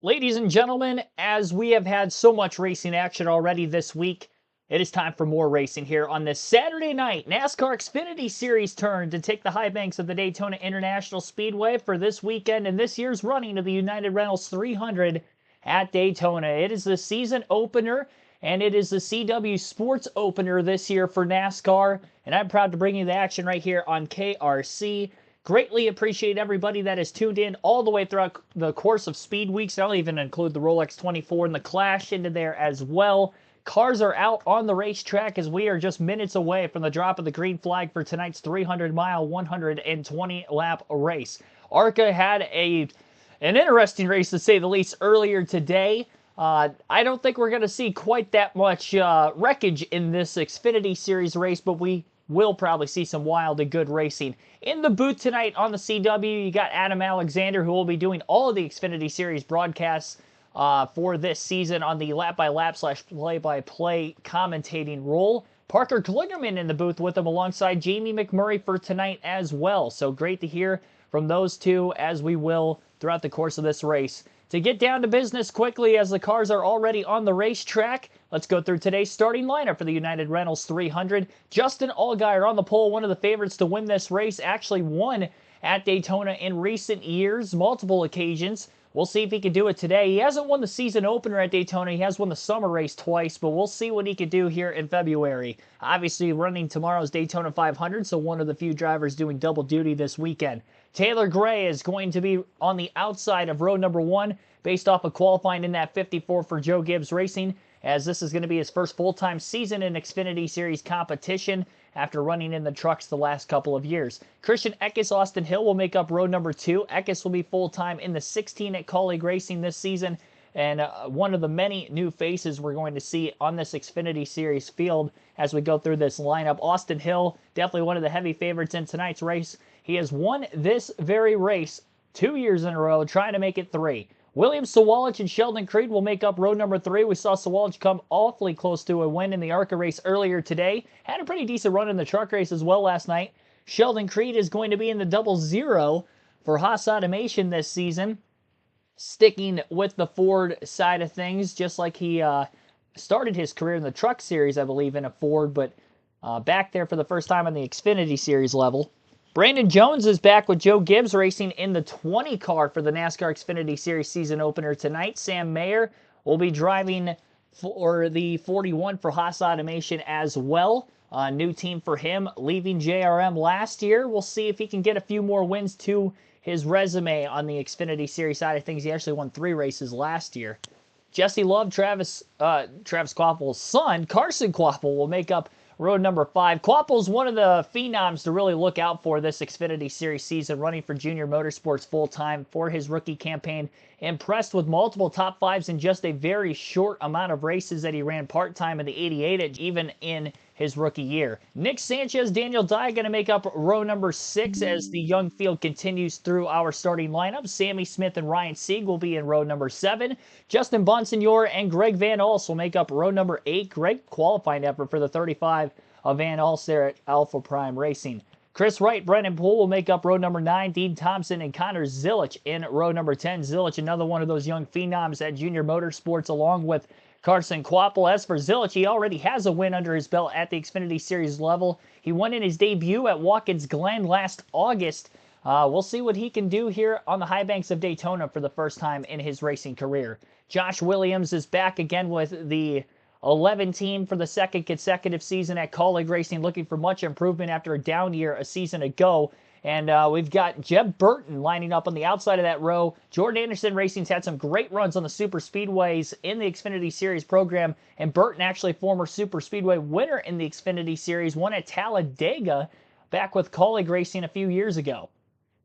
Ladies and gentlemen, as we have had so much racing action already this week, it is time for more racing here on this Saturday night NASCAR Xfinity Series turn to take the high banks of the Daytona International Speedway for this weekend and this year's running of the United Rentals 300 at Daytona. It is the season opener and it is the CW Sports opener this year for NASCAR, and I'm proud to bring you the action right here on KRC. Greatly appreciate everybody that has tuned in all the way throughout the course of Speed Weeks. I'll even include the Rolex 24 and the Clash into there as well. Cars are out on the racetrack as we are just minutes away from the drop of the green flag for tonight's 300-mile, 120-lap race. ARCA had an interesting race, to say the least, earlier today. I don't think we're going to see quite that much wreckage in this Xfinity Series race, but we will probably see some wild and good racing. In the booth tonight on the CW, you got Adam Alexander, who will be doing all of the Xfinity Series broadcasts for this season on the lap-by-lap / play-by-play commentating role. Parker Kligerman in the booth with him alongside Jamie McMurray for tonight as well. So great to hear from those two, as we will throughout the course of this race. To get down to business quickly, as the cars are already on the racetrack, let's go through today's starting lineup for the United Rentals 300. Justin Allgaier on the pole, one of the favorites to win this race, actually won at Daytona in recent years, multiple occasions. We'll see if he can do it today. He hasn't won the season opener at Daytona. He has won the summer race twice, but we'll see what he can do here in February. Obviously, running tomorrow's Daytona 500, so one of the few drivers doing double duty this weekend. Taylor Gray is going to be on the outside of row number 1, based off of qualifying in that 54 for Joe Gibbs Racing, as this is going to be his first full-time season in Xfinity Series competition after running in the trucks the last couple of years. Christian Eckes, Austin Hill will make up row number 2. Eckes will be full-time in the 16 at Colleague Racing this season, and one of the many new faces we're going to see on this Xfinity Series field as we go through this lineup. Austin Hill, definitely one of the heavy favorites in tonight's race. He has won this very race 2 years in a row, trying to make it 3. William Sawalich and Sheldon Creed will make up row number 3. We saw Sawalich come awfully close to a win in the ARCA race earlier today. Had a pretty decent run in the truck race as well last night. Sheldon Creed is going to be in the 00 for Haas Automation this season, sticking with the Ford side of things, just like he started his career in the truck series, I believe, in a Ford, but back there for the first time on the Xfinity Series level. Brandon Jones is back with Joe Gibbs Racing in the 20 car for the NASCAR Xfinity Series season opener tonight. Sam Mayer will be driving for the 41 for Haas Automation as well. New team for him, leaving JRM last year. We'll see if he can get a few more wins to his resume on the Xfinity Series side of things. He actually won 3 races last year. Jesse Love, Travis Kvapil's son, Carson Kvapil, will make up row number 5. Kvapil's one of the phenoms to really look out for this Xfinity Series season, running for Junior Motorsports full-time for his rookie campaign. Impressed with multiple top 5s in just a very short amount of races that he ran part-time in the 88, even in his rookie year. Nick Sanchez, Daniel Dye going to make up row number 6 as the young field continues through our starting lineup. Sammy Smith and Ryan Sieg will be in row number 7. Justin Bonsignor and Greg Van Alst will make up row number 8. Great qualifying effort for the 35 of Van Alst there at Alpha Prime Racing. Chris Wright, Brennan Poole will make up row number 9. Dean Thompson and Connor Zilich in row number 10. Zilich, another one of those young phenoms at Junior Motorsports, along with Carson Kvapil. As for Zilich, he already has a win under his belt at the Xfinity Series level. He won in his debut at Watkins Glen last August. We'll see what he can do here on the high banks of Daytona for the first time in his racing career. Josh Williams is back again with the 11 team for the second consecutive season at Colleague Racing, looking for much improvement after a down year a season ago. And we've got Jeb Burton lining up on the outside of that row. Jordan Anderson Racing's had some great runs on the super speedways in the Xfinity Series program, and Burton, actually former super speedway winner in the Xfinity Series, won at Talladega back with Colleague Racing a few years ago.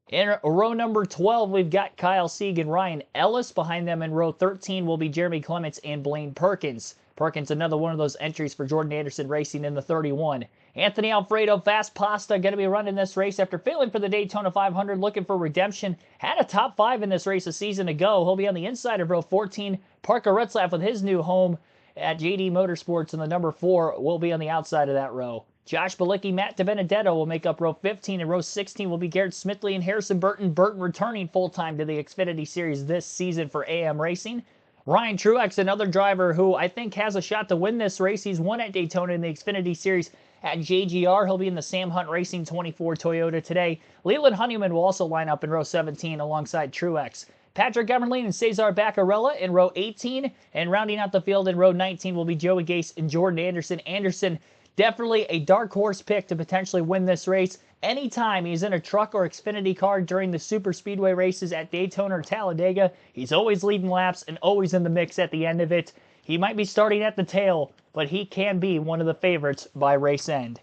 In row number 12, we've got Kyle Sieg and Ryan Ellis. Behind them in row 13 will be Jeremy Clements and Blaine Perkins. Perkins, another one of those entries for Jordan Anderson Racing in the 31. Anthony Alfredo, Fast Pasta, going to be running this race after failing for the Daytona 500, looking for redemption. Had a top 5 in this race a season ago. He'll be on the inside of row 14. Parker Retzlaff with his new home at JD Motorsports in the number 4 will be on the outside of that row. Josh Bilicki, Matt DiBenedetto will make up row 15, and row 16 will be Garrett Smithley and Harrison Burton. Burton returning full-time to the Xfinity Series this season for AM Racing. Ryan Truex, another driver who I think has a shot to win this race. He's won at Daytona in the Xfinity Series at JGR. He'll be in the Sam Hunt Racing 24 Toyota today. Leland Honeyman will also line up in row 17 alongside Truex. Patrick Emmerling and Cesar Baccarella in row 18, and rounding out the field in row 19 will be Joey Gase and Jordan Anderson. Anderson, definitely a dark horse pick to potentially win this race. Anytime he's in a truck or Xfinity car during the super speedway races at Daytona or Talladega, he's always leading laps and always in the mix at the end of it. He might be starting at the tail, but he can be one of the favorites by race end.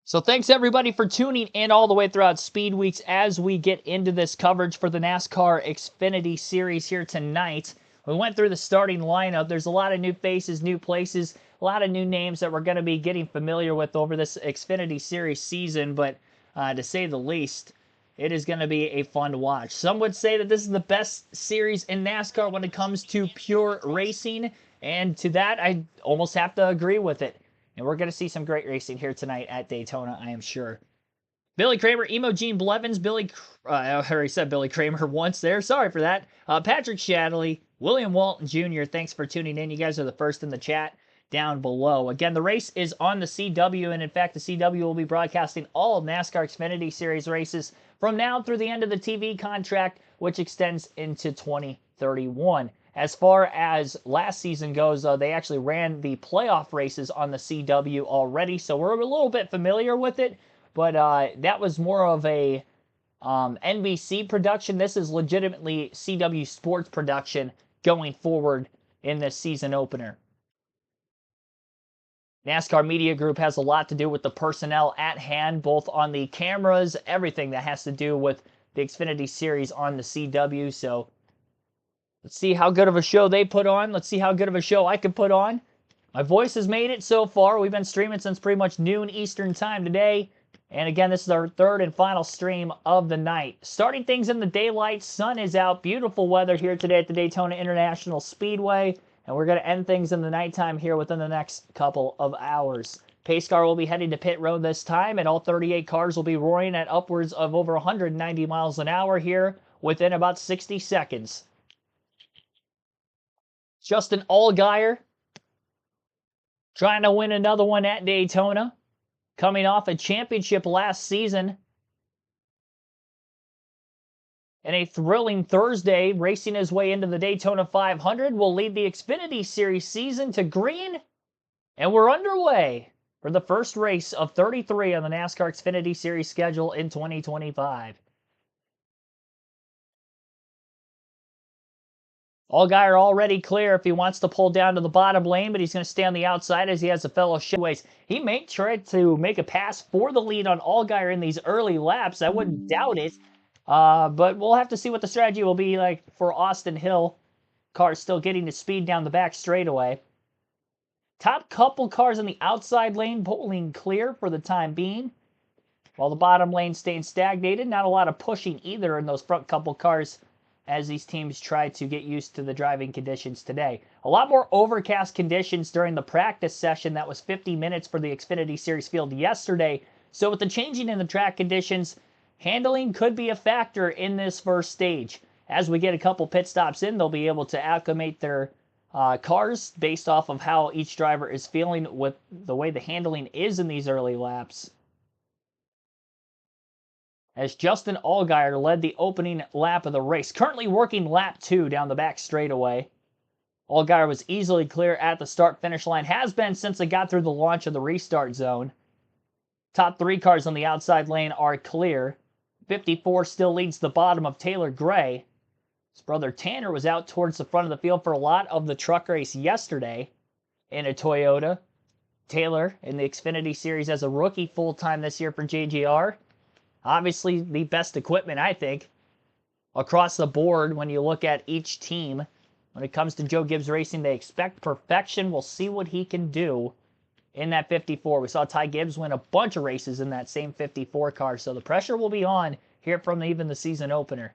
So thanks everybody for tuning in all the way throughout Speed Weeks as we get into this coverage for the NASCAR Xfinity Series here tonight. We went through the starting lineup. There's a lot of new faces, new places, a lot of new names that we're going to be getting familiar with over this Xfinity Series season, but to say the least, it is going to be a fun watch. Some would say that this is the best series in NASCAR when it comes to pure racing, and to that, I almost have to agree with it. And we're going to see some great racing here tonight at Daytona, I am sure. Billy Kramer, Imogen Blevins, I already said Billy Kramer once there. Sorry for that. Patrick Shadley, William Walton Jr., thanks for tuning in. You guys are the first in the chat down below. Again, the race is on the CW, and in fact, the CW will be broadcasting all of NASCAR Xfinity Series races from now through the end of the TV contract, which extends into 2031. As far as last season goes, they actually ran the playoff races on the CW already, so we're a little bit familiar with it, but that was more of a NBC production. This is legitimately CW Sports production going forward in this season opener. NASCAR Media Group has a lot to do with the personnel at hand, both on the cameras, everything that has to do with the Xfinity Series on the CW, so let's see how good of a show they put on. Let's see how good of a show I can put on. My voice has made it so far. We've been streaming since pretty much noon Eastern time today. And again, this is our third and final stream of the night. Starting things in the daylight, sun is out. Beautiful weather here today at the Daytona International Speedway. And we're going to end things in the nighttime here within the next couple of hours. Pace car will be heading to pit road this time, and all 38 cars will be roaring at upwards of over 190 miles an hour here within about 60 seconds. Justin Allgaier trying to win another one at Daytona, coming off a championship last season. And a thrilling Thursday, racing his way into the Daytona 500, will lead the Xfinity Series season to green. And we're underway for the first race of 33 on the NASCAR Xfinity Series schedule in 2025. Allgaier already clear if he wants to pull down to the bottom lane, but he's going to stay on the outside as he has a fellow Shedways. He may try to make a pass for the lead on Allgaier in these early laps. I wouldn't doubt it, but we'll have to see what the strategy will be like for Austin Hill. Car still getting to speed down the back straightaway. Top couple cars in the outside lane pulling clear for the time being, while the bottom lane staying stagnated. Not a lot of pushing either in those front couple cars as these teams try to get used to the driving conditions today. A lot more overcast conditions during the practice session that was 50 minutes for the Xfinity Series field yesterday. So with the changing in the track conditions, handling could be a factor in this first stage. As we get a couple pit stops in, they'll be able to acclimate their cars based off of how each driver is feeling with the way the handling is in these early laps. As Justin Allgaier led the opening lap of the race, currently working lap 2 down the back straightaway. Allgaier was easily clear at the start-finish line, has been since it got through the launch of the restart zone. Top 3 cars on the outside lane are clear. 54 still leads the bottom of Taylor Gray. His brother Tanner was out towards the front of the field for a lot of the truck race yesterday in a Toyota. Taylor in the Xfinity Series as a rookie full-time this year for JGR. Obviously, the best equipment, I think, across the board when you look at each team. When it comes to Joe Gibbs Racing, they expect perfection. We'll see what he can do in that 54. We saw Ty Gibbs win a bunch of races in that same 54 car, so the pressure will be on here from even the season opener.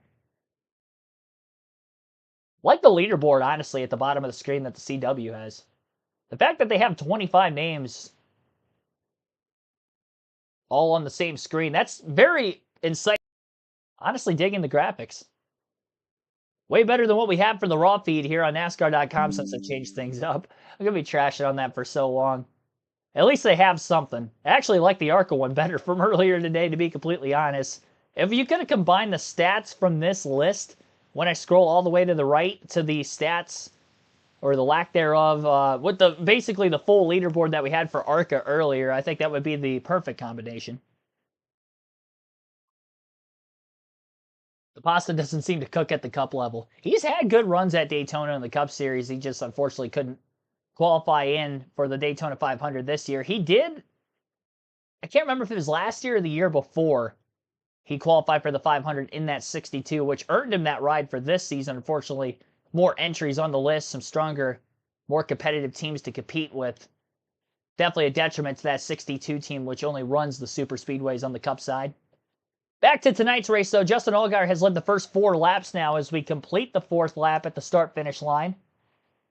Like the leaderboard, honestly, at the bottom of the screen that the CW has. The fact that they have 25 names all on the same screen, that's very insightful. Honestly, digging the graphics. Way better than what we have for the raw feed here on NASCAR.com since they changed things up. I'm going to be trashing on that for so long. At least they have something. I actually like the ARCA one better from earlier today, to be completely honest. If you could have combined the stats from this list, when I scroll all the way to the right to the stats, or the lack thereof, with basically the full leaderboard that we had for ARCA earlier, I think that would be the perfect combination. The pasta doesn't seem to cook at the Cup level. He's had good runs at Daytona in the Cup Series. He just unfortunately couldn't qualify in for the Daytona 500 this year. He did. I can't remember if it was last year or the year before he qualified for the 500 in that 62, which earned him that ride for this season. Unfortunately, more entries on the list, some stronger, more competitive teams to compete with. Definitely a detriment to that 62 team, which only runs the super speedways on the Cup side. Back to tonight's race, though. Justin Allgaier has led the first 4 laps now as we complete the 4th lap at the start-finish line.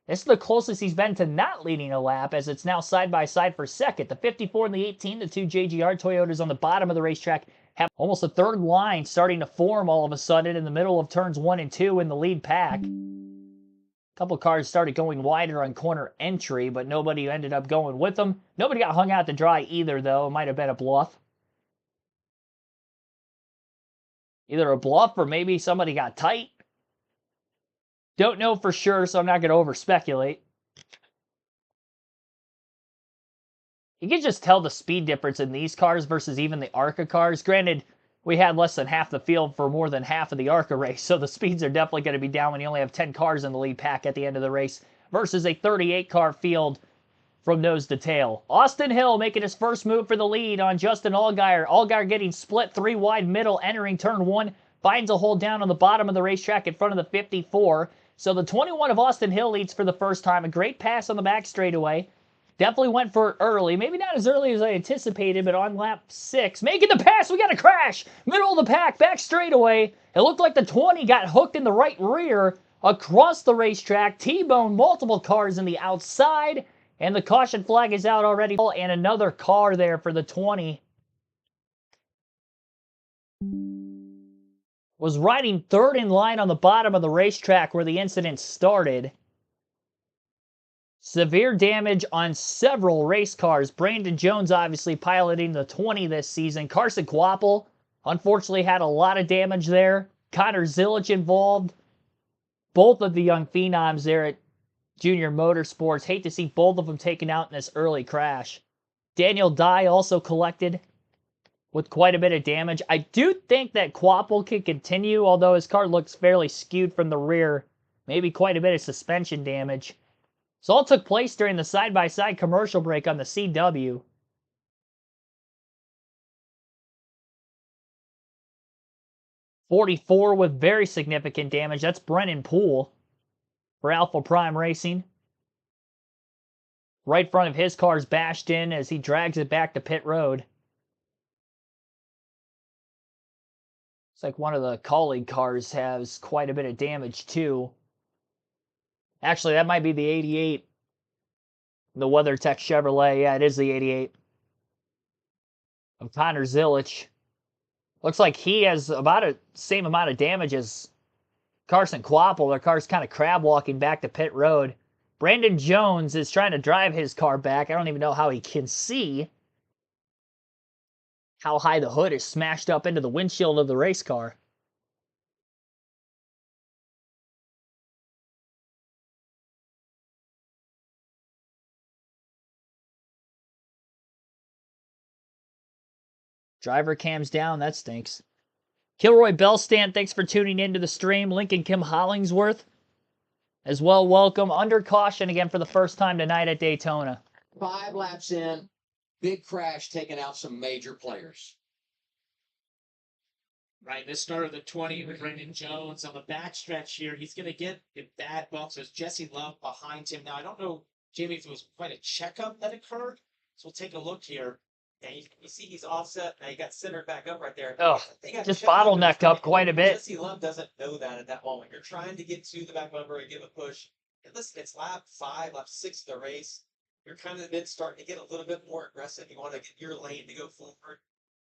This is the closest he's been to not leading a lap, as it's now side-by-side for second. The 54 and the 18, the 2 JGR Toyotas on the bottom of the racetrack, have almost a third line starting to form all of a sudden in the middle of turns 1 and 2 in the lead pack. A couple cars started going wider on corner entry, but nobody ended up going with them. Nobody got hung out to dry either, though. It might have been a bluff. Either a bluff or maybe somebody got tight. Don't know for sure, so I'm not going to over-speculate. You can just tell the speed difference in these cars versus even the ARCA cars. Granted, we had less than half the field for more than half of the ARCA race, so the speeds are definitely going to be down when you only have 10 cars in the lead pack at the end of the race versus a 38-car field from nose to tail. Austin Hill making his first move for the lead on Justin Allgaier. Allgaier getting split 3 wide middle, entering turn 1. Finds a hole down on the bottom of the racetrack in front of the 54. So the 21 of Austin Hill leads for the first time. A great pass on the back straightaway. Definitely went for it early. Maybe not as early as I anticipated, but on lap 6. Making the pass. We got a crash. Middle of the pack. Back straightaway. It looked like the 20 got hooked in the right rear across the racetrack. T-bone multiple cars in the outside. And the caution flag is out already. And another car there for the 20. Was riding third in line on the bottom of the racetrack where the incident started. Severe damage on several race cars. Brandon Jones obviously piloting the 20 this season. Carson Kvapil unfortunately had a lot of damage there. Connor Zilic involved. Both of the young phenoms there at Junior Motorsports. Hate to see both of them taken out in this early crash. Daniel Dye also collected with quite a bit of damage. I do think that Kvapil can continue, although his car looks fairly skewed from the rear. Maybe quite a bit of suspension damage. This all took place during the side-by-side commercial break on the CW. .44 with very significant damage. That's Brennan Poole for Alpha Prime Racing. Right front of his car's bashed in as he drags it back to pit road. Looks like one of the colleague cars has quite a bit of damage too. Actually, that might be the 88. The WeatherTech Chevrolet. Yeah, it is the 88. Of Connor Zilic. Looks like he has about the same amount of damage as Carson Kvapil. Their car's kind of crab walking back to pit road. Brandon Jones is trying to drive his car back. I don't even know how he can see how high the hood is smashed up into the windshield of the race car. Driver cams down. That stinks. Kilroy Bellstand, thanks for tuning into the stream. Lincoln Kim Hollingsworth as well, welcome. Under caution again for the first time tonight at Daytona. 5 laps in, big crash taking out some major players. Right, this start of the 20 with Brendan Jones on the backstretch here. He's going to get a bad bump. So there's Jesse Love behind him. Now, I don't know, Jamie, if it was quite a checkup that occurred. So we'll take a look here. And you see he's offset. Now he got centered back up right there. Oh, just bottlenecked up quite a bit. Jesse Love doesn't know that at that moment. You're trying to get to the back bumper and give a push. And listen, it's lap 5, lap 6 of the race. you're kind of then starting to get a little bit more aggressive. You want to get your lane to go forward.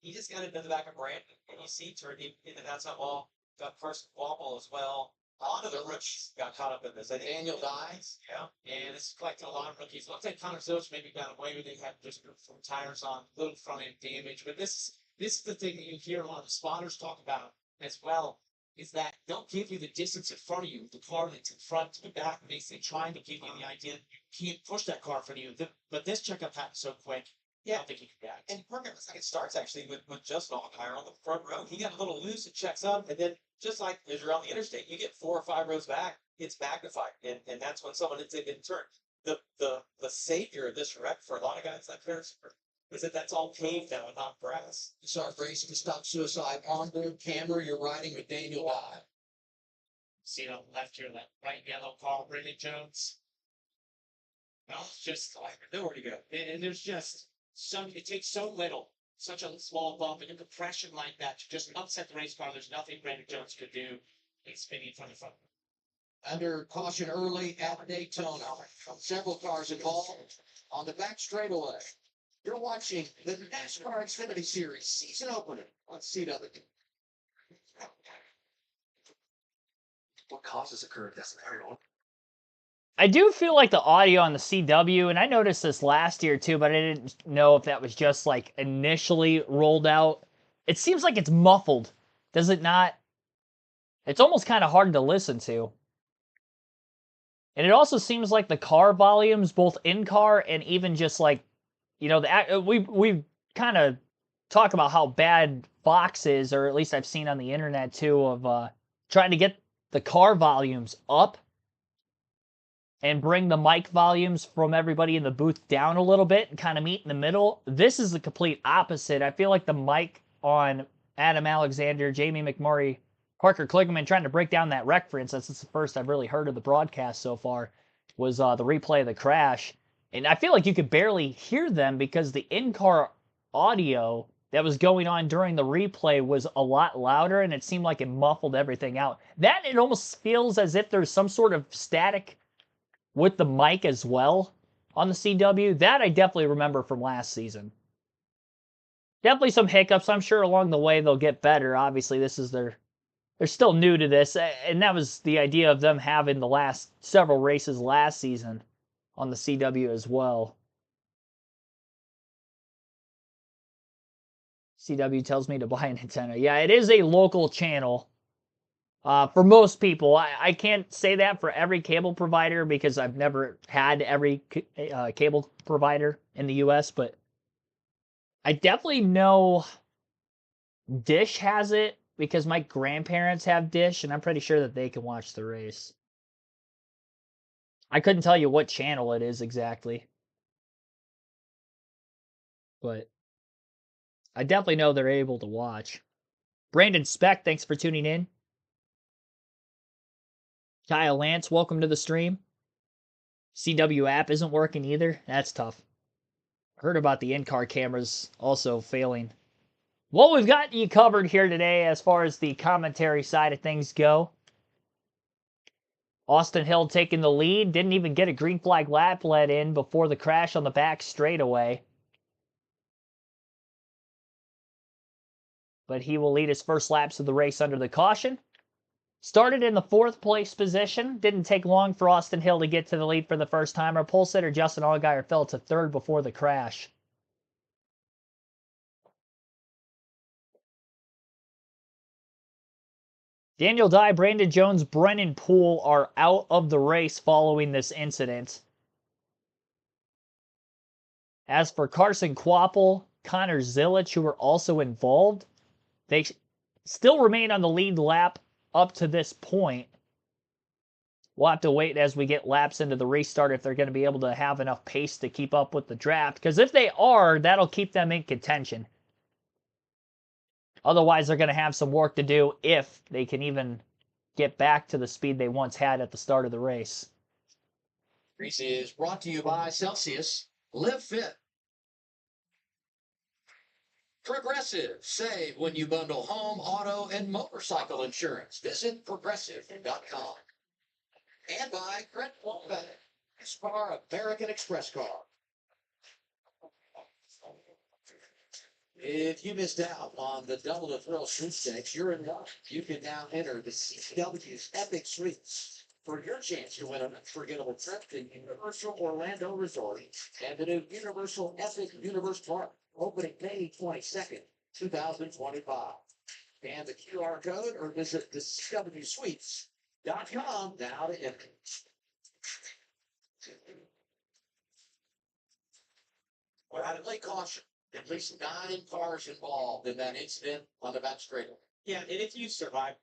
He just got into the back of Brandon, and you see turning into that side wall. Got Carson Wobble as well. A lot of the rookies got caught up in this. I think Daniel Dies. yeah, and it's collecting a lot of rookies. Looks like Connor Zilch maybe got away with it, had just some tires on, little front end damage. But this is the thing that you hear a lot of the spotters talk about as well, is that they'll give you the distance in front of you, the car that's in front to the back, basically trying to give you the idea that you can't push that car in front of you. But this checkup happened so quick, I don't think he can react. And Parker, looks like it starts actually with Justin Allgaier on the front row. He got a little loose, it checks up, and then just like as you're on the interstate, you get 4 or 5 rows back, it's magnified. And that's when someone hits it in turn. The savior of this wreck for a lot of guys like Harrisburg is that that's all paved now and not grass. start racing to stop suicide. On board camera, you're riding with Daniel Dye. See it on the left here, that bright yellow car, Brandon Jones. No, it's just like, Nowhere to go. and there's just it takes so little, such a small bump and a compression like that to just upset the race car. There's nothing Brandon Jones could do. He's spinning in front of him. Under caution early at Daytona. Several cars involved on the back straightaway. You're watching the NASCAR Xfinity Series season opener on CW. What causes occurred? That's the third one. I do feel like the audio on the CW, and I noticed this last year too, but I didn't know if that was just like initially rolled out. It seems like it's muffled. Does it not? It's almost kind of hard to listen to. And it also seems like the car volumes, both in car and even just like, we kind of talk about how bad Fox is, or at least I've seen on the internet too, of trying to get the car volumes up and bring the mic volumes from everybody in the booth down a little bit and kind of meet in the middle. This is the complete opposite. I feel like the mic on Adam Alexander, Jamie McMurray, Parker Kligerman trying to break down that wreck, for instance. It's the first I've really heard of the broadcast so far, was the replay of the crash. And I feel like you could barely hear them because the in-car audio that was going on during the replay was a lot louder, and it seemed like it muffled everything out. That, it almost feels as if there's some sort of static with the mic as well on the CW. That I definitely remember from last season. Definitely some hiccups. I'm sure along the way they'll get better. Obviously, this is they're still new to this, and that was the idea of them having the last several races last season on the CW as well. CW tells me to buy an antenna. Yeah, it is a local channel. For most people, I can't say that for every cable provider because I've never had every cable provider in the U.S., but I definitely know Dish has it because my grandparents have Dish, and I'm pretty sure that they can watch the race. I couldn't tell you what channel it is exactly, but I definitely know they're able to watch. Brandon Speck, thanks for tuning in. Kyle Lance, welcome to the stream. CW app isn't working either. That's tough. Heard about the in-car cameras also failing. Well, we've got you covered here today as far as the commentary side of things go. Austin Hill taking the lead. Didn't even get a green flag lap let in before the crash on the back straightaway. But he will lead his first laps of the race under the caution. Started in the 4th place position. Didn't take long for Austin Hill to get to the lead for the first time. Our pole sitter Justin Allgaier fell to 3rd before the crash. Daniel Dye, Brandon Jones, Brennan Poole are out of the race following this incident. As for Carson Kvapil, Connor Zilic, who were also involved, they still remain on the lead lap up to this point. We'll have to wait as we get laps into the restart if they're going to be able to have enough pace to keep up with the draft. Because if they are, that'll keep them in contention. Otherwise, they're going to have some work to do if they can even get back to the speed they once had at the start of the race. Race is brought to you by Celsius. Live fit. Progressive. Save when you bundle home, auto, and motorcycle insurance. Visit progressive.com. And by Brett Walbeck, Spar American Express Car. If you missed out on the Double the Thrill sweepstakes, you're in luck. You can now enter the CW's Epic Suites for your chance to win an unforgettable trip to Universal Orlando Resort and the new Universal Epic Universe Park, opening May 22nd, 2025. Scan the QR code or visit discoverysuites.com now to enter. Without a late caution, at least 9 cars involved in that incident on the back straightaway. Yeah, and if you survive,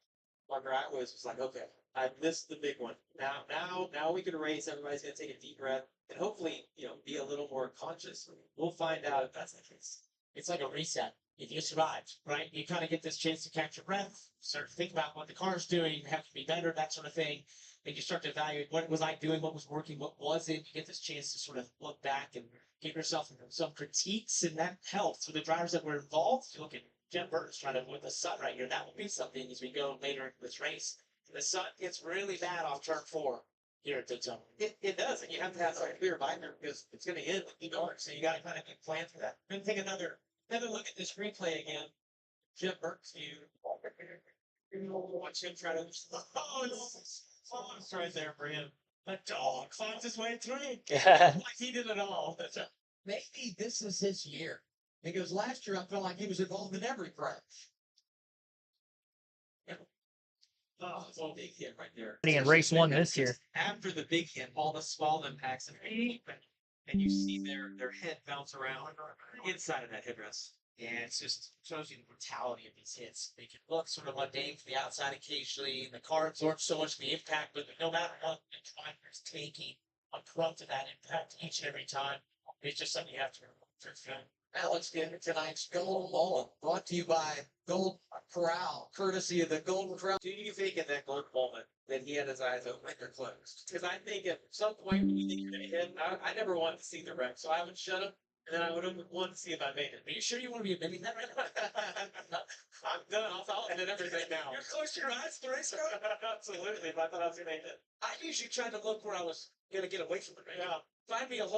where I was like, okay, I missed the big one. Now we can race. Everybody's gonna take a deep breath and hopefully, be a little more conscious. We'll find out if that's the case. It's like a reset. If you survived, right? You kind of get this chance to catch your breath, start to think about what the car's doing, have to be better, that sort of thing. And you start to evaluate what was I doing, what was working, what wasn't. You get this chance to sort of look back and give yourself some critiques, and that helps for the drivers that were involved. You look at Jeff Burton's trying to with the sun right here. That will be something as we go later into this race. The sun gets really bad off turn 4 here at Daytona. It does, and you have to have a clear binder because it's going to end with the dark. So you got to kind of plan for that. And take another look at this replay again. Jeff Burton's view. Watch him try to. Oh, it's right there for him. The dog finds his way through. Like he did it all. Maybe this is his year. Because last year I felt like he was involved in every crash. Oh, it's a big hit right there. In race 1 this year. After the big hit, all the small impacts and you see their head bounce around inside of that headrest. And it's just shows you the brutality of these hits. They can look sort of mundane from the outside occasionally, and the car absorbs so much of the impact, but no matter what, the driver's taking a brunt of that impact each and every time. It's just something you have to remember. Now let's get into tonight's Gold Mullen, brought to you by Gold Corral, courtesy of the Golden Corral. Do you think at that Gold moment that he had his eyes open or closed? Because I think at some point when you think you're going to hit, I never wanted to see the wreck, so I would shut him. And then I would have wanted to see if I made it. Are you sure you want to be admitting that right now? I'm done. I'll edit everything now. You're close to your eyes to the race car? Absolutely. If I thought I was going to hit it. I usually tried to look where I was going to get away from it. Yeah. Find me an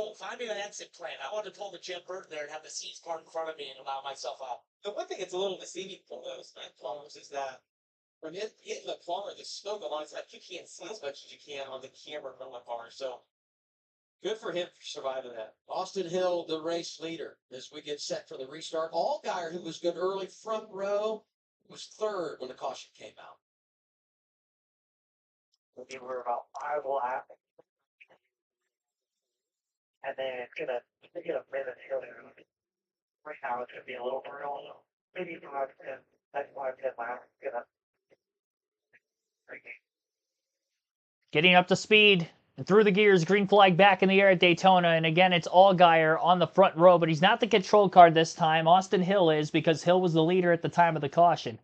exit plan. I wanted to pull the Jeff Burton there and have the seats parked in front of me and allow myself out. The one thing that's a little deceiving for those night cars is that when you hit the car, the smoke aligns like you can't see as much as you can on the camera from the car. So good for him for surviving that. Austin Hill, the race leader, as we get set for the restart. Allgaier, who was good early front row, was third when the caution came out. We were about 5 laps. And then get a minute here. Right now it's going to be a little brutal. Maybe 5 to 10, next 5 to 10 laps. Getting up to speed and through the gears, green flag back in the air at Daytona. And again, it's Allgaier on the front row, but he's not the control card this time. Austin Hill is, because Hill was the leader at the time of the caution.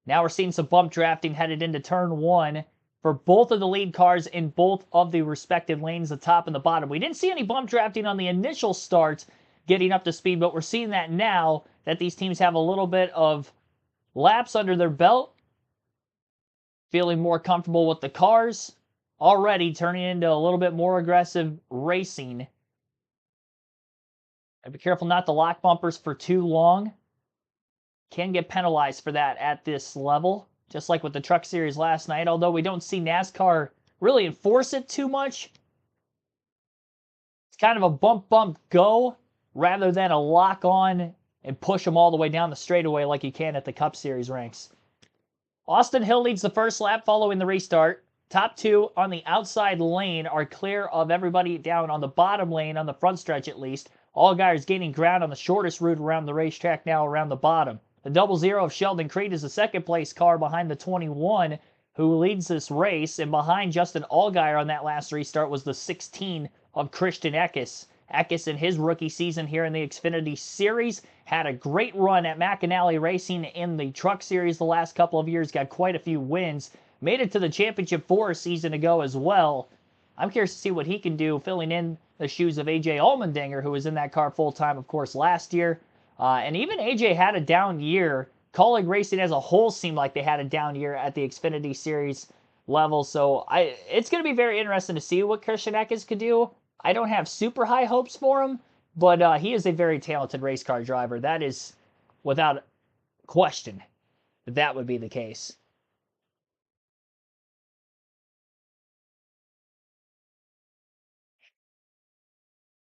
Now we're seeing some bump drafting headed into turn 1 for both of the lead cars in both of the respective lanes, the top and the bottom. We didn't see any bump drafting on the initial start getting up to speed, but we're seeing that now that these teams have a little bit of laps under their belt, feeling more comfortable with the cars, already turning into a little bit more aggressive racing. And be careful not to lock bumpers for too long. Can get penalized for that at this level, just like with the Truck Series last night, although we don't see NASCAR really enforce it too much. It's kind of a bump, go, rather than a lock on and push them all the way down the straightaway like you can at the Cup Series ranks. Austin Hill leads the first lap following the restart. Top 2 on the outside lane are clear of everybody down on the bottom lane, on the front stretch at least. Allgaier's gaining ground on the shortest route around the racetrack now, around the bottom. The 00 of Sheldon Creed is the second place car behind the 21 who leads this race, and behind Justin Allgaier on that last restart was the 16 of Christian Eckes. Eckes in his rookie season here in the Xfinity Series had a great run at McAnally Racing in the Truck Series the last couple of years, got quite a few wins, made it to the championship 4 a season ago as well. I'm curious to see what he can do filling in the shoes of AJ Allmendinger, who was in that car full-time, of course, last year. And even AJ had a down year. Colleague Racing as a whole seemed like they had a down year at the Xfinity Series level. So it's going to be very interesting to see what Christian Eckes could do. I don't have super high hopes for him, But he is a very talented race car driver. That is without question that would be the case.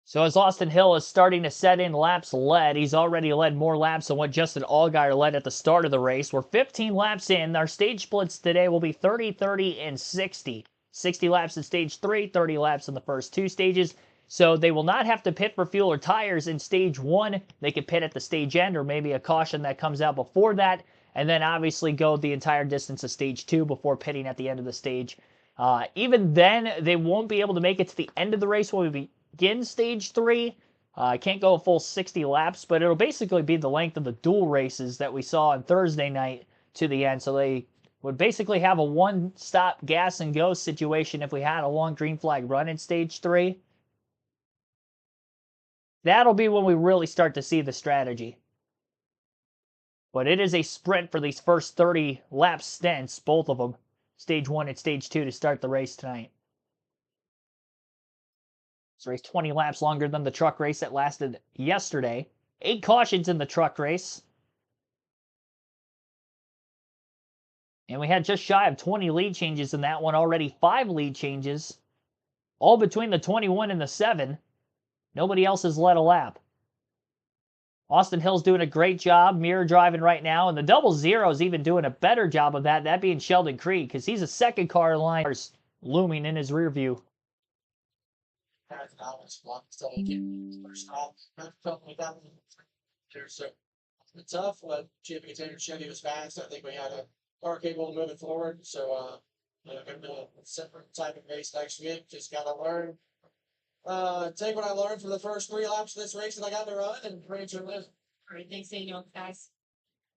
So as Austin Hill is starting to set in laps led, he's already led more laps than what Justin Allgaier led at the start of the race. We're 15 laps in. Our stage splits today will be 30, 30, and 60. 60 laps in stage 3, 30 laps in the first 2 stages. So they will not have to pit for fuel or tires in stage 1. They can pit at the stage end or maybe a caution that comes out before that. And then obviously go the entire distance of stage 2 before pitting at the end of the stage. Even then, they won't be able to make it to the end of the race when we begin stage 3. Can't go a full 60 laps, but it'll basically be the length of the dual races that we saw on Thursday night to the end. So they would basically have a one-stop gas and go situation if we had a long green flag run in stage 3. That'll be when we really start to see the strategy. But it is a sprint for these first 30 lap stints, both of them, stage 1 and stage 2, to start the race tonight. This race 20 laps longer than the truck race that lasted yesterday. 8 cautions in the truck race. And we had just shy of 20 lead changes in that one already. 5 lead changes, all between the 21 and the 7. Nobody else has led a lap. Austin Hill's doing a great job mirror driving right now, and the double zero's even doing a better job of that being Sheldon Creed, because he's a second car in line looming in his rear view. Tough, but Chip Container Chevy was fast. I think we had a car capable of moving forward. So, going to a separate type of race next week. Just got to learn. Take what I learned from the first 3 laps of this race that I got to run and bring it to a win. All right, thanks, Daniel, guys.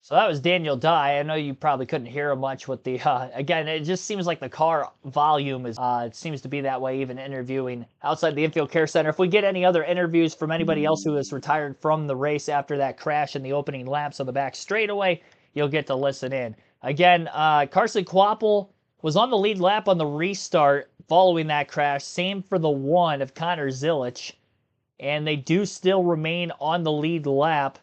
So that was Daniel Dye. I know you probably couldn't hear him much with the, again, it just seems like the car volume is, it seems to be that way even interviewing outside the infield care center. If we get any other interviews from anybody else who has retired from the race after that crash in the opening laps on the back straightaway, you'll get to listen in. Again, Carson Kvapil was on the lead lap on the restart following that crash. Same for the 1 of Connor Zilich. And they do still remain on the lead lap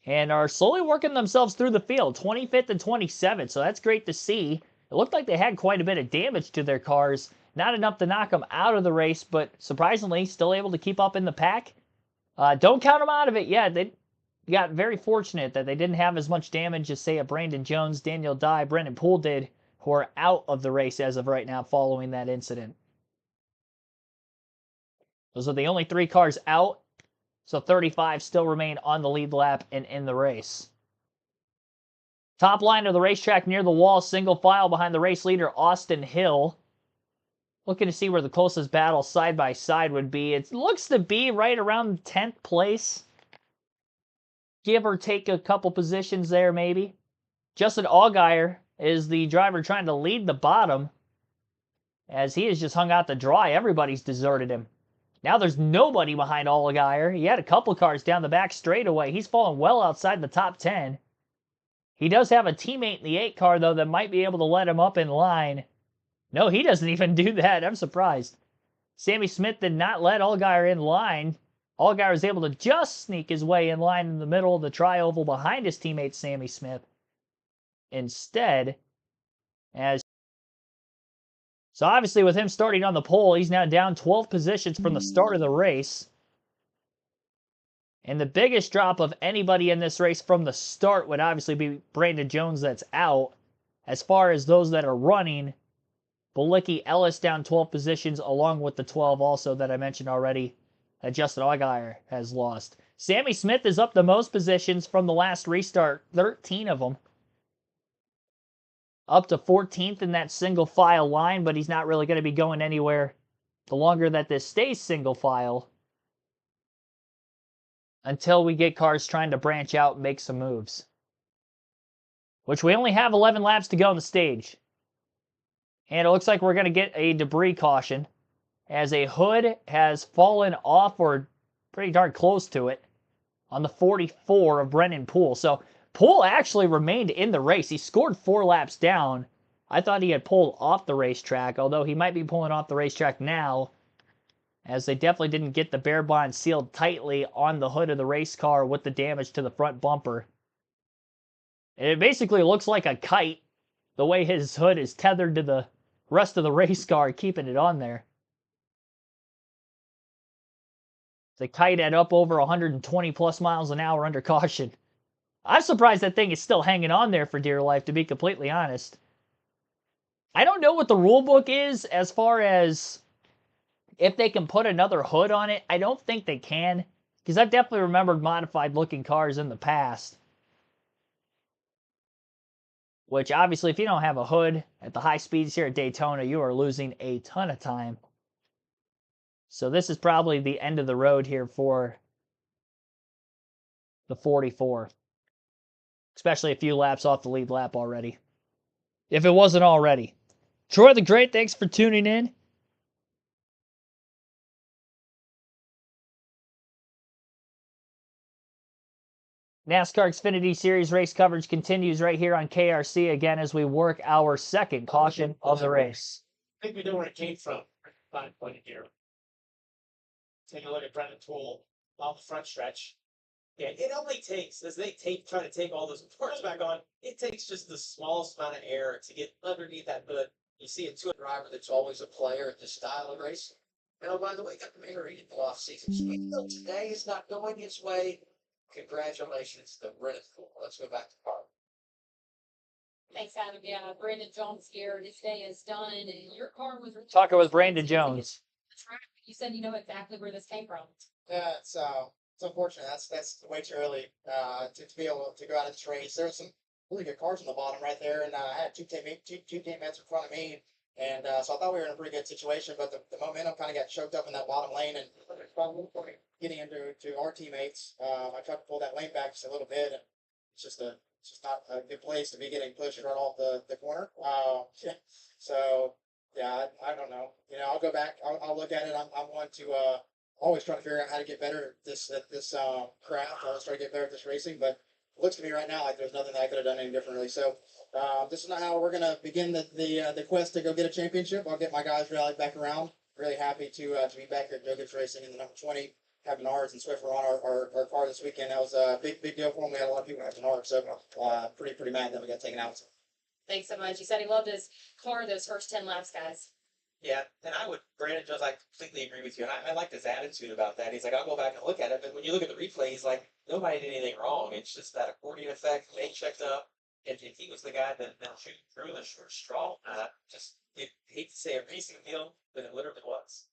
and are slowly working themselves through the field, 25th and 27th, so that's great to see. It looked like they had quite a bit of damage to their cars, not enough to knock them out of the race, but surprisingly still able to keep up in the pack. Don't count them out of it yet. They got very fortunate that they didn't have as much damage as, say, a Brandon Jones, Daniel Dye, Brendan Poole did, who are out of the race as of right now following that incident. Those are the only 3 cars out. So 35 still remain on the lead lap and in the race. Top line of the racetrack near the wall, single file behind the race leader, Austin Hill. Looking to see where the closest battle side by side would be. It looks to be right around 10th place. Give or take a couple positions there, maybe. Justin Allgaier is the driver trying to lead the bottom, as he has just hung out to dry. Everybody's deserted him. Now there's nobody behind Allgaier. He had a couple cars down the back straightaway. He's fallen well outside the top 10. He does have a teammate in the 8 car, though, that might be able to let him up in line. No, he doesn't even do that. I'm surprised. Sammy Smith did not let Allgaier in line. Allgaier was able to just sneak his way in line in the middle of the tri-oval behind his teammate Sammy Smith. Instead, so obviously with him starting on the pole, he's now down 12 positions from the start of the race. And the biggest drop of anybody in this race from the start would obviously be Brandon Jones that's out. As far as those that are running, Balicki Ellis down 12 positions along with the 12 also that I mentioned already that Justin Allgaier has lost. Sammy Smith is up the most positions from the last restart, 13 of them. Up to 14th in that single file line, but he's not really going to be going anywhere the longer that this stays single file until we get cars trying to branch out and make some moves. Which we only have 11 laps to go on the stage. And it looks like we're going to get a debris caution as a hood has fallen off or pretty darn close to it on the 44 of Brendan Poole. So Poole actually remained in the race. He scored 4 laps down. I thought he had pulled off the racetrack, although he might be pulling off the racetrack now as they definitely didn't get the bare bond sealed tightly on the hood of the race car with the damage to the front bumper. And it basically looks like a kite, the way his hood is tethered to the rest of the race car, keeping it on there. The kite at up over 120 plus miles an hour under caution. I'm surprised that thing is still hanging on there for dear life, to be completely honest. I don't know what the rule book is as far as if they can put another hood on it. I don't think they can, because I've definitely remembered modified looking cars in the past. Which obviously, if you don't have a hood at the high speeds here at Daytona, you are losing a ton of time. So this is probably the end of the road here for the 44. Especially a few laps off the lead lap already. If it wasn't already. Troy the Great, thanks for tuning in. NASCAR Xfinity Series race coverage continues right here on KRC again as we work our second caution of the race. I think we know where it came from. Fine point here. Take a look at Brendan Toole on the front stretch. Yeah, it only takes, as they try to take all those parts back on, it takes just the smallest amount of air to get underneath that hood. You see a two driver that's always a player at this style of race. And oh, by the way, got the married in the off season. So even though today is not going his way, congratulations to Brennan. Let's go back to Park. Thanks, Adam. Yeah, Brandon Jones here. His day is done, and your car was Talking with Brandon Jones. You said you know exactly where this came from. Yeah, it's unfortunate. That's way too early to be able to go out of this race. There were some really good cars on the bottom right there, and I had two teammates in front of me, and so I thought we were in a pretty good situation. But the momentum kind of got choked up in that bottom lane, and getting into our teammates, I tried to pull that lane back just a little bit, and it's just not a good place to be getting pushed right off the corner. So yeah, I don't know. You know, I'll go back. I'll look at it. I'm one to always trying to figure out how to get better at this craft. I always try to get better at this racing, but it looks to me right now like there's nothing that I could have done any differently. So this is not how we're gonna begin the quest to go get a championship. I'll get my guys rallied back around. Really happy to be back here at Jokic Racing in the number 20. Having ours and Swift on our car this weekend. That was a big deal for them. We had a lot of people having ours, so pretty mad that we got taken out. Thanks so much. He said he loved his car those first 10 laps, guys. Yeah, and Brandon Jones, I completely agree with you. And I like his attitude about that. He's like, I'll go back and look at it. But when you look at the replay, he's like, nobody did anything wrong. It's just that accordion effect. They checked up. If he was the guy that shooting through the short straw, hate to say a racing deal, but it literally was.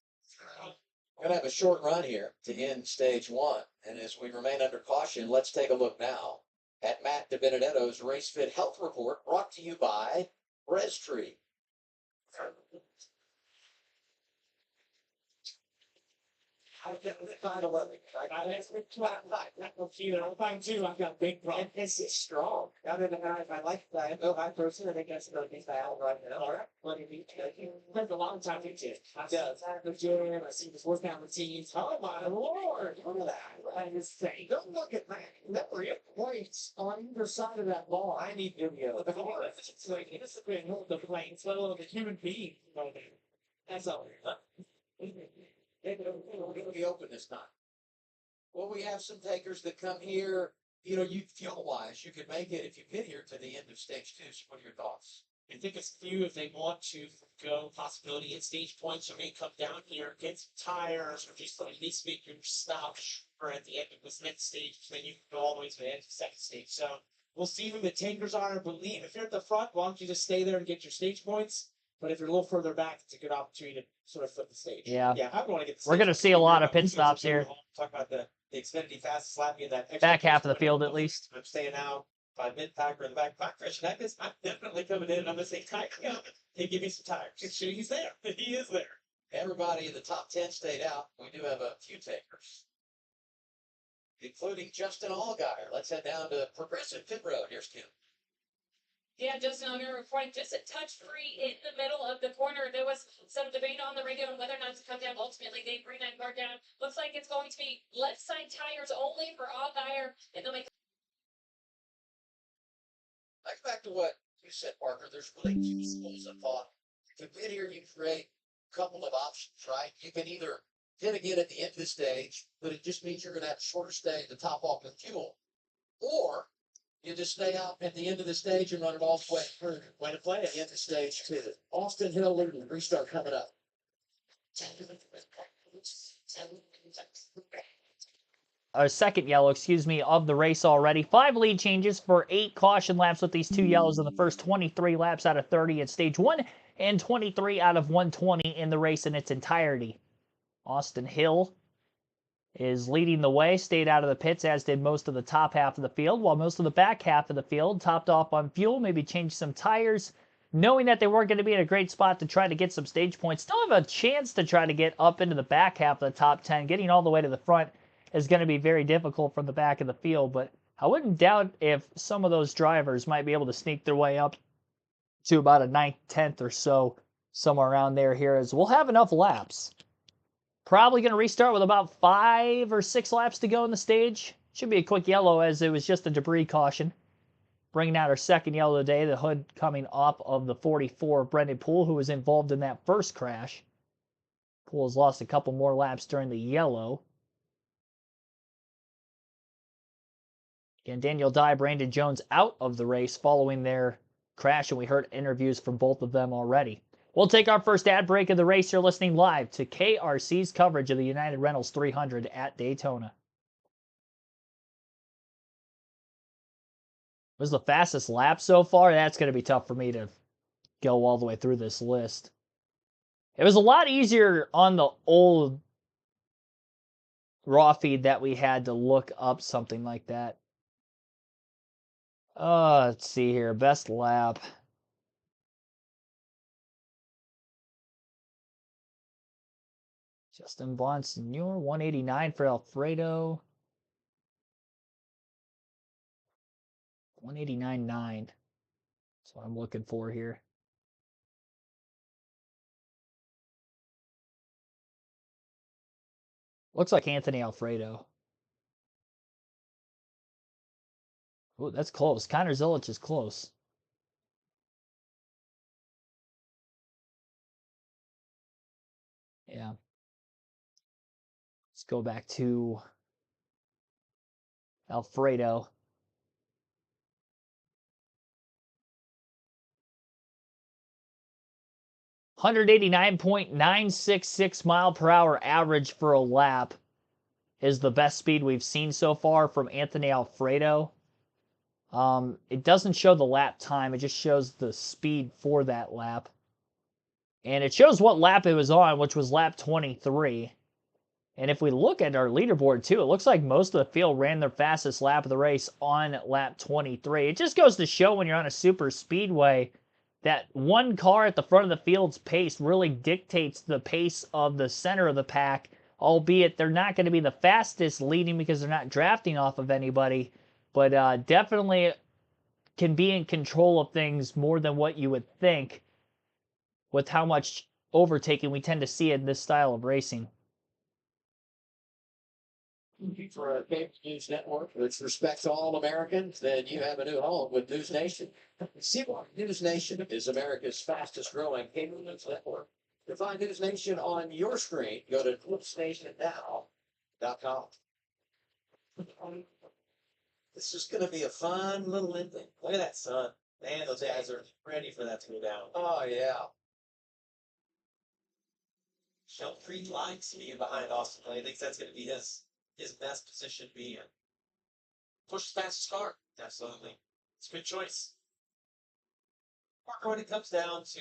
We're going to have a short run here to end stage one. And as we remain under caution, let's take a look now at Matt DiBenedetto's Race Fit Health Report, brought to you by Restree. I've got the final one. I got it. I'm fine too. I've got big problems. This is strong. I mean, if I like that, I personally think that's the thing I have right now. All right. What do you think? Spent a long time with it. I see the gym. I see this workout routines. Oh my lord! Look at that. I just say, don't look at that. Remember, you have points on either side of that ball. I need video. It's like discipline, hold the planes, let alone the human being. That's all. It'll be open this time. Well, we have some takers that come here. You know, you fuel-wise, you could make it if you get here to the end of stage two. So what are your thoughts? I think it's few if they want to go possibility at stage points. You may come down here, get some tires, or just at least make your stop or at the end of this next stage. Then you can go all the way to the end of the second stage. So we'll see who the takers are. I believe if you're at the front, why don't you just stay there and get your stage points? But if you're a little further back, it's a good opportunity to sort of flip the stage. Yeah. Yeah, I want to get. We're going to see a lot of pit stops here. Talk about the Xfinity fastest lap in that back half of the field at least. I'm staying out by mid-packer in the back. Christian Eckes, I'm definitely coming in and I'm going to say, tire, hey, give me some tires. He's there. He is there. Everybody in the top 10 stayed out. We do have a few takers, including Justin Allgaier. Let's head down to Progressive Pit Road. Here's Kim. Yeah, Justin, I'm going to report just a touch free in the middle of the corner. There was some debate on the radio on whether or not to come down. Ultimately, they bring that car down. Looks like it's going to be left side tires only for Allgaier, and they'll make. Back to what you said, Parker. There's really two schools of thought. To get here, you create a couple of options, right? You can either hit again at the end of the stage, but it just means you're going to have a shorter stay to top off with fuel. Or you just stay out at the end of the stage and run it all the way through. Way to play At the it. end of stage 2. Austin Hill leading, restart coming up. Or second yellow, excuse me, of the race already. 5 lead changes for 8 caution laps with these 2 yellows in the first 23 laps out of 30 at stage 1 and 23 out of 120 in the race in its entirety. Austin Hill is leading the way, stayed out of the pits, as did most of the top half of the field, while most of the back half of the field topped off on fuel, maybe changed some tires, knowing that they weren't going to be in a great spot to try to get some stage points. Still have a chance to try to get up into the back half of the top 10. Getting all the way to the front is going to be very difficult from the back of the field, but I wouldn't doubt if some of those drivers might be able to sneak their way up to about a 9th, 10th or so, somewhere around there here, as we'll have enough laps. Probably going to restart with about 5 or 6 laps to go in the stage. Should be a quick yellow, as it was just a debris caution. Bringing out our second yellow today, the hood coming off of the 44 of Brendan Poole, who was involved in that first crash. Poole has lost a couple more laps during the yellow. Again, Daniel Dye, Brandon Jones out of the race following their crash, and we heard interviews from both of them already. We'll take our first ad break of the race. You're listening live to KRC's coverage of the United Rentals 300 at Daytona. Was the fastest lap so far? That's going to be tough for me to go all the way through this list. It was a lot easier on the old raw feed that we had to look up something like that. Let's see here. Best lap. Justin Bonsignor, 189 for Alfredo. 189.9. That's what I'm looking for here. Looks like Anthony Alfredo. Oh, that's close. Connor Zilich is close. Yeah. Let's go back to Alfredo. .966 mile per hour average for a lap is the best speed we've seen so far from Anthony Alfredo. It doesn't show the lap time. It just shows the speed for that lap. And it shows what lap it was on, which was lap 23. And if we look at our leaderboard too, it looks like most of the field ran their fastest lap of the race on lap 23. It just goes to show when you're on a super speedway that one car at the front of the field's pace really dictates the pace of the center of the pack, albeit they're not going to be the fastest leading because they're not drafting off of anybody, but definitely can be in control of things more than what you would think with how much overtaking we tend to see in this style of racing. For a cable news network which respects all Americans, then you have a new home with News Nation. See why News Nation is America's fastest growing cable news network. To find News Nation on your screen, go to newsnationnow.com. This is going to be a fun little ending. Look at that sun. Man, those guys are ready for that to go down. Oh, yeah. Shelton Creed likes being behind Austin. I think that's going to be his best position to be in. Push the fastest car. Absolutely. It's a good choice. Parker, when it comes down to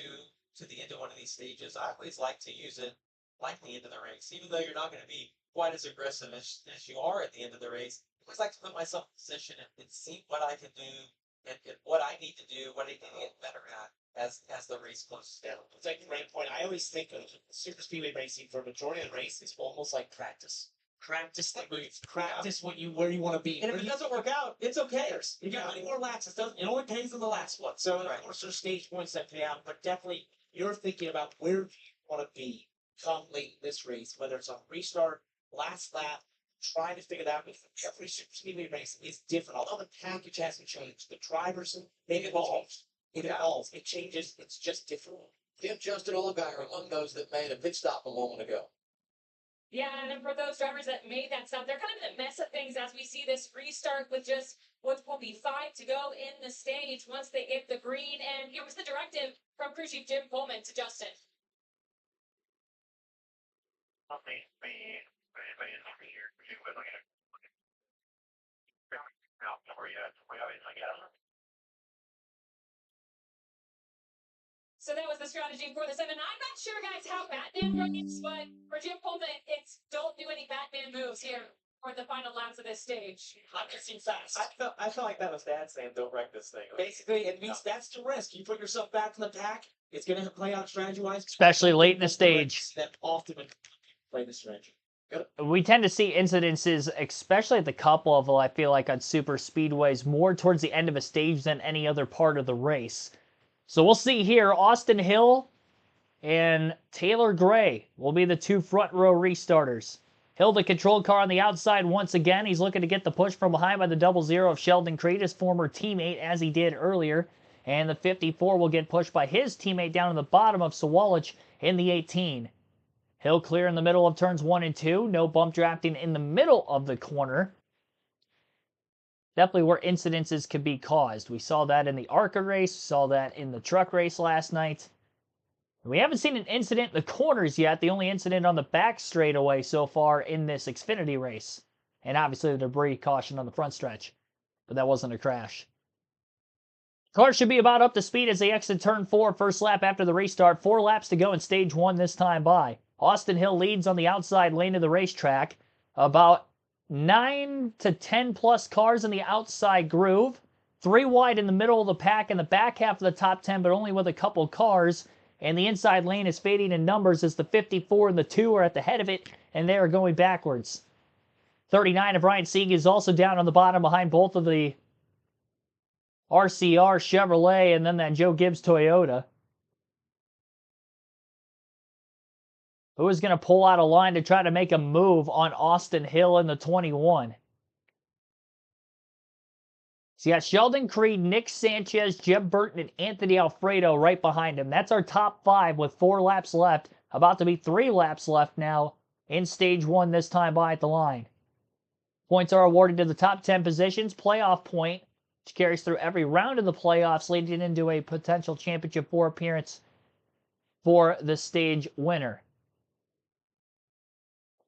the end of one of these stages, I always like to use it like the end of the race. Even though you're not going to be quite as aggressive as you are at the end of the race, I always like to put myself in position and see what I can do and what I need to do, what I need to get better at as the race closes down. It's like a great point. I always think of super speedway racing for a majority of the race is almost like practice. Practice the moves. Practice where you want to be. And if it doesn't work out, it's okay. You got many more laps. It only pays in the last one. So of course there's stage points that pay out, but definitely you're thinking about where you want to be come late in this race, whether it's on restart, last lap, trying to figure that out. Every super speedway race is different. Although the package hasn't changed, the drivers they evolve. It evolves. It changes. It's just different. Tim, Justin Allgaier among those that made a pit stop a moment ago. Yeah, and for those drivers that made that stop, they're kind of in a mess of things as we see this restart with just what will be 5 to go in the stage once they get the green. And here was the directive from crew chief Jim Coleman to Justin. So that was the strategy for the 7. I'm not sure, guys, how Batman runs, but for Jim Coleman, it's don't do any Batman moves here for the final laps of this stage. I'm guessing fast. I felt like that was Dad saying, "Don't wreck this thing." Basically, it means that's the risk. You put yourself back in the pack. It's going to play out strategy-wise, especially late in the stage. That often play the strategy. We tend to see incidences, especially at the cup level, I feel like on super speedways, more towards the end of a stage than any other part of the race. So we'll see here, Austin Hill and Taylor Gray will be the 2 front row restarters. Hill, the control car on the outside once again. He's looking to get the push from behind by the 00 of Sheldon Creed, his former teammate, as he did earlier. And the 54 will get pushed by his teammate down in the bottom of Sawalich in the 18. Hill clear in the middle of turns 1 and 2. No bump drafting in the middle of the corner. Definitely where incidences could be caused. We saw that in the ARCA race. We saw that in the truck race last night. We haven't seen an incident in the corners yet. The only incident on the back straightaway so far in this Xfinity race. And obviously the debris caution on the front stretch. But that wasn't a crash. Car should be about up to speed as they exit turn 4, first lap after the restart. 4 laps to go in stage 1 this time by. Austin Hill leads on the outside lane of the racetrack. About 9 to 10 plus cars in the outside groove. 3 wide in the middle of the pack in the back half of the top 10, but only with a couple cars. And the inside lane is fading in numbers as the 54 and the 2 are at the head of it, and they are going backwards. 39 of Ryan Sieg is also down on the bottom behind both of the RCR Chevrolet and then that Joe Gibbs Toyota. Who is going to pull out a line to try to make a move on Austin Hill in the 21? So you got Sheldon Creed, Nick Sanchez, Jeb Burton, and Anthony Alfredo right behind him. That's our top 5 with 4 laps left. About to be 3 laps left now in stage 1 this time by at the line. Points are awarded to the top 10 positions. Playoff point, which carries through every round of the playoffs, leading into a potential championship 4 appearance for the stage winner.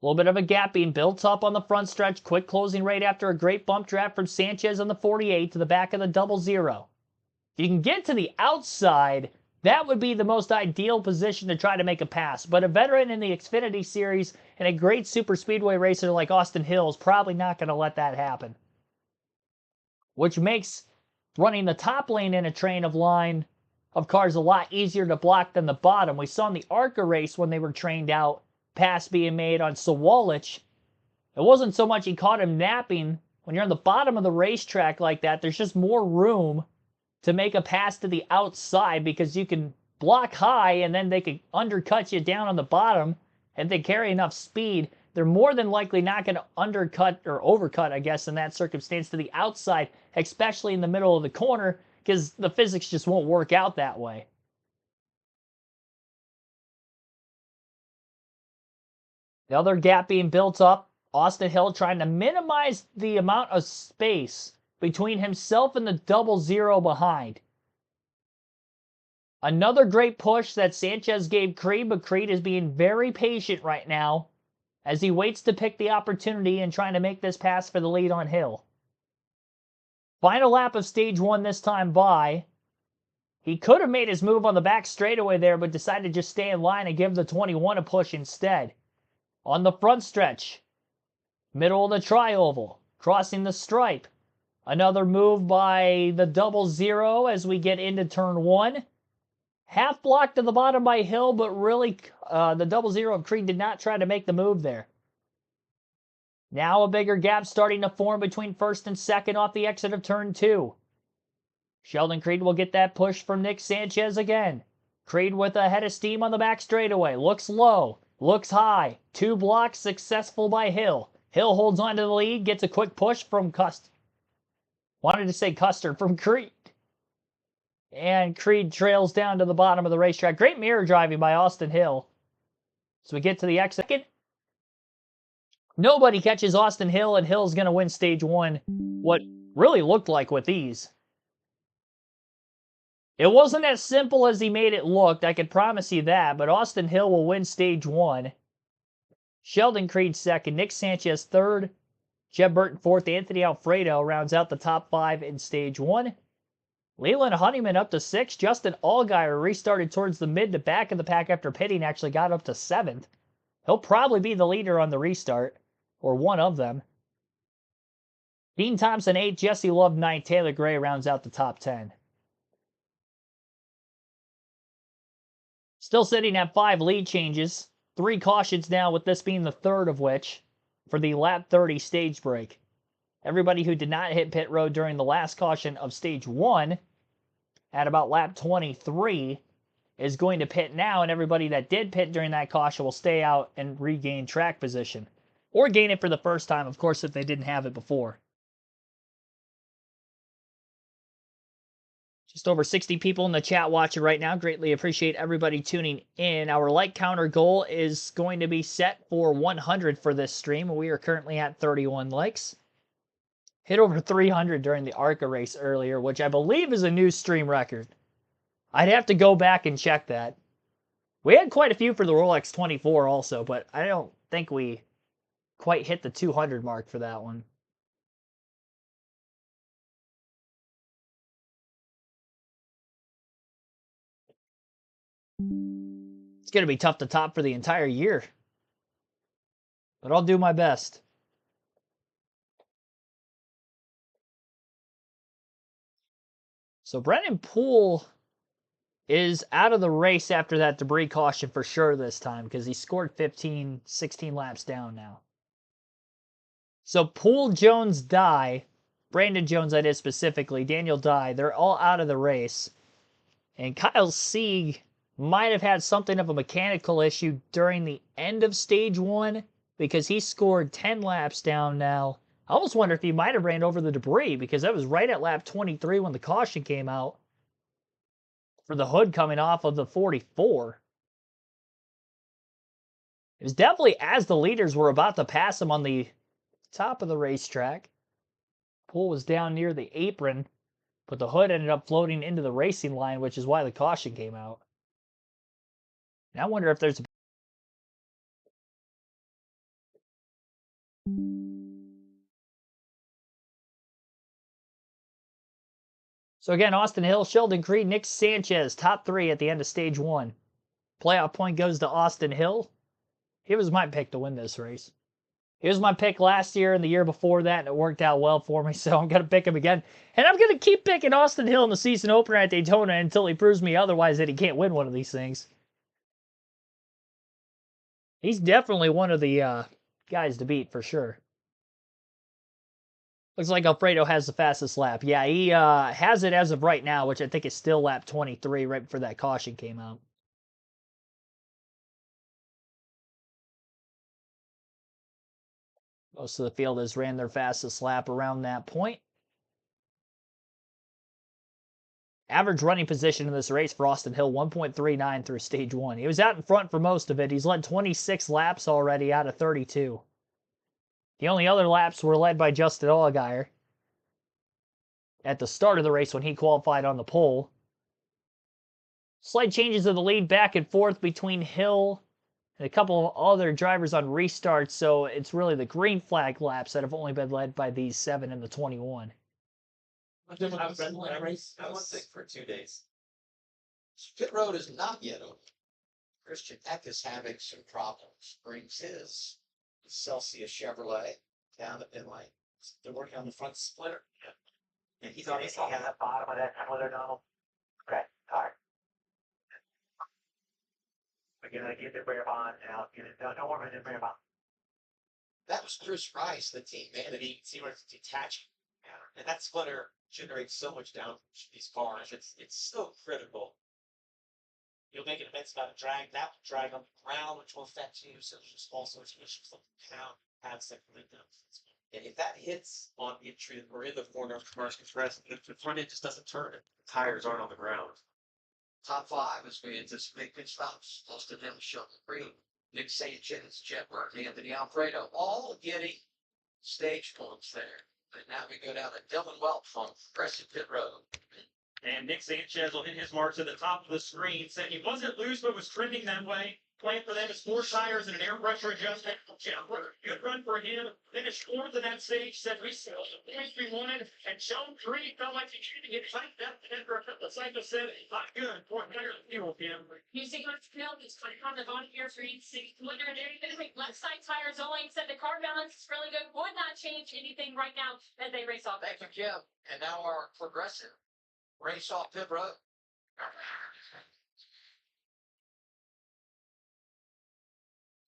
A little bit of a gap being built up on the front stretch. Quick closing rate after a great bump draft from Sanchez on the 48 to the back of the 00. If you can get to the outside, that would be the most ideal position to try to make a pass. But a veteran in the Xfinity Series and a great super speedway racer like Austin Hill is probably not going to let that happen. Which makes running the top lane in a train of line of cars a lot easier to block than the bottom. We saw in the ARCA race when they were trained out, pass being made on Sawalich. It wasn't so much he caught him napping. When you're on the bottom of the racetrack like that, there's just more room to make a pass to the outside because you can block high and then they could undercut you down on the bottom. And they carry enough speed, they're more than likely not going to undercut or overcut, I guess, in that circumstance to the outside, especially in the middle of the corner, because the physics just won't work out that way. The other gap being built up, Austin Hill trying to minimize the amount of space between himself and the 00 behind. Another great push that Sanchez gave Creed, but Creed is being very patient right now as he waits to pick the opportunity and trying to make this pass for the lead on Hill. Final lap of stage 1 this time by. He could have made his move on the back straightaway there, but decided to just stay in line and give the 21 a push instead. On the front stretch, middle of the tri-oval, crossing the stripe. Another move by the 00 as we get into turn 1. Half blocked to the bottom by Hill, but really the 00 of Creed did not try to make the move there. Now a bigger gap starting to form between first and second off the exit of turn 2. Sheldon Creed will get that push from Nick Sanchez again. Creed with a head of steam on the back straightaway. Looks low. Looks high. 2 blocks successful by Hill. Hill holds on to the lead. Gets a quick push from Custer. Wanted to say Custer from Creed. And Creed trails down to the bottom of the racetrack. Great mirror driving by Austin Hill. So we get to the exit. Nobody catches Austin Hill, and Hill's going to win stage one. What really looked like with ease. It wasn't as simple as he made it look, I can promise you that, but Austin Hill will win stage one. Sheldon Creed second, Nick Sanchez third, Jeb Burton fourth, Anthony Alfredo rounds out the top five in stage one. Leland Honeyman up to sixth, Justin Allgaier restarted towards the mid to back of the pack after pitting, actually got up to seventh. He'll probably be the leader on the restart, or one of them. Dean Thompson 8th, Jesse Love 9th, Taylor Gray rounds out the top 10. Still sitting at 5 lead changes. 3 cautions now, with this being the third of which for the lap 30 stage break. Everybody who did not hit pit road during the last caution of stage 1 at about lap 23 is going to pit now, and everybody that did pit during that caution will stay out and regain track position. Or gain it for the first time, of course, if they didn't have it before. Just over 60 people in the chat watching right now. Greatly appreciate everybody tuning in. Our like counter goal is going to be set for 100 for this stream. We are currently at 31 likes. Hit over 300 during the ARCA race earlier, which I believe is a new stream record. I'd have to go back and check that. We had quite a few for the Rolex 24 also, but I don't think we quite hit the 200 mark for that one. It's going to be tough to top for the entire year, but I'll do my best. So Brennan Poole is out of the race after that debris caution for sure this time, because he scored 16 laps down now. So Poole, Jones, Dye, Brandon Jones that is specifically, Daniel Dye, they're all out of the race. And Kyle Sieg might have had something of a mechanical issue during the end of stage 1, because he scored 10 laps down now. I almost wonder if he might have ran over the debris, because that was right at lap 23 when the caution came out for the hood coming off of the 44. It was definitely as the leaders were about to pass him on the top of the racetrack. Poole was down near the apron, but the hood ended up floating into the racing line, which is why the caution came out. And I wonder if there's a... So again, Austin Hill, Sheldon Creed, Nick Sanchez, top 3 at the end of stage 1. Playoff point goes to Austin Hill. He was my pick to win this race. He was my pick last year and the year before that, and it worked out well for me, so I'm going to pick him again. And I'm going to keep picking Austin Hill in the season opener at Daytona until he proves me otherwise that he can't win one of these things. He's definitely one of the guys to beat for sure. Looks like Alfredo has the fastest lap. Yeah, he has it as of right now, which I think is still lap 23, right before that caution came out. Most of the field has ran their fastest lap around that point. Average running position in this race for Austin Hill, 1.39 through stage 1. He was out in front for most of it. He's led 26 laps already out of 32. The only other laps were led by Justin Allgaier at the start of the race when he qualified on the pole. Slight changes of the lead back and forth between Hill and a couple of other drivers on restarts, so it's really the green flag laps that have only been led by these 7 and the 21. I was sick for 2 days. Pit road is not yet open. Christian Eck is having some problems. Brings his Celsius Chevrolet down the pit lane. They're working on the front splitter. And he's obviously at the bottom of that splitter, Donald. Okay, all right. We're gonna get the rear bond out. Don't worry about the rear bond. That was Chris Rice, the team manager. And you can see where it's detaching. And that splitter generates so much down from these cars. It's so critical. You'll make an immense amount of drag. That will drag on the ground, which will affect you. So there's just all sorts of issues like pads that can lead them. And if that hits On the entry or in the corner of commercial express, the front end just doesn't turn. The tires aren't on the ground. top 5 as we anticipate pit stops, Austin Hill, Sheldon Creed, Nick Sanchez, Jet Burke, Anthony Alfredo, all getting stage points there. And now we go down to Dylan Welch on Crescent Pit Road. And Nick Sanchez will hit his marks at the top of the screen. Said he wasn't loose, but was trending that way. Plan for them is 4 tires and an air pressure adjustment. Good run for him. Finished 4th in that stage. Said we wanted. And Joan 3 felt like he should get tightened up after a couple of cycles. Said, not good. 4th tire fuel him. Using our field, it's coming on the bottom here for 860. Wonder if they're going to make left side tires only. Said the car balance is really good. Would not change anything right now as they race off. Thank you, Kim. And now our progressive race off pit road.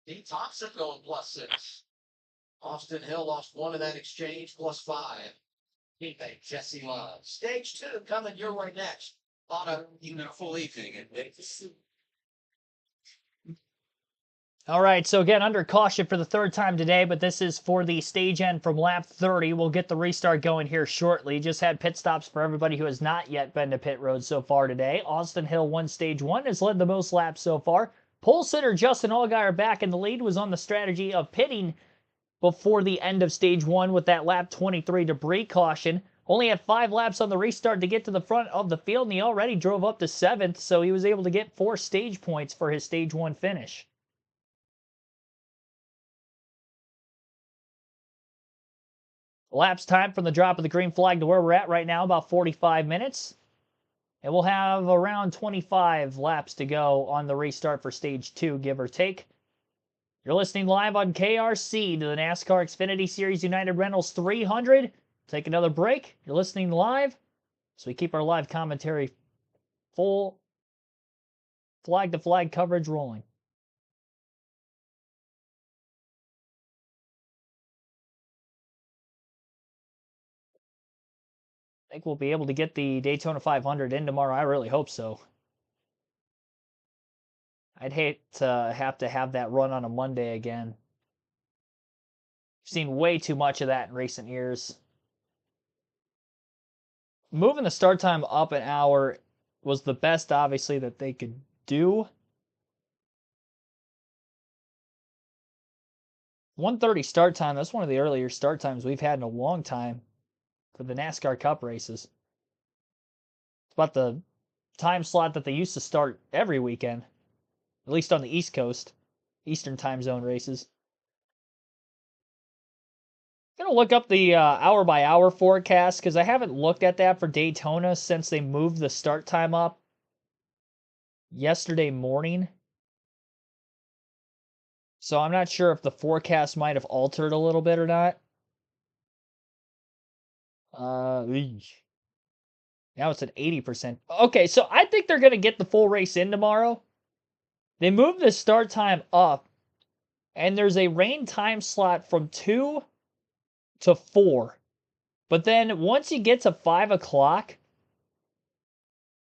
D. Thompson going +6. Austin Hill lost 1 in that exchange, +5. Teammate Jesse Love. Stage 2 coming your way next on a full evening. All right, so again, under caution for the 3rd time today, but this is for the stage end from lap 30. We'll get the restart going here shortly. Just had pit stops for everybody who has not yet been to pit road so far today. Austin Hill won stage 1, has led the most laps so far. Pole sitter Justin Allgaier back in the lead, was on the strategy of pitting before the end of stage 1 with that lap 23 debris caution. Only had 5 laps on the restart to get to the front of the field, and he already drove up to 7th, so he was able to get 4 stage points for his stage 1 finish. Lapse time from the drop of the green flag to where we're at right now, about 45 minutes. And we'll have around 25 laps to go on the restart for stage 2, give or take. You're listening live on KRC to the NASCAR Xfinity Series United Rentals 300. Take another break. You're listening live, so we keep our live commentary full flag-to-flag coverage rolling. I think we'll be able to get the Daytona 500 in tomorrow. I really hope so. I'd hate to have that run on a Monday again. I've seen way too much of that in recent years. Moving the start time up an hour was the best, obviously, that they could do. 1:30 start time. That's one of the earlier start times we've had in a long time for the NASCAR Cup races. It's about the time slot that they used to start every weekend, at least on the East Coast, Eastern time zone races. I'm going to look up the hour-by-hour forecast because I haven't looked at that for Daytona since they moved the start time up yesterday morning. So I'm not sure if the forecast might have altered a little bit or not. Now it's at 80%. Okay, so I think they're going to get the full race in tomorrow. They moved the start time up, and there's a rain time slot from 2 to 4. But then once you get to 5 o'clock,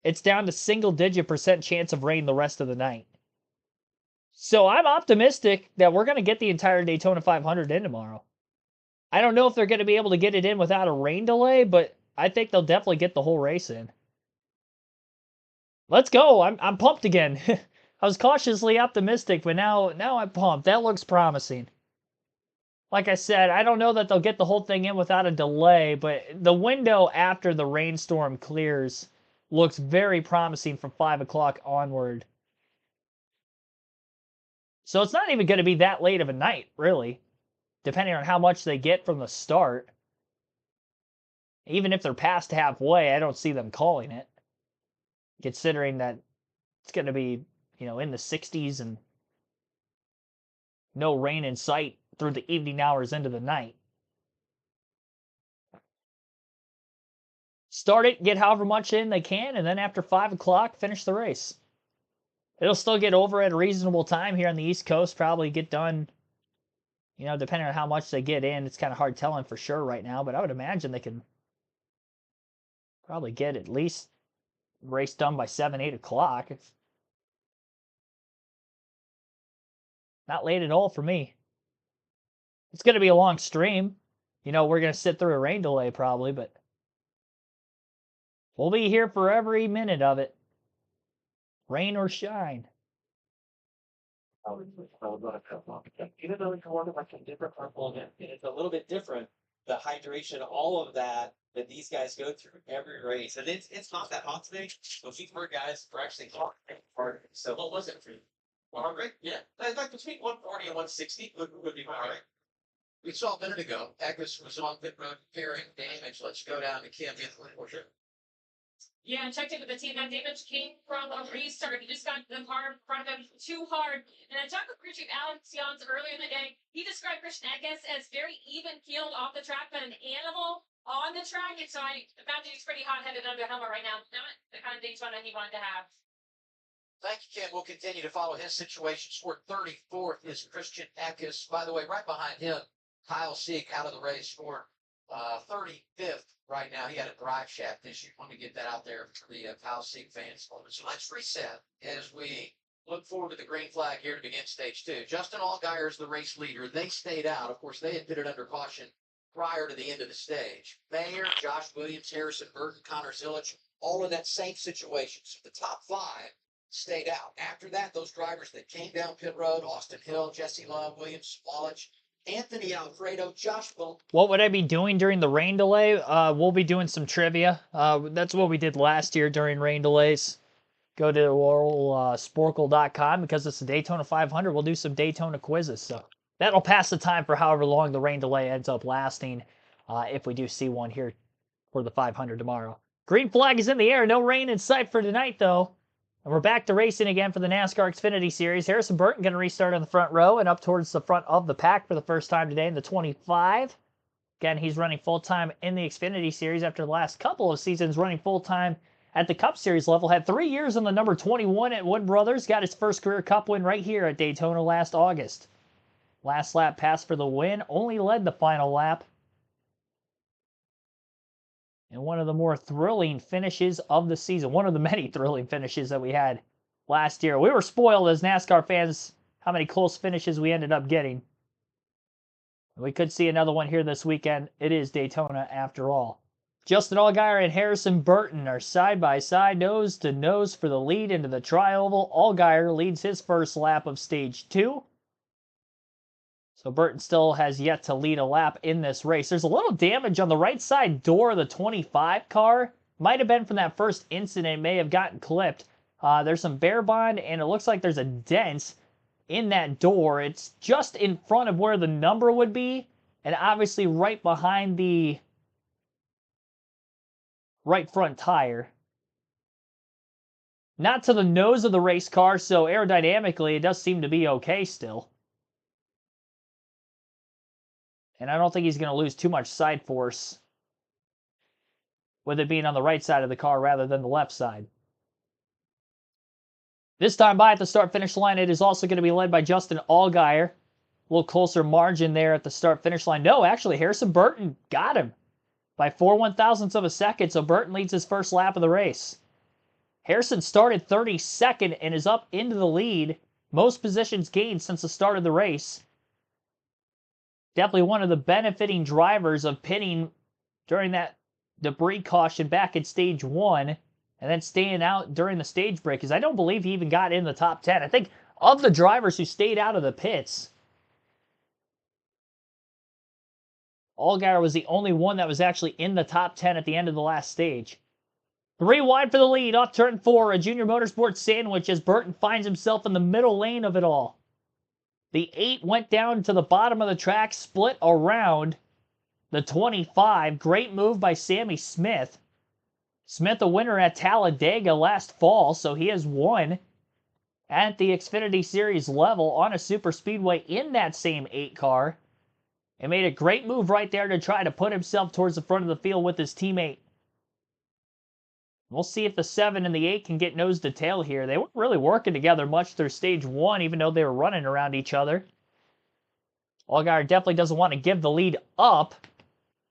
it's down to single-digit % chance of rain the rest of the night. So I'm optimistic that we're going to get the entire Daytona 500 in tomorrow. I don't know if they're going to be able to get it in without a rain delay, but I think they'll definitely get the whole race in. Let's go. I'm pumped again. I was cautiously optimistic, but now I'm pumped. That looks promising. Like I said, I don't know that they'll get the whole thing in without a delay, but the window after the rainstorm clears looks very promising from 5 o'clock onward. So it's not even going to be that late of a night, really, depending on how much they get from the start. Even if they're past halfway, I don't see them calling it, considering that it's going to be, in the 60s and no rain in sight through the evening hours into the night. Start it, get however much in they can, and then after 5 o'clock, finish the race. It'll still get over at a reasonable time here on the East Coast, probably get done, depending on how much they get in. It's kind of hard telling for sure right now, but I would imagine they can probably get at least race done by 7, 8 o'clock. It's not late at all for me. It's going to be a long stream. We're going to sit through a rain delay probably, but we'll be here for every minute of it. Rain or shine. Even though it's one of like a different purple, And it's a little bit different. The hydration, all of that these guys go through every race, and it's not that hot today. So these poor guys are actually hot. So what was it for you? 100? Yeah, like between 140 and 160 would be all right. We saw a minute ago, Eckes was on pit road repairing damage. Let's go down to Kim. Yeah, and checked in with the team. That damage came from a restart. He just got the car in front of him too hard. And I talked with crew chief Alex Jans earlier in the day. He described Christian Eckes as very even keeled off the track, but an animal on the track. And so I imagine he's pretty hot headed under helmet right now. Not the kind of Daytona he wanted to have. Thank you, Kim. We'll continue to follow his situation. Scored 34th is Christian Eckes. By the way, right behind him, Kyle Seek out of the race for 35th right now. He had a drive shaft issue. Want to get that out there for the Kyle Seek fans. So let's reset as we look forward to the green flag here to begin stage 2. Justin Allgaier is the race leader. They stayed out. Of course, they had pitted under caution prior to the end of the stage. Mayer, Josh Williams, Harrison Burton, Connor Zilic, all in that same situation. So the top 5 stayed out. After that, those drivers that came down pit road, Austin Hill, Jesse Love, William Swalich, Anthony Alfredo, Josh Bull. What would I be doing during the rain delay? We'll be doing some trivia. That's what we did last year during rain delays. Go to Sporkle.com because it's the Daytona 500. We'll do some Daytona quizzes. So that'll pass the time for however long the rain delay ends up lasting if we do see one here for the 500 tomorrow. Green flag is in the air. No rain in sight for tonight, though. And we're back to racing again for the NASCAR Xfinity Series. Harrison Burton going to restart on the front row and up towards the front of the pack for the first time today in the 25. Again, he's running full-time in the Xfinity Series after the last couple of seasons running full-time at the Cup Series level. Had 3 years on the number 21 at Wood Brothers. Got his first career Cup win right here at Daytona last August. Last lap pass for the win. Only led the final lap. And one of the more thrilling finishes of the season. One of the many thrilling finishes that we had last year. We were spoiled as NASCAR fans how many close finishes we ended up getting. We could see another one here this weekend. It is Daytona after all. Justin Allgaier and Harrison Burton are side by side, nose to nose for the lead into the tri-oval. Allgaier leads his first lap of stage 2. So Burton still has yet to lead a lap in this race. There's a little damage on the right side door of the 25 car. Might have been from that first incident. May have gotten clipped. There's some bare bond, and it looks like there's a dent in that door. It's just in front of where the number would be, and obviously right behind the right front tire. Not to the nose of the race car, so aerodynamically it does seem to be okay still. And I don't think he's going to lose too much side force with it being on the right side of the car rather than the left side. This time by at the start-finish line, it is also going to be led by Justin Allgaier. A little closer margin there at the start-finish line. No, actually, Harrison Burton got him by 4/1000ths of a second, so Burton leads his first lap of the race. Harrison started 32nd and is up into the lead. Most positions gained since the start of the race. Definitely one of the benefiting drivers of pitting during that debris caution back in stage 1 and then staying out during the stage break, because I don't believe he even got in the top 10. I think of the drivers who stayed out of the pits, Allgaier was the only one that was actually in the top 10 at the end of the last stage. 3 wide for the lead off turn 4, a Junior Motorsports sandwich as Burton finds himself in the middle lane of it all. The 8 went down to the bottom of the track, split around the 25. Great move by Sammy Smith. Smith a winner at Talladega last fall, so he has won at the Xfinity Series level on a super speedway in that same 8 car. And made a great move right there to try to put himself towards the front of the field with his teammate. We'll see if the 7 and the 8 can get nose to tail here. They weren't really working together much through stage 1, even though they were running around each other. Allgaier definitely doesn't want to give the lead up,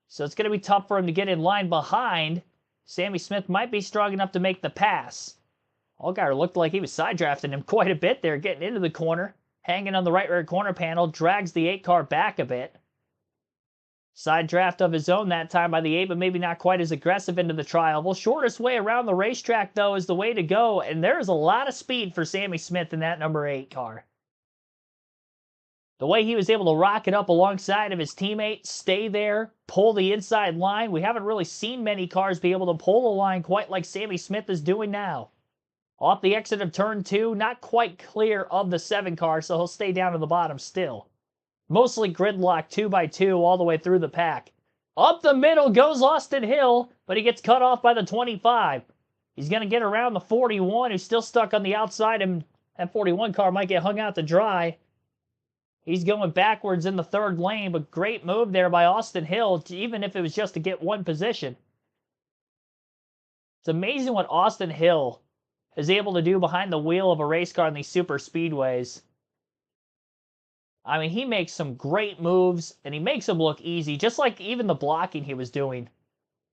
so it's going to be tough for him to get in line behind. Sammy Smith might be strong enough to make the pass. Allgaier looked like he was side drafting him quite a bit there, getting into the corner, hanging on the right rear corner panel, drags the 8 car back a bit. Side draft of his own that time by the 8, but maybe not quite as aggressive into the tri-oval. Shortest way around the racetrack, though, is the way to go, and there is a lot of speed for Sammy Smith in that number 8 car. The way he was able to rocket up alongside of his teammate, stay there, pull the inside line. We haven't really seen many cars be able to pull the line quite like Sammy Smith is doing now. Off the exit of turn 2, not quite clear of the 7 car, so he'll stay down to the bottom still. Mostly gridlock 2x2 all the way through the pack. Up the middle goes Austin Hill, but he gets cut off by the 25. He's going to get around the 41, who's still stuck on the outside, and that 41 car might get hung out to dry. He's going backwards in the 3rd lane, but great move there by Austin Hill, even if it was just to get 1 position. It's amazing what Austin Hill is able to do behind the wheel of a race car in these super speedways. I mean, he makes some great moves, and he makes them look easy, just like even the blocking he was doing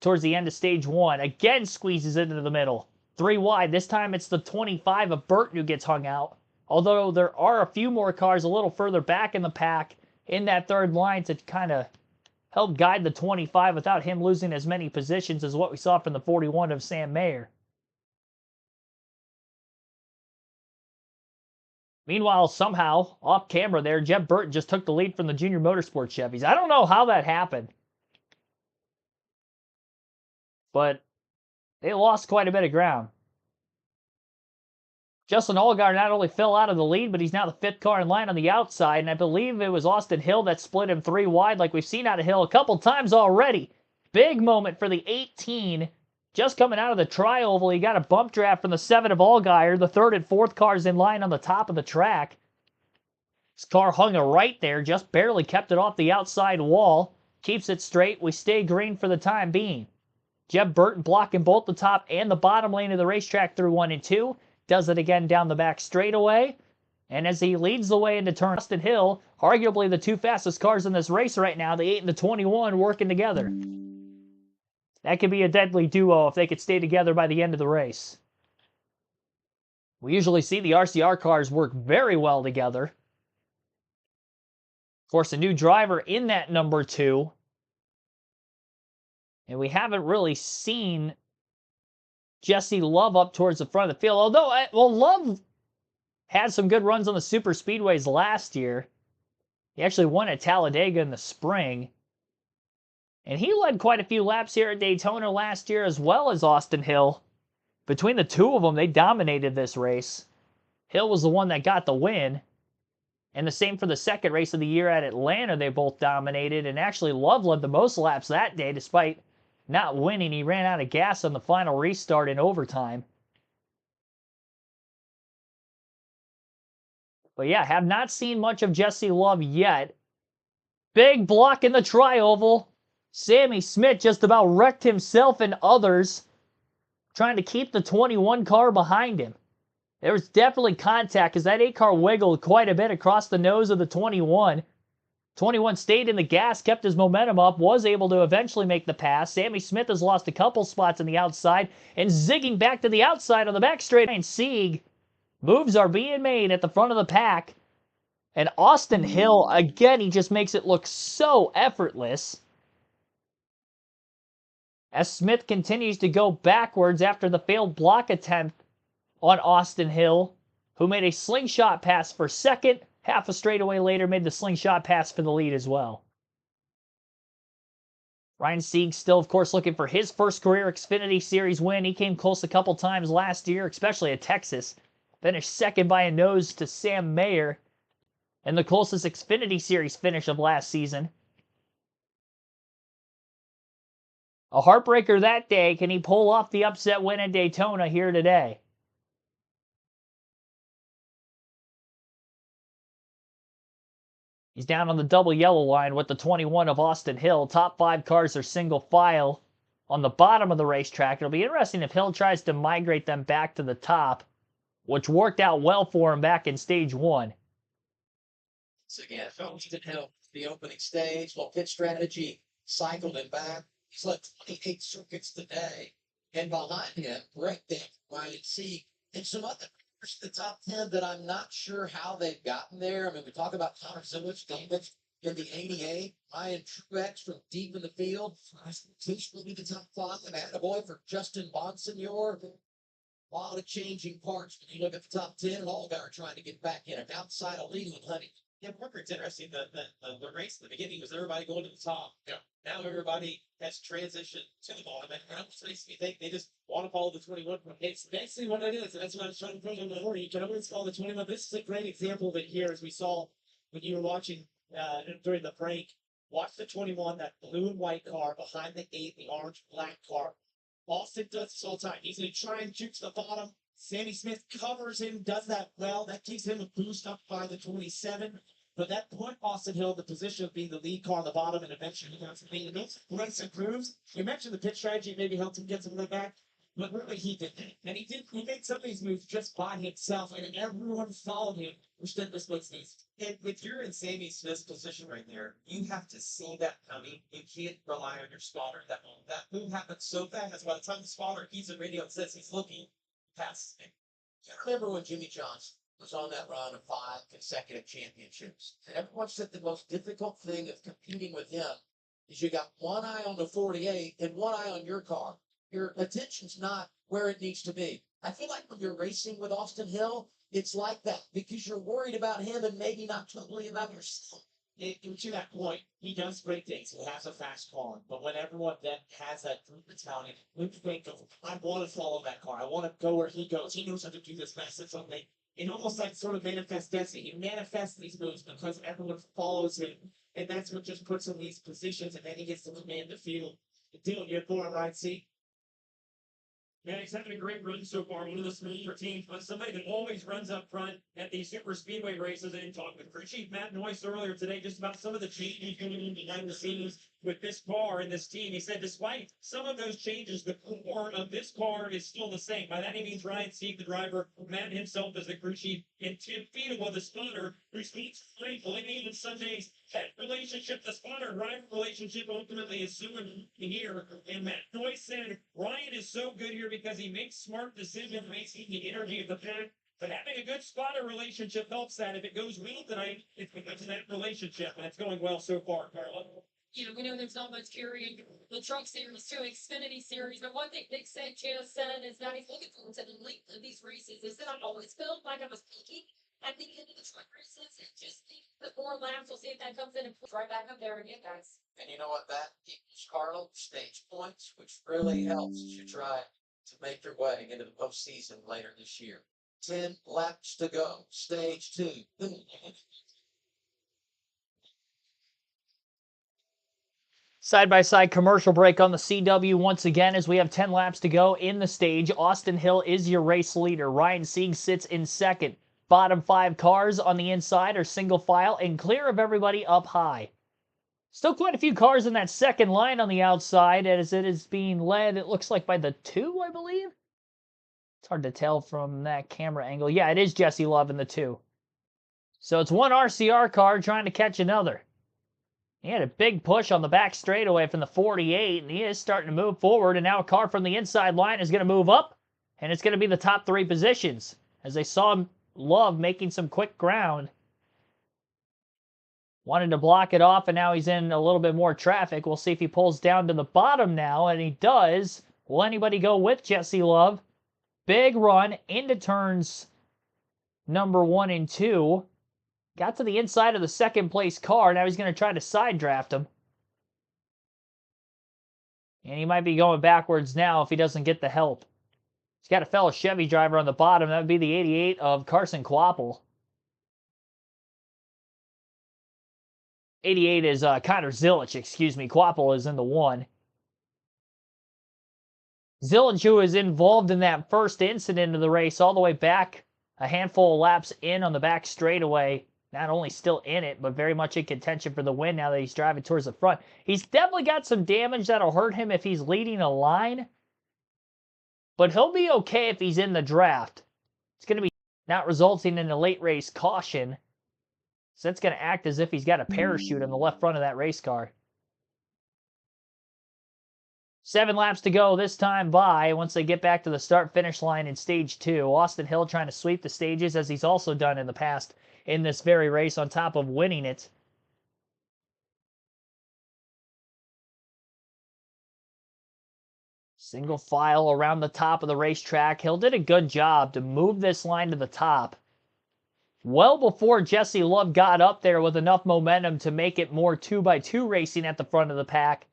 towards the end of stage 1. Again, squeezes into the middle. 3 wide. This time it's the 25 of Burton who gets hung out. Although there are a few more cars a little further back in the pack in that 3rd line to kind of help guide the 25 without him losing as many positions as what we saw from the 41 of Sam Mayer. Meanwhile, somehow, off camera there, Jeb Burton just took the lead from the Junior Motorsport Chevys. I don't know how that happened, but they lost quite a bit of ground. Justin Allgaier not only fell out of the lead, but he's now the 5th car in line on the outside, and I believe it was Austin Hill that split him 3 wide like we've seen out of Hill a couple times already. Big moment for the 18. Just coming out of the tri-oval, he got a bump draft from the 7 of Allgaier. The 3rd and 4th cars in line on the top of the track. His car hung a right there, just barely kept it off the outside wall. Keeps it straight. We stay green for the time being. Jeb Burton blocking both the top and the bottom lane of the racetrack through 1 and 2. Does it again down the back straightaway. And as he leads the way into turn, Austin Hill, arguably the 2 fastest cars in this race right now, the 8 and the 21 working together. That could be a deadly duo if they could stay together by the end of the race. We usually see the RCR cars work very well together. Of course, a new driver in that number 2. And we haven't really seen Jesse Love up towards the front of the field. Although, Love had some good runs on the super speedways last year. He actually won at Talladega in the spring. And he led quite a few laps here at Daytona last year as well as Austin Hill. Between the 2 of them, they dominated this race. Hill was the one that got the win. And the same for the 2nd race of the year at Atlanta. They both dominated. And actually, Love led the most laps that day despite not winning. He ran out of gas on the final restart in overtime. But yeah, have not seen much of Jesse Love yet. Big block in the tri-oval. Sammy Smith just about wrecked himself and others trying to keep the 21 car behind him. There was definitely contact because that 8 car wiggled quite a bit across the nose of the 21. 21 stayed in the gas, kept his momentum up, was able to eventually make the pass. Sammy Smith has lost a couple spots on the outside and zigging back to the outside on the back straight. And Sieg, moves are being made at the front of the pack. And Austin Hill, again, he just makes it look so effortless. As Smith continues to go backwards after the failed block attempt on Austin Hill, who made a slingshot pass for 2nd. Half a straightaway later, made the slingshot pass for the lead as well. Ryan Sieg still, of course, looking for his first career Xfinity Series win. He came close a couple times last year, especially at Texas. Finished 2nd by a nose to Sam Mayer in the closest Xfinity Series finish of last season. A heartbreaker that day. Can he pull off the upset win at Daytona here today? He's down on the double yellow line with the 21 of Austin Hill. Top 5 cars are single file on the bottom of the racetrack. It'll be interesting if Hill tries to migrate them back to the top, which worked out well for him back in stage 1. So again, Austin Hill, the opening stage, little pit strategy, cycled him back. He's led 28 circuits today. And behind him, right there, Ryan Sieg, and some other the top 10 that I'm not sure how they've gotten there. I mean, we talk about Connor Zimmer's damage in the 88. Ryan Truex from deep in the field. He's will be the top 5. And attaboy for Justin Bonsignor. A lot of changing parts. When you look at the top 10, all guys are trying to get back in it. Outside of leading and Honey. Yeah, Parker's interesting. The race in the beginning was everybody going to the top. Yeah. Now everybody has transitioned to the bottom. And it makes me think they just want to follow the 21. It's basically what it is. And that's what I was trying to bring in the morning. You can always follow the 21. This is a great example of it here, as we saw when you were watching during the break. Watch the 21, that blue and white car behind the 8, the orange black car. Austin does this all the time. He's going to try and shoot to the bottom. Sammy Smith covers him, does that well. That gives him a boost up by the 27. But that put Austin Hill in the position of being the lead car on the bottom, and eventually he got something. And those race improves. You mentioned the pit strategy maybe helped him get some of that back. But really, he did. And he made some of these moves just by himself, and everyone followed him, which then was what's these. And if you're in Sammy Smith's position right there, you have to see that coming. You can't rely on your spotter. That move happens so fast. By the time the spotter keeps the radio and says he's looking, past him. I remember when Jimmy Johnson was on that run of 5 consecutive championships. And everyone said the most difficult thing of competing with him is you got one eye on the 48 and one eye on your car. Your attention's not where it needs to be. I feel like when you're racing with Austin Hill, it's like that because you're worried about him and maybe not totally about yourself. And to that point, he does great things. He has a fast car. But when everyone then has that group mentality, we think of, I want to follow that car. I want to go where he goes. He knows how to do this fast. It's something. It almost like sort of manifests destiny. He manifests these moves because everyone follows him. And that's what just puts him in these positions. And then he gets to command the field. Dylan, you're going right seat. Man, he's having a great run so far. One of the smoother teams, but somebody that always runs up front at these super speedway races. And talked with crew chief Matt Noyce earlier today just about some of the changes going on behind the scenes with this car and this team. He said, despite some of those changes, the core of this car is still the same. By that he means Ryan Sieg, the driver, Matt himself as the crew chief, and Tim Feeble, the spotter, who speaks playful. And even some days, that relationship, the spotter-driver relationship, ultimately is soon here. And Matt Noyce said, Ryan is so good here because he makes smart decisions, wasting the energy of the pack. But having a good spotter relationship helps that. If it goes well tonight, it's because of that relationship, and it's going well so far, Carla. You know, we know there's not much carrying the truck series to Xfinity series, but one thing Nick Sanchez said is that he's looking forward to the length of these races. He said, I always felt like I was peaking at the end of the truck races and just the 4 laps. We'll see if that comes in and puts right back up there again, guys. And you know what? That equals Carlo stage points, which really helps as you try to make your way into the postseason later this year. 10 laps to go. Stage 2. Side-by-side commercial break on the CW once again as we have 10 laps to go in the stage. Austin Hill is your race leader. Ryan Sieg sits in second. Bottom 5 cars on the inside are single file and clear of everybody up high. Still quite a few cars in that second line on the outside as it is being led, it looks like by the 2, I believe? It's hard to tell from that camera angle. Yeah, it is Jesse Love in the 2. So it's one RCR car trying to catch another. He had a big push on the back straightaway from the 48, and he is starting to move forward, and now a car from the inside line is going to move up, and it's going to be the top 3 positions, as they saw Love making some quick ground. Wanted to block it off, and now he's in a little bit more traffic. We'll see if he pulls down to the bottom now, and he does. Will anybody go with Jesse Love? Big run into turns number 1 and 2. Got to the inside of the second place car. Now he's going to try to side draft him. And he might be going backwards now if he doesn't get the help. He's got a fellow Chevy driver on the bottom. That would be the 88 of Carson Kvapil. 88 is Connor Zilic, excuse me. Kvapil is in the 1. Zilic, who was involved in that first incident of the race all the way back a handful of laps in on the back straightaway. Not only still in it, but very much in contention for the win now that he's driving towards the front. He's definitely got some damage that'll hurt him if he's leading a line. But he'll be okay if he's in the draft. It's going to be not resulting in a late race caution. So that's going to act as if he's got a parachute on the left front of that race car. 7 laps to go this time by once they get back to the start-finish line in Stage 2. Austin Hill trying to sweep the stages as he's also done in the past in this very race on top of winning it. Single file around the top of the racetrack. Hill did a good job to move this line to the top well before Jesse Love got up there with enough momentum to make it more 2x2 racing at the front of the pack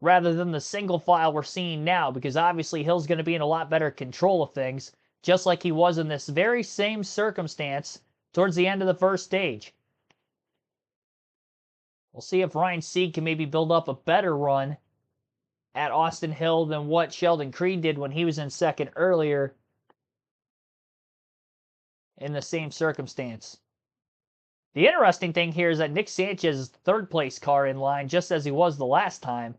rather than the single file we're seeing now, because obviously Hill's going to be in a lot better control of things, just like he was in this very same circumstance towards the end of the first stage. We'll see if Ryan Sieg can maybe build up a better run at Austin Hill than what Sheldon Creed did when he was in second earlier in the same circumstance. The interesting thing here is that Nick Sanchez is the third place car in line, just as he was the last time.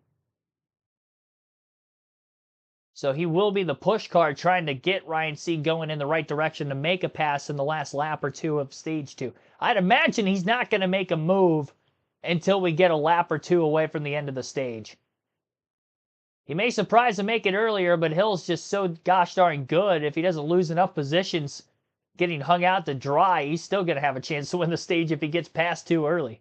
So he will be the push car trying to get Ryan Sieg going in the right direction to make a pass in the last lap or two of stage 2. I'd imagine he's not going to make a move until we get a lap or two away from the end of the stage. He may surprise and make it earlier, but Hill's just so gosh darn good. If he doesn't lose enough positions getting hung out to dry, he's still going to have a chance to win the stage if he gets past too early.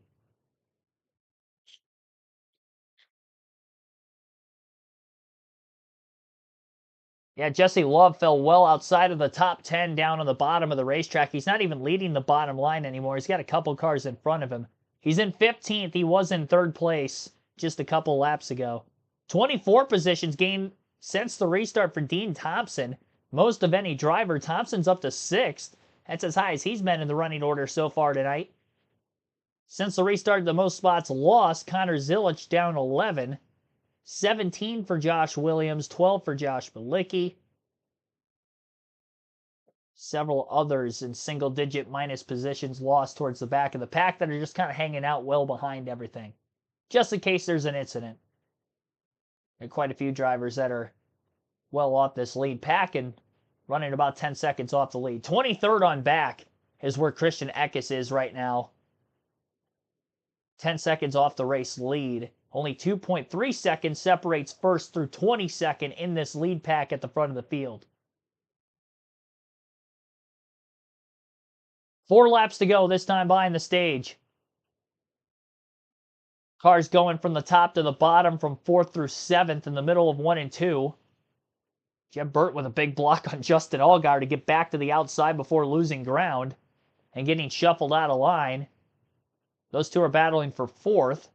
Yeah, Jesse Love fell well outside of the top 10 down on the bottom of the racetrack. He's not even leading the bottom line anymore. He's got a couple cars in front of him. He's in 15th. He was in third place just a couple laps ago. 24 positions gained since the restart for Dean Thompson. Most of any driver. Thompson's up to 6th. That's as high as he's been in the running order so far tonight. Since the restart, the most spots lost. Connor Zilich down 11. 17 for Josh Williams, 12 for Josh Malicki. Several others in single-digit minus positions lost towards the back of the pack that are just kind of hanging out well behind everything, just in case there's an incident. There are quite a few drivers that are well off this lead pack and running about 10 seconds off the lead. 23rd on back is where Christian Eckes is right now. 10 seconds off the race lead. Only 2.3 seconds separates first through 22nd in this lead pack at the front of the field. 4 laps to go this time behind the stage. Cars going from the top to the bottom from 4th through 7th in the middle of 1 and 2. Jeb Burt with a big block on Justin Allgaier to get back to the outside before losing ground and getting shuffled out of line. Those two are battling for 4th.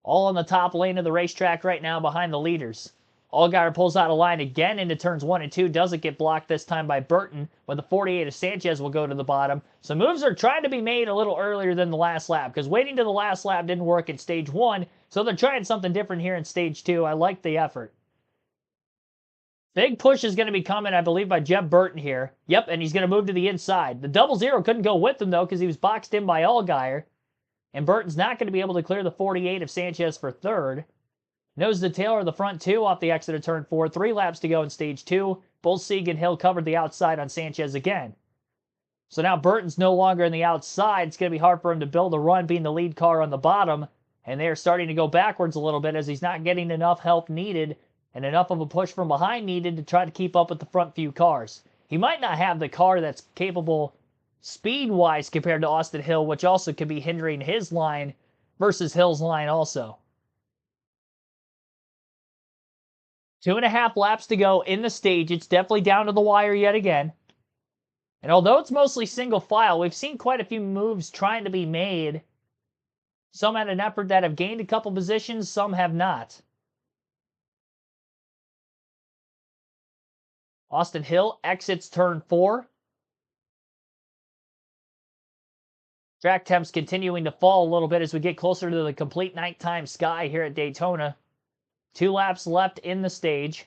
All on the top lane of the racetrack right now behind the leaders. Allgaier pulls out of line again into turns 1 and 2. Doesn't get blocked this time by Burton, but the 48 of Sanchez will go to the bottom. So moves are trying to be made a little earlier than the last lap, because waiting to the last lap didn't work in stage 1, so they're trying something different here in stage 2. I like the effort. Big push is going to be coming, I believe, by Jeb Burton here. Yep, and he's going to move to the inside. The 0-0 couldn't go with him, though, because he was boxed in by Allgaier. And Burton's not going to be able to clear the 48 of Sanchez for 3rd. Nose to tail are the front 2 off the exit of turn 4. 3 laps to go in stage 2. Both Sieg and Hill covered the outside on Sanchez again. So now Burton's no longer in the outside. It's going to be hard for him to build a run being the lead car on the bottom. And they are starting to go backwards a little bit as he's not getting enough help needed and enough of a push from behind needed to try to keep up with the front few cars. He might not have the car that's capable speed-wise compared to Austin Hill, which also could be hindering his line versus Hill's line also. 2.5 laps to go in the stage. It's definitely down to the wire yet again. And although it's mostly single file, we've seen quite a few moves trying to be made. Some at an effort that have gained a couple positions, some have not. Austin Hill exits turn 4. Track temps continuing to fall a little bit as we get closer to the complete nighttime sky here at Daytona. 2 laps left in the stage.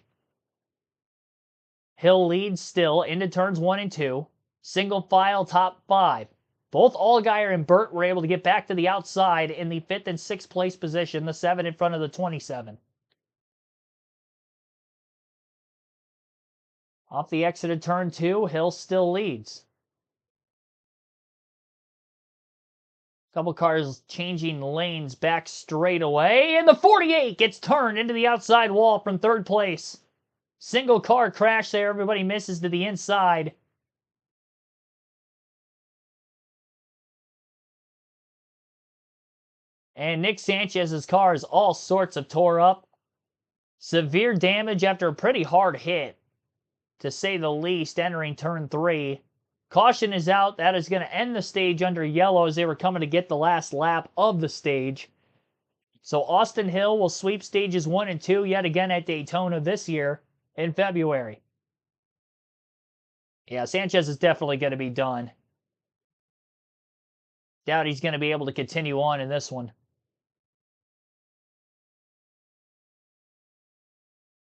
Hill leads still into turns 1 and 2. Single file top 5. Both Allgaier and Burt were able to get back to the outside in the 5th and 6th place position, the 7 in front of the 27. Off the exit of turn 2, Hill still leads. Couple cars changing lanes back straight away, and the 48 gets turned into the outside wall from 3rd place. Single car crash there. Everybody misses to the inside. And Nick Sanchez's car is all sorts of tore up. Severe damage after a pretty hard hit, to say the least, entering turn 3. Caution is out. That is going to end the stage under yellow as they were coming to get the last lap of the stage. So Austin Hill will sweep stages 1 and 2 yet again at Daytona this year in February. Yeah, Sanchez is definitely going to be done. Doubt he's going to be able to continue on in this one.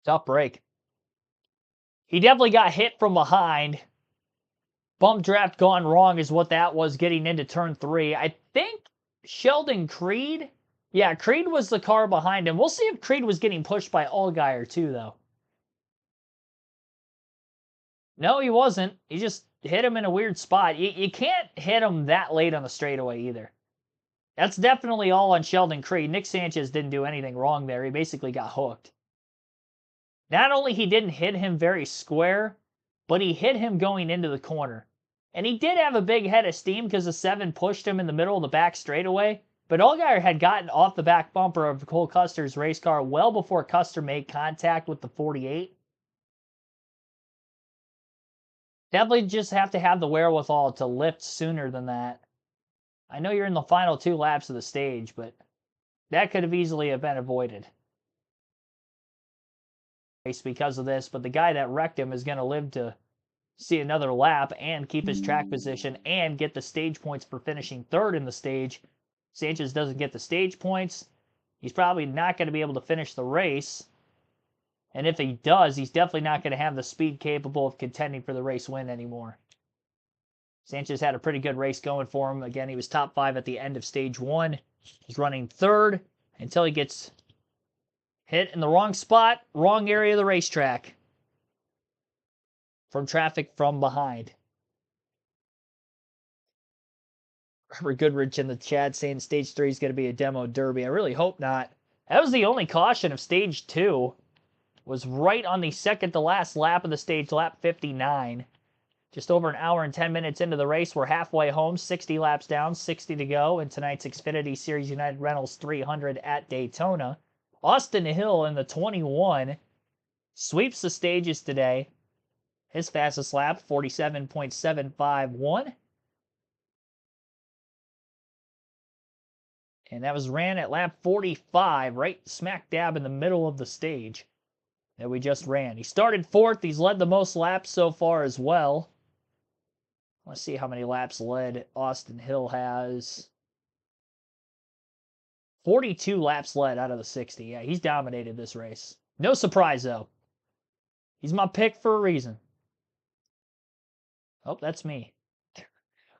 Tough break. He definitely got hit from behind. Bump draft gone wrong is what that was getting into turn 3. I think Sheldon Creed? Yeah, Creed was the car behind him. We'll see if Creed was getting pushed by Allgaier too, though. No, he wasn't. He just hit him in a weird spot. You can't hit him that late on the straightaway either. That's definitely all on Sheldon Creed. Nick Sanchez didn't do anything wrong there. He basically got hooked. Not only he didn't hit him very square, but he hit him going into the corner. And he did have a big head of steam because the 7 pushed him in the middle of the back straightaway. But Allgaier had gotten off the back bumper of Cole Custer's race car well before Custer made contact with the 48. Definitely just have to have the wherewithal to lift sooner than that. I know you're in the final 2 laps of the stage, but that could have easily have been avoided. Because of this, but the guy that wrecked him is going to live to see another lap and keep his track position and get the stage points for finishing 3rd in the stage. Sanchez doesn't get the stage points. He's probably not going to be able to finish the race. And if he does, he's definitely not going to have the speed capable of contending for the race win anymore. Sanchez had a pretty good race going for him. Again, he was top 5 at the end of stage 1. He's running 3rd until he gets hit in the wrong spot, wrong area of the racetrack from traffic from behind. Robert Goodrich in the chat saying stage 3 is going to be a demo derby. I really hope not. That was the only caution of stage 2. Was right on the second to last lap of the stage, lap 59. Just over an hour and 10 minutes into the race. We're halfway home, 60 laps down, 60 to go in tonight's Xfinity Series United Rentals 300 at Daytona. Austin Hill in the 21 sweeps the stages today. His fastest lap, 47.751. And that was ran at lap 45, right smack dab in the middle of the stage that we just ran. He started 4th. He's led the most laps so far as well. Let's see how many laps led Austin Hill has. 42 laps led out of the 60. Yeah, he's dominated this race. No surprise, though. He's my pick for a reason. Oh, that's me.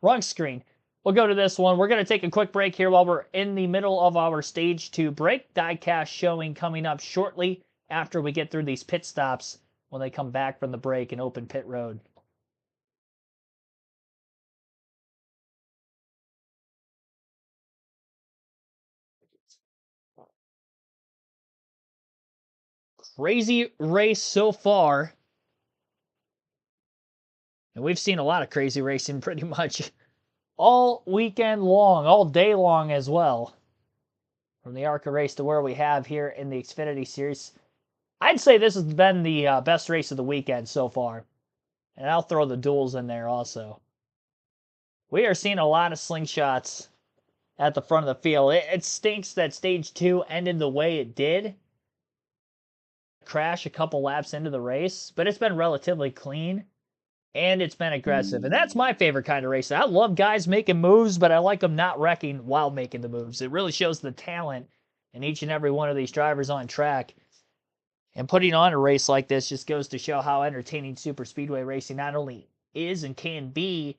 Wrong screen. We'll go to this one. We're going to take a quick break here while we're in the middle of our stage 2 break. Diecast showing coming up shortly after we get through these pit stops when they come back from the break and open pit road. Crazy race so far. And we've seen a lot of crazy racing pretty much all weekend long, all day long as well. From the ARCA race to where we have here in the Xfinity Series. I'd say this has been the best race of the weekend so far. And I'll throw the duels in there also. We are seeing a lot of slingshots at the front of the field. It stinks that stage 2 ended the way it did. Crash a couple laps into the race, but it's been relatively clean. And it's been aggressive. And that's my favorite kind of race. I love guys making moves, but I like them not wrecking while making the moves. It really shows the talent in each and every one of these drivers on track. And putting on a race like this just goes to show how entertaining super speedway racing not only is and can be,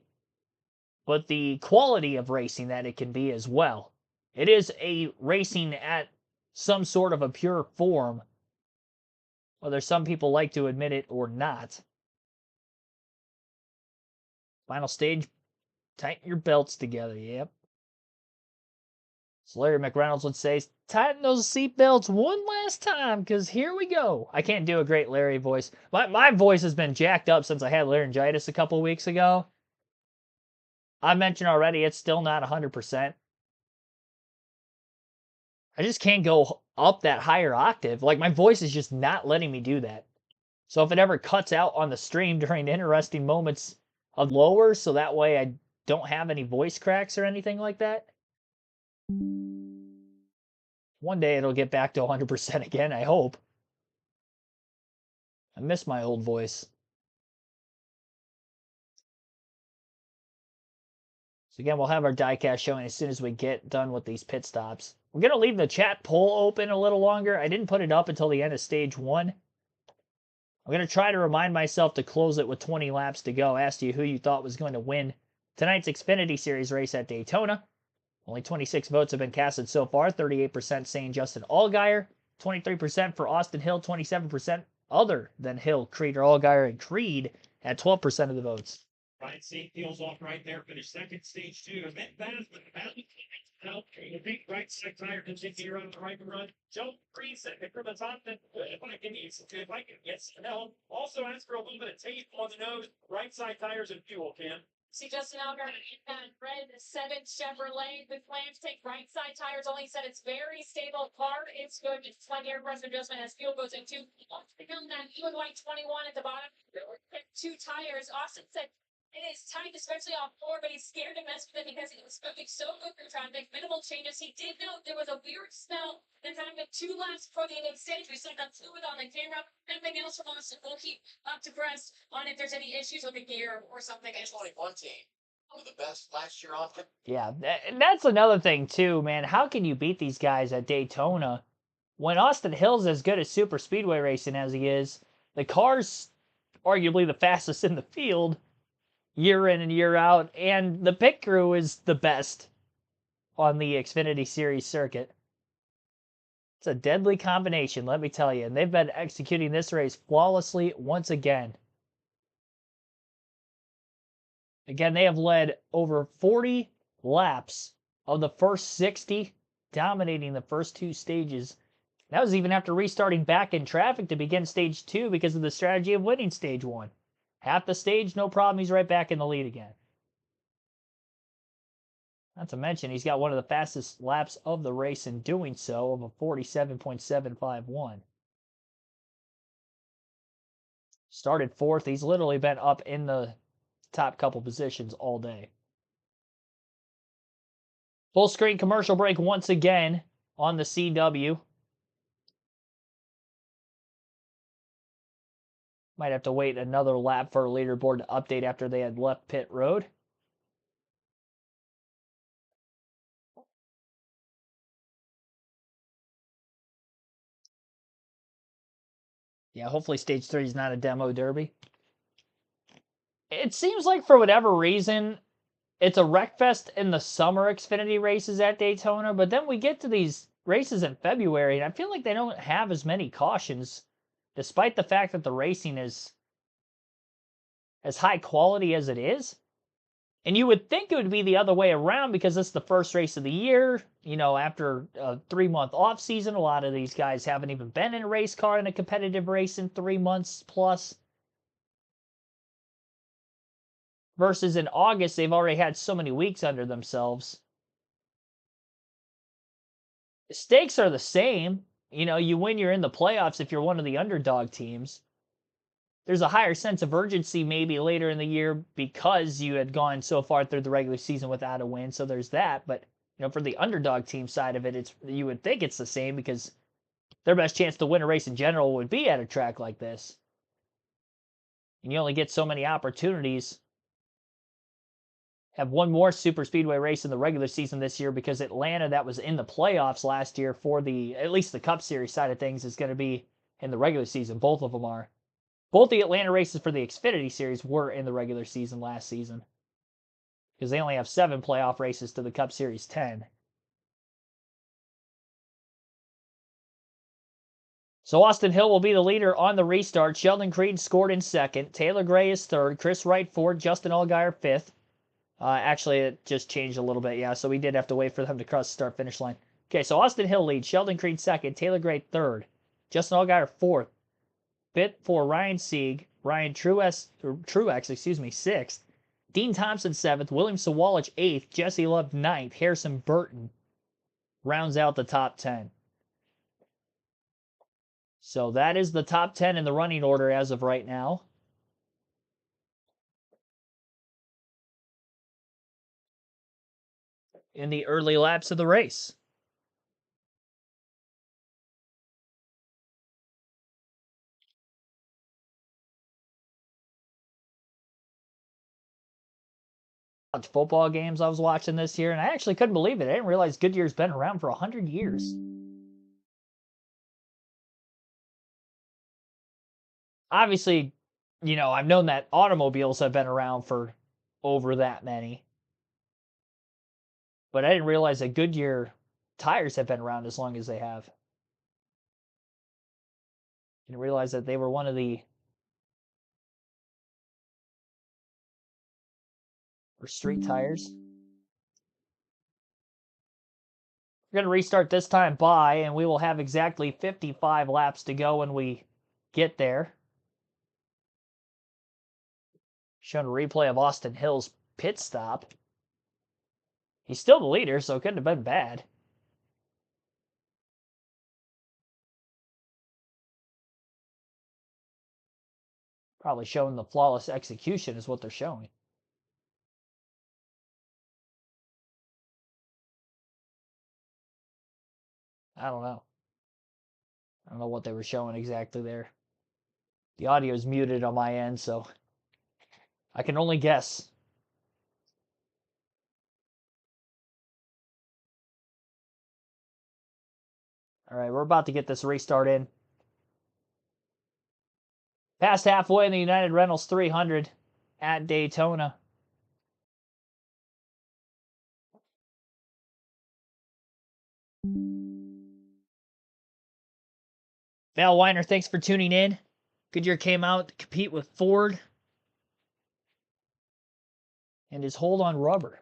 but the quality of racing that it can be as well. It is a racing at some sort of a pure form, whether some people like to admit it or not. Final stage, tighten your belts together, yep. So Larry McReynolds would say, tighten those seat belts one last time, because here we go. I can't do a great Larry voice. My voice has been jacked up since I had laryngitis a couple weeks ago. I mentioned already, it's still not 100%. I just can't go up that higher octave. Like, my voice is just not letting me do that. So if it ever cuts out on the stream during interesting moments of lower, so that way I don't have any voice cracks or anything like that. One day it'll get back to 100% again, I hope. I miss my old voice. So again, we'll have our diecast showing as soon as we get done with these pit stops. We're going to leave the chat poll open a little longer. I didn't put it up until the end of stage 1. I'm going to try to remind myself to close it with 20 laps to go. Asked you who you thought was going to win tonight's Xfinity Series race at Daytona. Only 26 votes have been casted so far. 38% saying Justin Allgaier, 23% for Austin Hill, 27% other than Hill, Creed, or Allgaier, and Creed at 12% of the votes. Ryan Seat peels off right there, finished second, stage 2. A bit fast, but the battle help. The big right side tire continue around the right run. Joe Green second from the top. Then if I can yes, no. Also ask for a little bit of tape on the nose. Right side tires and fuel, Cam. See Justin Allgaier in that red 7 Chevrolet. The plan to take right side tires. Only said it's very stable car. It's good. It's like air pressure adjustment as fuel goes into. Become that blue and white 21 at the bottom. 2 tires. Austin said it is tight, especially off 4, but he's scared to mess with it because it was moving so good through traffic. Minimal changes. He did note there was a weird smell. They're kind of 2 laps before the end of the stage. We saw that fluid on the camera. Anything else from Austin? We'll keep up to press on if there's any issues with the gear or something. H21 team. One of the best last year on. Yeah, and that's another thing too, man. How can you beat these guys at Daytona when Austin Hill's as good at super speedway racing as he is? The car's arguably the fastest in the field year in and year out, and the pit crew is the best on the Xfinity Series circuit. It's a deadly combination, let me tell you, and they've been executing this race flawlessly once again. Again, they have led over 40 laps of the first 60, dominating the first 2 stages. That was even after restarting back in traffic to begin stage 2 because of the strategy of winning stage 1. Half the stage, no problem, he's right back in the lead again. Not to mention, he's got one of the fastest laps of the race in doing so, of a 47.751. Started 4th, he's literally been up in the top couple positions all day. Full screen commercial break once again on the CW. Might have to wait another lap for a leaderboard to update after they had left pit road. Yeah, hopefully stage 3 is not a demo derby. It seems like for whatever reason, it's a wreckfest in the summer Xfinity races at Daytona, but then we get to these races in February, and I feel like they don't have as many cautions, despite the fact that the racing is as high quality as it is. And you would think it would be the other way around because it's the first race of the year. You know, after a 3-month off season, a lot of these guys haven't even been in a race car in a competitive race in 3 months plus. Versus in August, they've already had so many weeks under themselves. The stakes are the same. You know, you win, you're in the playoffs if you're one of the underdog teams. There's a higher sense of urgency maybe later in the year because you had gone so far through the regular season without a win, so there's that. But, you know, for the underdog team side of it, you would think it's the same because their best chance to win a race in general would be at a track like this. And you only get so many opportunities. Have one more super speedway race in the regular season this year because Atlanta, that was in the playoffs last year for at least the Cup Series side of things, is going to be in the regular season. Both of them are. Both the Atlanta races for the Xfinity Series were in the regular season last season because they only have 7 playoff races to the Cup Series 10. So Austin Hill will be the leader on the restart. Sheldon Creed scored in 2nd. Taylor Gray is 3rd. Chris Wright 4th. Justin Allgaier 5th. Actually, it just changed a little bit, yeah, so we did have to wait for them to cross the start-finish line. Okay, so Austin Hill leads. Sheldon Creed 2nd. Taylor Gray 3rd. Justin Allgaier 4th. 5th for Ryan Sieg. Ryan Truex, 6th. Dean Thompson 7th. William Sawalich 8th. Jesse Love 9th. Harrison Burton rounds out the top 10. So that is the top 10 in the running order as of right now. In the early laps of the race. Football games I was watching this year, and I actually couldn't believe it. I didn't realize Goodyear's been around for 100 years. Obviously, you know, I've known that automobiles have been around for over that many. But I didn't realize that Goodyear tires have been around as long as they have. I didn't realize that they were one of the street tires. We're going to restart this time by, and we will have exactly 55 laps to go when we get there. Showing a replay of Austin Hill's pit stop. He's still the leader, so it couldn't have been bad. Probably showing the flawless execution is what they're showing. I don't know. I don't know what they were showing exactly there. The audio is muted on my end, so I can only guess. All right, we're about to get this restart in. Past halfway in the United Rentals 300 at Daytona. Val Weiner, thanks for tuning in. Goodyear came out to compete with Ford and his hold on rubber.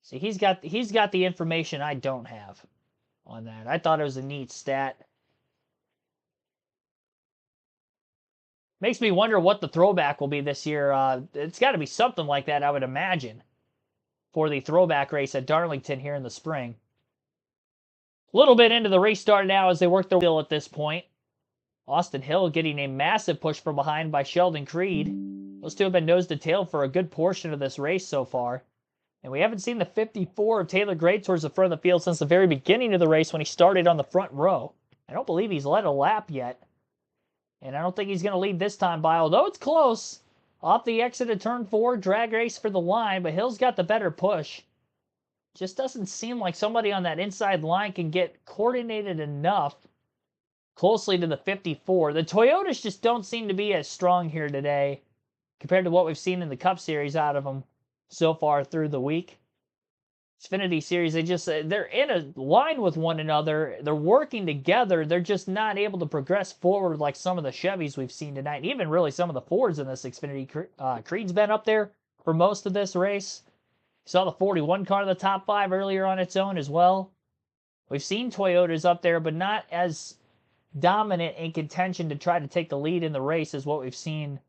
See, he's got the information I don't have on that. I thought it was a neat stat. Makes me wonder what the throwback will be this year. It's got to be something like that, I would imagine, for the throwback race at Darlington here in the spring. A little bit into the restart now as they work their wheel at this point. Austin Hill getting a massive push from behind by Sheldon Creed. Those two have been nose to tail for a good portion of this race so far. And we haven't seen the 54 of Taylor Gray towards the front of the field since the very beginning of the race when he started on the front row. I don't believe he's led a lap yet. And I don't think he's going to lead this time by, although it's close. Off the exit of turn 4, drag race for the line, but Hill's got the better push. Just doesn't seem like somebody on that inside line can get coordinated enough closely to the 54. The Toyotas just don't seem to be as strong here today compared to what we've seen in the Cup Series out of them so far through the week. Xfinity Series, they're in a line with one another. They're working together. They're just not able to progress forward like some of the Chevys we've seen tonight. Even really some of the Fords in this Xfinity. Creed's been up there for most of this race. Saw the 41 car in the top 5 earlier on its own as well. We've seen Toyotas up there, but not as dominant in contention to try to take the lead in the race as what we've seen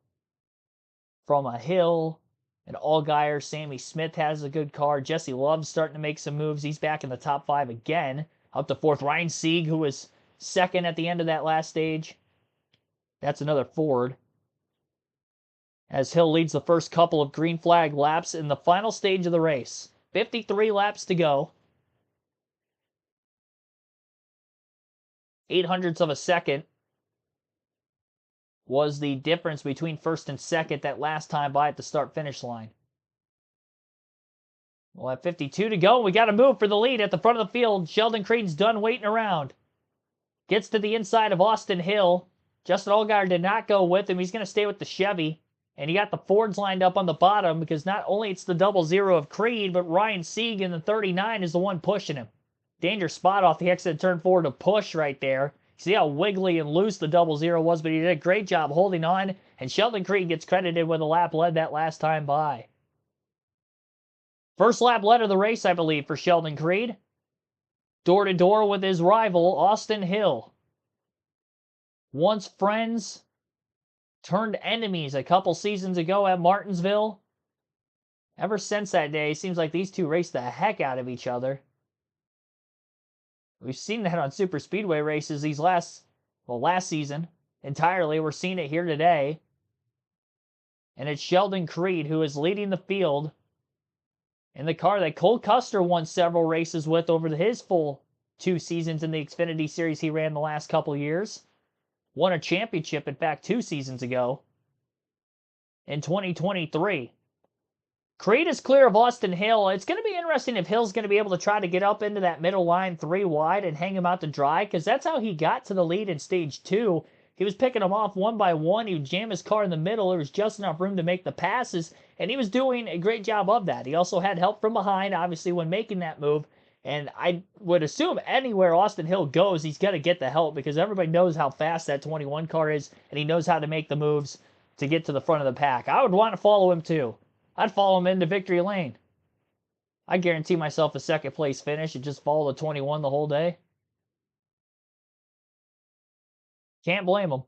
from a Hill, and Allgaier. Sammy Smith has a good car. Jesse Love's starting to make some moves. He's back in the top 5 again. Up to 4th, Ryan Sieg, who was 2nd at the end of that last stage. That's another Ford. As Hill leads the first couple of green flag laps in the final stage of the race. 53 laps to go. 0.08 of a second was the difference between first and second that last time by at the start-finish line. We'll have 52 to go. We got to move for the lead at the front of the field. Sheldon Creed's done waiting around. Gets to the inside of Austin Hill. Justin Allgaier did not go with him. He's going to stay with the Chevy. And he got the Fords lined up on the bottom because not only it's the 00 of Creed, but Ryan Sieg in the 39 is the one pushing him. Danger spot off the exit of turn 4 to push right there. See how wiggly and loose the 00 was, but he did a great job holding on. And Sheldon Creed gets credited with a lap led that last time by. First lap led of the race, I believe, for Sheldon Creed. Door to door with his rival, Austin Hill. Once friends, turned enemies a couple seasons ago at Martinsville. Ever since that day, it seems like these two raced the heck out of each other. We've seen that on super speedway races these last season entirely. We're seeing it here today. And it's Sheldon Creed who is leading the field in the car that Cole Custer won several races with over his full 2 seasons in the Xfinity Series he ran the last couple years. Won a championship, in fact, 2 seasons ago in 2023. Creed is clear of Austin Hill. It's going to be interesting if Hill's going to be able to try to get up into that middle line 3 wide and hang him out to dry, because that's how he got to the lead in stage 2. He was picking them off one by one. He would jam his car in the middle. There was just enough room to make the passes, and he was doing a great job of that. He also had help from behind, obviously, when making that move. And I would assume anywhere Austin Hill goes, he's going to get the help, because everybody knows how fast that 21 car is, and he knows how to make the moves to get to the front of the pack. I would want to follow him too. I'd follow him into victory lane. I guarantee myself a second place finish and just follow the 21 the whole day. Can't blame him.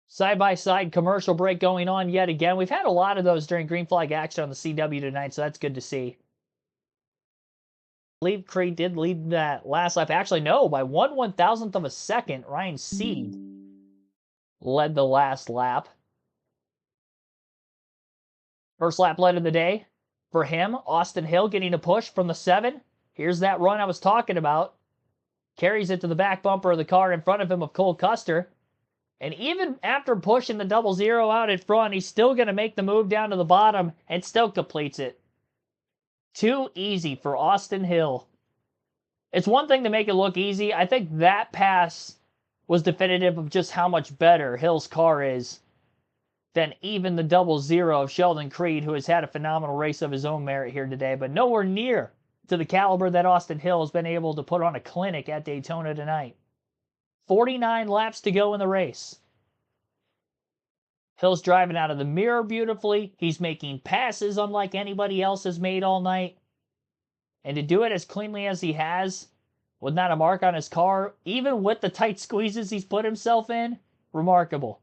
Side-by-side commercial break going on yet again. We've had a lot of those during green flag action on the CW tonight, so that's good to see. I believe Creed did lead that last lap. Actually, no, by 1/1000th of a second. Ryan Sieg led the last lap. First lap led of the day for him. Austin Hill getting a push from the 7. Here's that run I was talking about. Carries it to the back bumper of the car in front of him of Cole Custer. And even after pushing the 00 out in front, he's still going to make the move down to the bottom and still completes it. Too easy for Austin Hill. It's one thing to make it look easy. I think that pass was definitive of just how much better Hill's car is than even the 00 of Sheldon Creed, who has had a phenomenal race of his own merit here today, but nowhere near to the caliber that Austin Hill has been able to put on a clinic at Daytona tonight. 49 laps to go in the race. Hill's driving out of the mirror beautifully. He's making passes unlike anybody else has made all night. And to do it as cleanly as he has, with not a mark on his car, even with the tight squeezes he's put himself in, remarkable.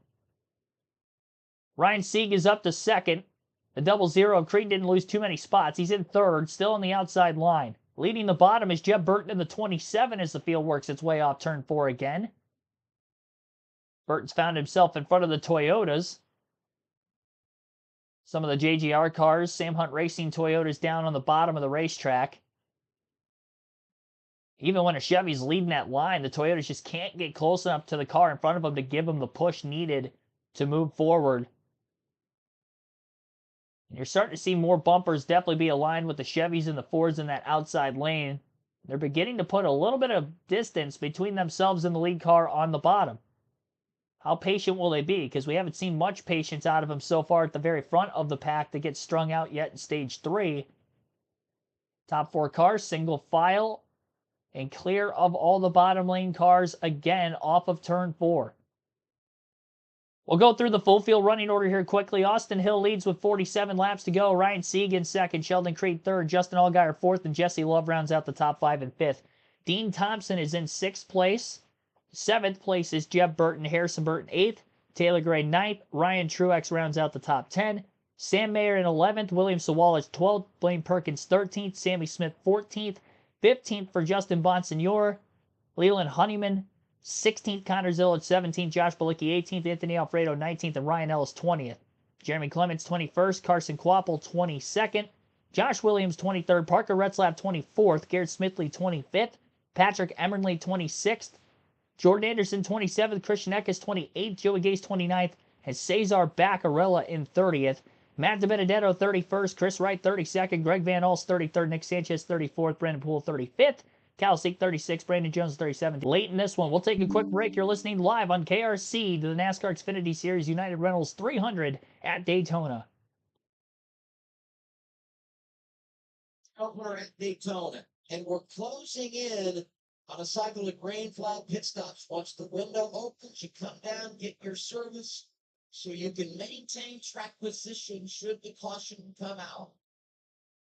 Ryan Sieg is up to second. The 00 of Creed didn't lose too many spots. He's in third, still on the outside line. Leading the bottom is Jeb Burton in the 27 as the field works its way off turn 4 again. Burton's found himself in front of the Toyotas. Some of the JGR cars, Sam Hunt Racing Toyotas down on the bottom of the racetrack. Even when a Chevy's leading that line, the Toyotas just can't get close enough to the car in front of them to give them the push needed to move forward. And you're starting to see more bumpers definitely be aligned with the Chevys and the Fords in that outside lane. They're beginning to put a little bit of distance between themselves and the lead car on the bottom. How patient will they be? Because we haven't seen much patience out of them so far at the very front of the pack to get strung out yet in stage 3. Top 4 cars, single file, and clear of all the bottom lane cars again off of turn 4. We'll go through the full field running order here quickly. Austin Hill leads with 47 laps to go. Ryan Sieg in second. Sheldon Creed third. Justin Allgaier fourth. And Jesse Love rounds out the top 5 and 5th. Dean Thompson is in 6th place. 7th place is Jeb Burton. Harrison Burton 8th. Taylor Gray 9th. Ryan Truex rounds out the top 10. Sam Mayer in 11th. William Sawalas 12th. Blaine Perkins 13th. Sammy Smith 14th. 15th for Justin Bonsignor. Leland Honeyman 16th, Connor Zillage 17th, Josh Balicki 18th, Anthony Alfredo 19th, and Ryan Ellis 20th. Jeremy Clements 21st, Carson Quapple 22nd, Josh Williams 23rd, Parker Retzlaff 24th, Garrett Smithley 25th, Patrick Emmerly 26th, Jordan Anderson 27th, Christian Eckes 28th, Joey Gase 29th, and Cesar Baccarella in 30th. Matt DiBenedetto 31st, Chris Wright 32nd, Greg Van Alst 33rd, Nick Sanchez 34th, Brandon Poole 35th, Cal Seek 36, Brandon Jones 37. Late in this one, we'll take a quick break. You're listening live on KRC to the NASCAR Xfinity Series United Rentals 300 at Daytona. Over at Daytona, and we're closing in on a cycle of green flag pit stops. Once the window opens, you come down, get your service, so you can maintain track position should the caution come out.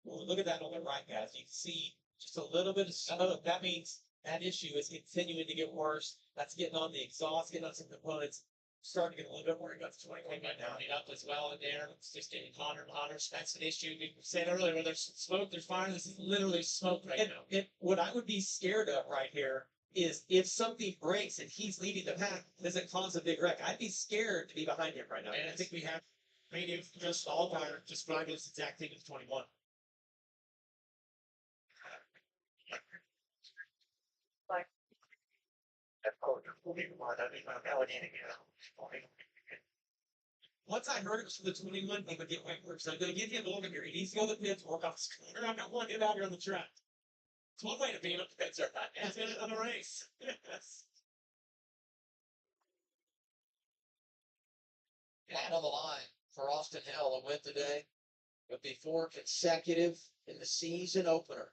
Well, look at that on the right, guys. You can see just a little bit of smoke. That means that issue is continuing to get worse. That's getting on the exhaust, getting on some components. starting to get a little bit worried about the 21 by now. It up as well in there. It's just getting hotter and hotter. So that's an issue. We said earlier, where there's smoke, there's fire. This is literally smoke right now. What I would be scared of right here is if something breaks and he's leading the pack, does it cause a big wreck? I'd be scared to be behind him right now. And I think we have radio just all fire describing this exact thing as 21. Once I heard it was for the 21, they would get way worse. So I'm going to give him over here. He needs to go to the pits, work off his corner. I'm not wanting him out here on the track. It's one way to beat up the pits on a race. Yes. Flat on the line for Austin Hill, a win today. Would be 4 consecutive in the season opener.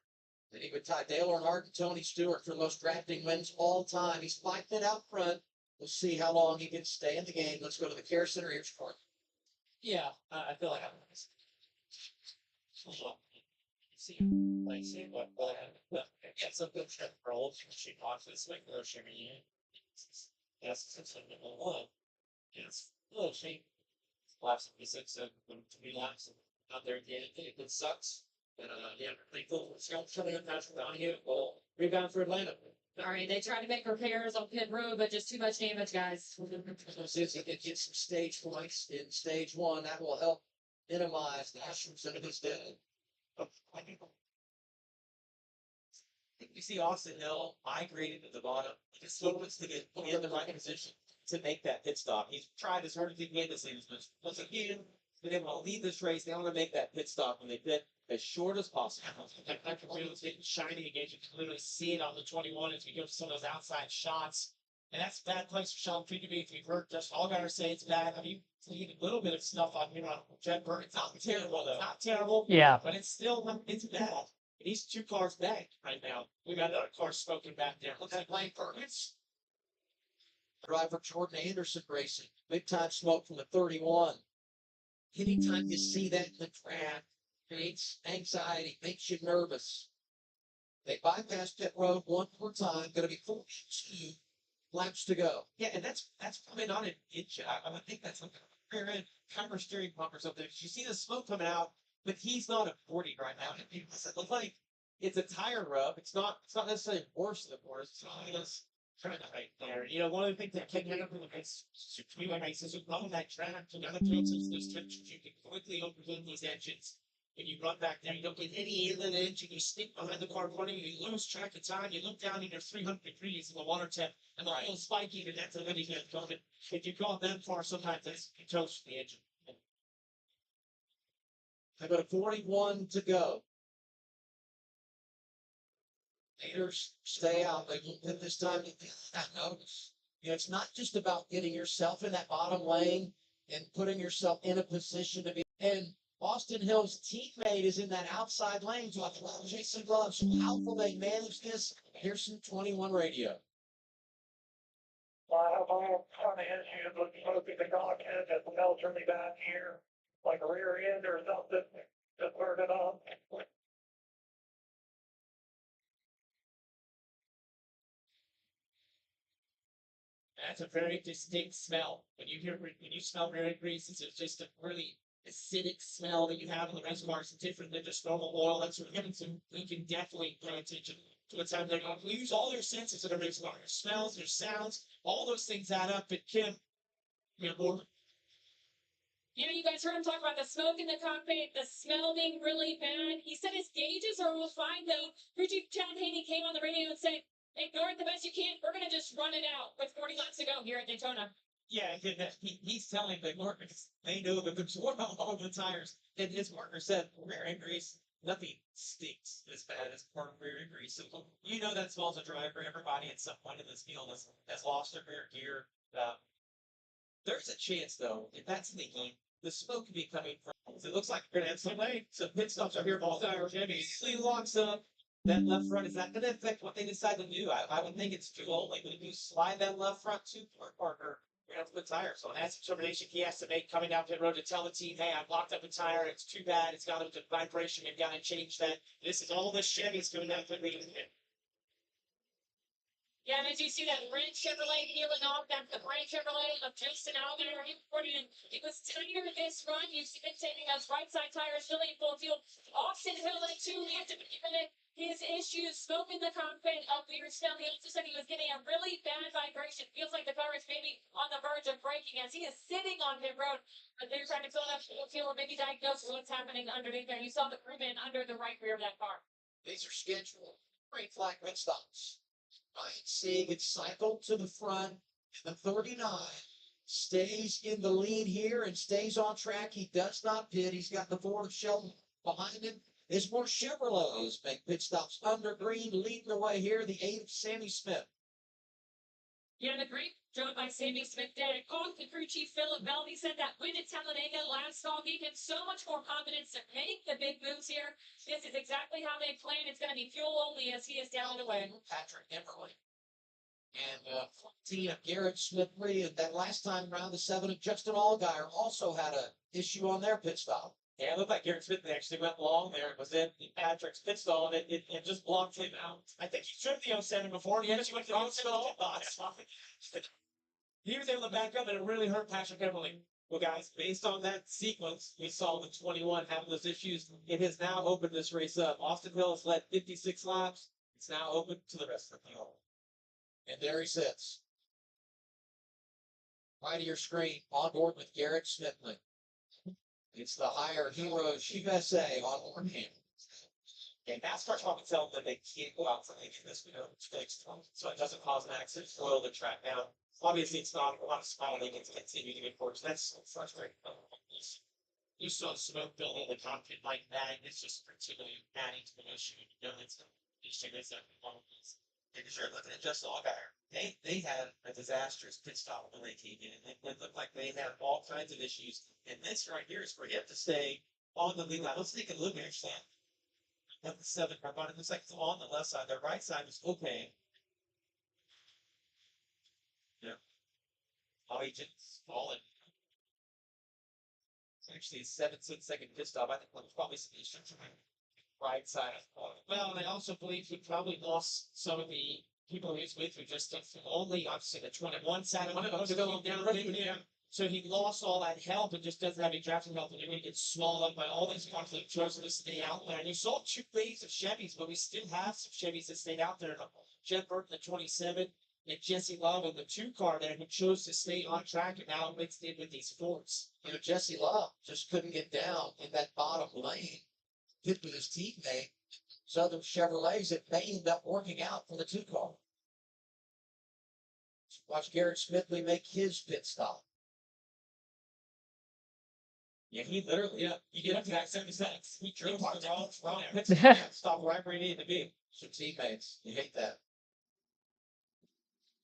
Then he would tie Dale Earnhardt and Tony Stewart for the most drafting wins all time. He's fighting it out front. We'll see how long he can stay in the game. Let's go to the Care Center. Here's Court. Yeah, I feel like I'm see what get some good trip rolls from she off this week or she yes, it's one. Yes, little she laps 56 and 3 laps out there again. It sucks. And yeah, thankful for Scott shutting up Patrick Donahue. Well, rebound for Atlanta. All right, they tried to make repairs on pit road, but just too much damage, guys. Since he can get some stage points in stage 1, that will help minimize the issues of his day. I think we see Austin Hill migrated to the bottom. He just wants to get in the right position to make that pit stop. He's tried as hard as he can this season. Once again, been able to lead this race. They want to make that pit stop when they pit as short as possible. That computer was getting shiny again. You can literally see it on the 21 as we go to some of those outside shots. And that's a bad place for Sean P to be. If you've heard just all guys say it's bad, I mean, even a little bit of stuff on Jet Bird. It's not terrible, though. It's not terrible. Yeah. But it's still, it's bad. These 2 cars back right now. We got another car smoking back there. Looks like Lane Perkins. Driver Jordan Anderson racing. Big time smoke from the 31. Anytime you see that in the track, creates anxiety, makes you nervous. They bypass pit road 1 more time. Going to be 42 laps to go. Yeah, and that's probably not an inch. I would think that's like a rear end power steering pump or something. You see the smoke coming out, but he's not avoiding right now. It looks like it's a tire rub. It's not necessarily worse than worse. It's not just trying to right there. One of the things that can happen with this freeway races is running that track to another places, those temperatures, you can quickly overheat these engines. When you run back there, you don't get any inland edge, and you stick behind the car running, you lose track of time, you look down and you're 300 degrees in the water temp, and the whole spiking, and that's a really good coming. If you go up that far, sometimes that's toast the engine. I've got a 41 to go. Leaders stay out. They won't pit this time. That notice. It's not just about getting yourself in that bottom lane and putting yourself in a position to be. And Austin Hill's teammate is in that outside lane. So Jason Gloves. How will they manage this? Here's some 21 radio. I have all kind of issues with smoking the cockpit that smells really bad here, like a rear end or something. Just burn it off. That's a very distinct smell. When you smell rear grease, it's just a really acidic smell that you have in the reservoirs. It's different than just normal oil. That's what we can definitely pay attention to what's happening. We use all their senses in a reservoir. Their smells, their sounds, all those things add up. But Kim, more. You guys heard him talk about the smoke in the cockpit, the smell being really bad. He said his gauges are all fine, though. Crew Chief John Haney came on the radio and said, ignore it the best you can. We're going to just run it out with 40 laps to go here at Daytona. Yeah, he's telling the workers they know that there's oil on the tires. And his partner said, rear end grease, nothing stinks as bad as part of rear end grease. So that smells a driver. Everybody at some point in this field has lost their rear gear. There's a chance, though, if that's leaking, the smoke could be coming from. So it looks like we're going to have some lane. So pit stops are here all the time. Jimmy locks up. That left front, is that going to affect what they decide to do? I would think it's too old. Like, when you slide that left front to Parker, you're going to have to put tires on. That's a determination he has to make coming down pit road to tell the team, hey, I've locked up a tire. It's too bad. It's got a vibration. You've got to change that. This is all the Chevy's coming down pit road. Yeah, and as you see that red Chevrolet peeling off, that's the red Chevrolet of Justin Allgaier imported in. It was tighter this run. You've been taking us right side tires, really in full field. Austin Hill at 2, we have to admit his issues, smoke in the cockpit of Weird Smell. He also said he was getting a really bad vibration. Feels like the car is maybe on the verge of breaking as he is sitting on pit road. But they're trying to fill up fuel and maybe diagnose what's happening underneath there. You saw the crewman under the right rear of that car. These are scheduled green flag pit stops. Right, seeing it cycle to the front, and the 39 stays in the lead here and stays on track. He does not pit. He's got the Ford of Shelton behind him. There's more Chevrolets make pit stops under green, leading the way here. The 8 of Sammy Smith. Yeah, the great job by Sammy Smith there. Called the crew chief Philip Bell. He said that win at Talladega last fall gave him so much more confidence to make the big moves here. This is exactly how they planned. It's going to be fuel only as he is down the way. Patrick Emerly. And 14 of Garrett Smith-Lee. And that last time around, the 7 of Justin Allgaier also had an issue on their pit stop. Yeah, it looked like Garrett Smith actually went long there. It was in Patrick's pit stall, and it just blocked him out. I think he tripped the 07 before, and he actually went to the 07 pit box. He was able to back up, and it really hurt Patrick Emerly. Well, guys, based on that sequence, we saw the 21 having those issues. It has now opened this race up. Austin Hill has led 56 laps. It's now open to the rest of the field. And there he sits. Right of your screen, on board with Garrett Smith-Lee. It's the higher Heroes USA on board him. And NASCAR's probably telling them they can't go out for this fixed, so it doesn't cause an accident, spoil the track down. Obviously, it's not a lot of small they get to continue to get forward. That's so frustrating. You saw smoke building in the cockpit like that. It's just particularly adding to the issue. You know, it's because you're looking at Justin Allgaier. They had a disastrous pit stop when they came in. It looked like they had all kinds of issues. And this right here is for him to stay on the lead line. Let's take a look at that. At the 7 car body, it looks like it's on the left side. The right side is okay. Yeah. Oh, he just fallen. It's actually a 7-second pit stop. I think there's probably some issues on the right side. Well, and I also believe he probably lost some of the people he was with who just took only, obviously, the 21 side. One of those going down. Yeah. So he lost all that help and just doesn't have any drafting help, and you're going to get swallowed up by all these cars that chose to stay out there. And you saw 2 waves of Chevys, but we still have some Chevys that stayed out there. Jeff Burton, the 27, and Jesse Love in the 2 car there, who chose to stay on track and now mixed in with these Fords. You know, Jesse Love just couldn't get down in that bottom lane. Hit with his teammate. Southern Chevrolets, it may end up working out for the 2 car. Watch Garrett Smith-Lee make his pit stop. Yeah, he literally, you get up to that 7 seconds. He drove on the wrong stop right where he needed to be. Some teammates, you hate that.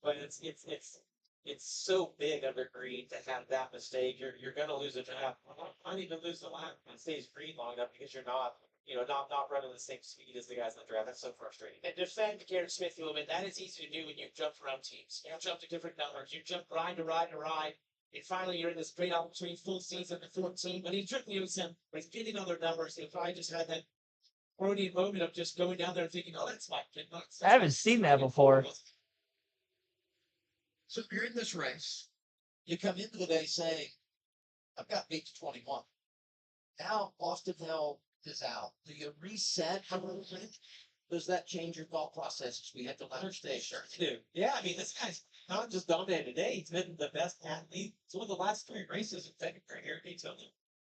But it's so big under green to have that mistake. You're gonna lose a lap. Might even lose the lap and stays green long enough because you're not running the same speed as the guys in the draft. That's so frustrating. And defend Garrett Smith a little bit. That is easy to do when you jump around teams. You jump to different numbers. You jump ride to ride to ride. And finally, you're in this great opportunity, full season at 14. But he took use him. But he's getting other numbers. He probably just had that Freudian moment of just going down there and thinking, oh, that's my kid. I haven't seen that before. So if you're in this race, you come into the day saying, I've got beat to 21. Now Austin Hill is out. Do you reset a little bit? Does that change your thought processes? We had the latter stage. Sure do. Yeah, I mean, this guy's not just dominated today. He's been the best athlete. It's one of the last 3 races in second career here at Daytona.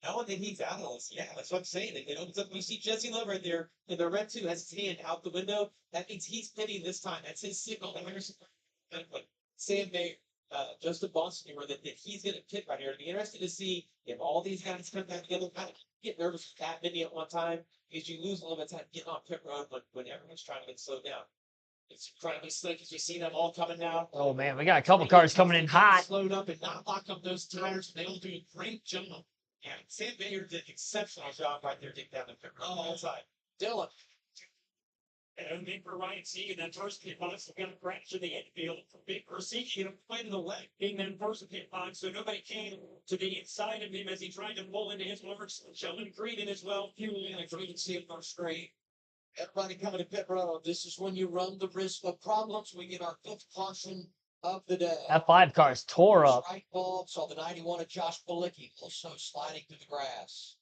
Knowing that he's out of this, yeah, that's what I'm saying. It opens up. We see Jesse Love right there in the red 2 has his hand out the window. That means he's pitting this time. That's his signal. Sam Bayer, Justin Boston, that he's going to pit right here. It'll be interesting to see if all these guys come back together. Kind of get nervous with that many at one time because you lose a little bit of time getting on pit road when everyone's trying to get slowed down. It's incredibly slick as you see them all coming down. Oh man, we got a couple cars coming in hot. Slowed up and not lock up those tires. They all do a great job. Yeah, Sam Bayer did an exceptional job right there, taking down the pit road all side. Dylan. And then for Ryan Segan, that first pit box is going to crash in the infield. For Segan, playing to the left, being that first pit box, so nobody came to the inside of him as he tried to pull into his works. Sheldon Green as well, fueling. And if we can see it on screen, Everybody coming to pit road. This is when you run the risk of problems. We get our fifth caution of the day. That 5 car's tore up. Right bulb saw the 91 of Josh Balicki also sliding through the grass.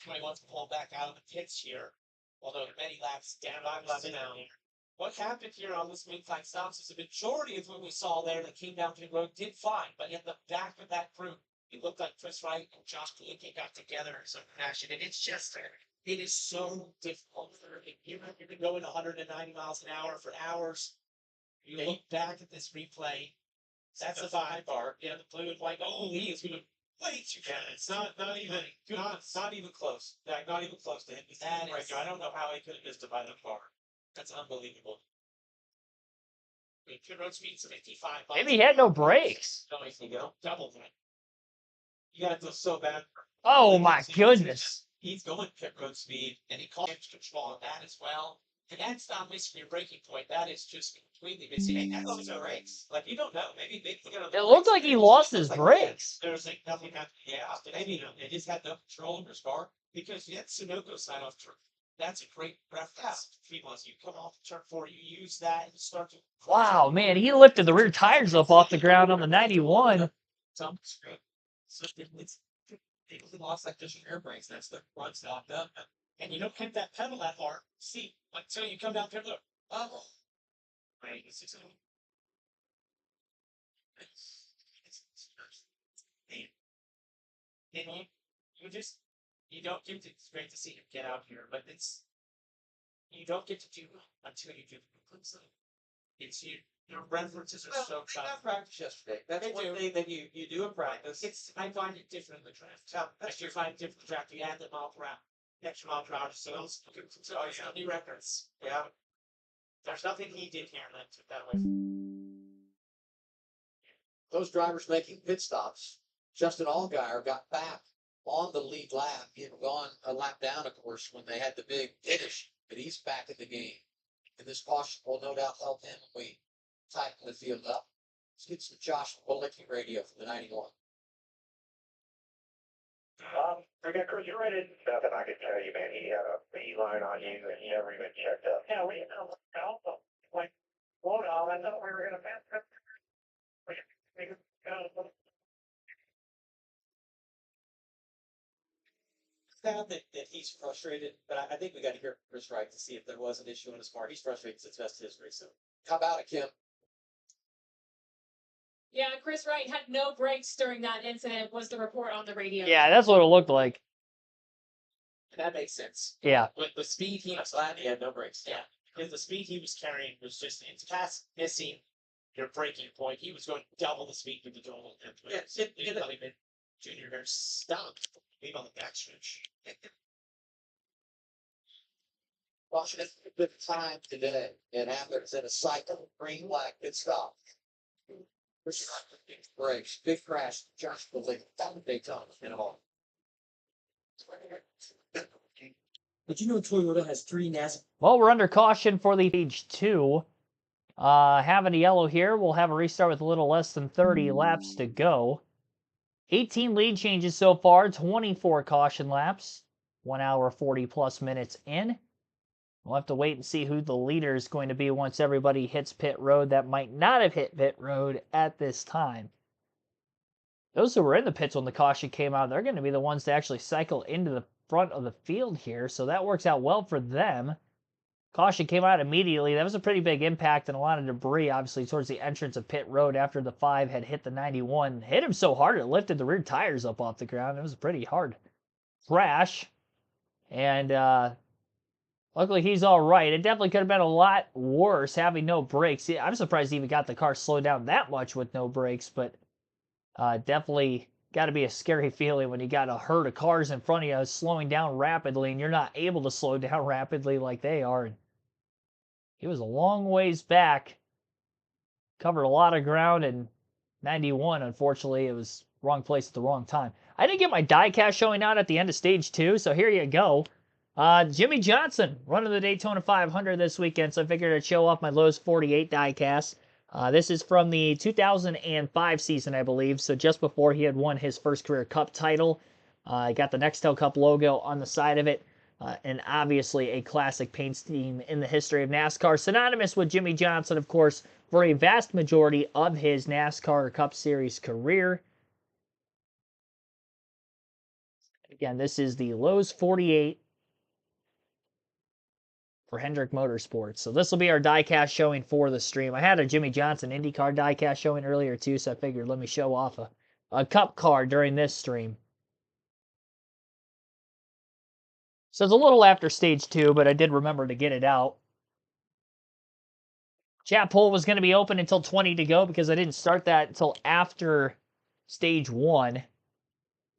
21 to pull back out of the pits here, although many laps down. What happened here on this main line stops is the majority of what we saw there that came down to the road did fine, but in the back of that group, it looked like Chris Wright and Josh Balicki got together in some fashion, and it's just, it is so difficult for you to go in 190 miles an hour for hours. You look back at this replay, that's the 5 bar, yeah, the blue and white, oh, he is going to way too fast. It's not even close. Not even close to him. That is, I don't know how he could have missed it by the car. That's unbelievable. Pit road speed's 55. Maybe he had no brakes. No, you go double that. You gotta feel so bad. Oh my goodness. He's going pit road speed, and he calls control on that as well. And that's not missing your braking point. That is just completely missing. Hey, that was no brakes. Like, you don't know. Maybe It looked like he lost his brakes. There's like nothing happened. Yeah, maybe they just had no control over his car because you had Sunoco sign off turn. That's a great reference. Once you come off turn 4, you use that and start to. Wow, man, he lifted the rear tires up off the ground on the 91. So it's they lost like just air brakes. That's the front stopped up. And you don't hit that pedal that hard. See, until you come down pit road. Oh, right. And you don't get to, it's great to see him get out here, but you don't get to do it until you do the it's your references are so tough. Not practice yesterday. That's one thing that you do in practice. I find it different in the draft. If you find it different in the draft, you add the mile per hour. Extra mile per hour, so it's new records. Yeah. There's nothing he did here that took that away. Those drivers making pit stops. Justin Allgaier got back on the lead lap. He had gone a lap down, of course, when they had the big finish, but he's back in the game. And this caution will no doubt help him when we tighten the field up. Let's get some Josh Balicki radio from the 91. I got Chris, you're right in stuff, and I can tell you, man, he had a beeline on you, and he never even checked up. Yeah, we also, like, float on, I thought we were going to pass. Sad that he's frustrated, but I think we got to hear from Chris Wright to see if there was an issue in his car. He's frustrated because it's best history. So, how about it, Kim? Yeah, Chris Wright had no brakes during that incident, was the report on the radio. Yeah, that's what it looked like. That makes sense. Yeah. With the speed he had no brakes. Yeah. Because the speed he was carrying was just, it's past missing your braking point. He was going double the speed with the dual. Yeah, Junior here stopped. Leave on the backstretch. Washington took time today in Athens in a cycle, green flag, good stop. Big brakes, big crash, Josh Balicki down Daytona in a moment. Did you know Toyota has 3 NASCAR? Well, we're under caution for the stage 2. Having a yellow here, we'll have a restart with a little less than 30 laps to go. 18 lead changes so far, 24 caution laps, 1 hour 40 plus minutes in. We'll have to wait and see who the leader is going to be once everybody hits pit road that might not have hit pit road at this time. Those who were in the pits when the caution came out, they're going to be the ones to actually cycle into the front of the field here, so that works out well for them. Caution came out immediately. That was a pretty big impact and a lot of debris, obviously, towards the entrance of pit road after the 5 had hit the 91. Hit him so hard it lifted the rear tires up off the ground. It was a pretty hard crash. And luckily, he's all right. It definitely could have been a lot worse having no brakes. I'm surprised he even got the car slowed down that much with no brakes, but definitely got to be a scary feeling when you got a herd of cars in front of you slowing down rapidly and you're not able to slow down rapidly like they are. And he was a long ways back, covered a lot of ground, and 91, unfortunately, it was wrong place at the wrong time. I didn't get my diecast showing out at the end of stage 2, so here you go. Jimmy Johnson running the Daytona 500 this weekend, so I figured I'd show off my Lowe's 48 diecast. This is from the 2005 season, I believe, so just before he had won his first career cup title. Got the Nextel Cup logo on the side of it. And obviously a classic paint scheme in the history of NASCAR, synonymous with Jimmy Johnson, of course, for a vast majority of his NASCAR Cup Series career. Again, this is the Lowe's 48 for Hendrick Motorsports. So this will be our diecast showing for the stream. I had a Jimmy Johnson IndyCar diecast showing earlier too, so I figured let me show off a Cup car during this stream. So it's a little after stage 2, but I did remember to get it out. Chat poll was going to be open until 20 to go because I didn't start that until after stage 1.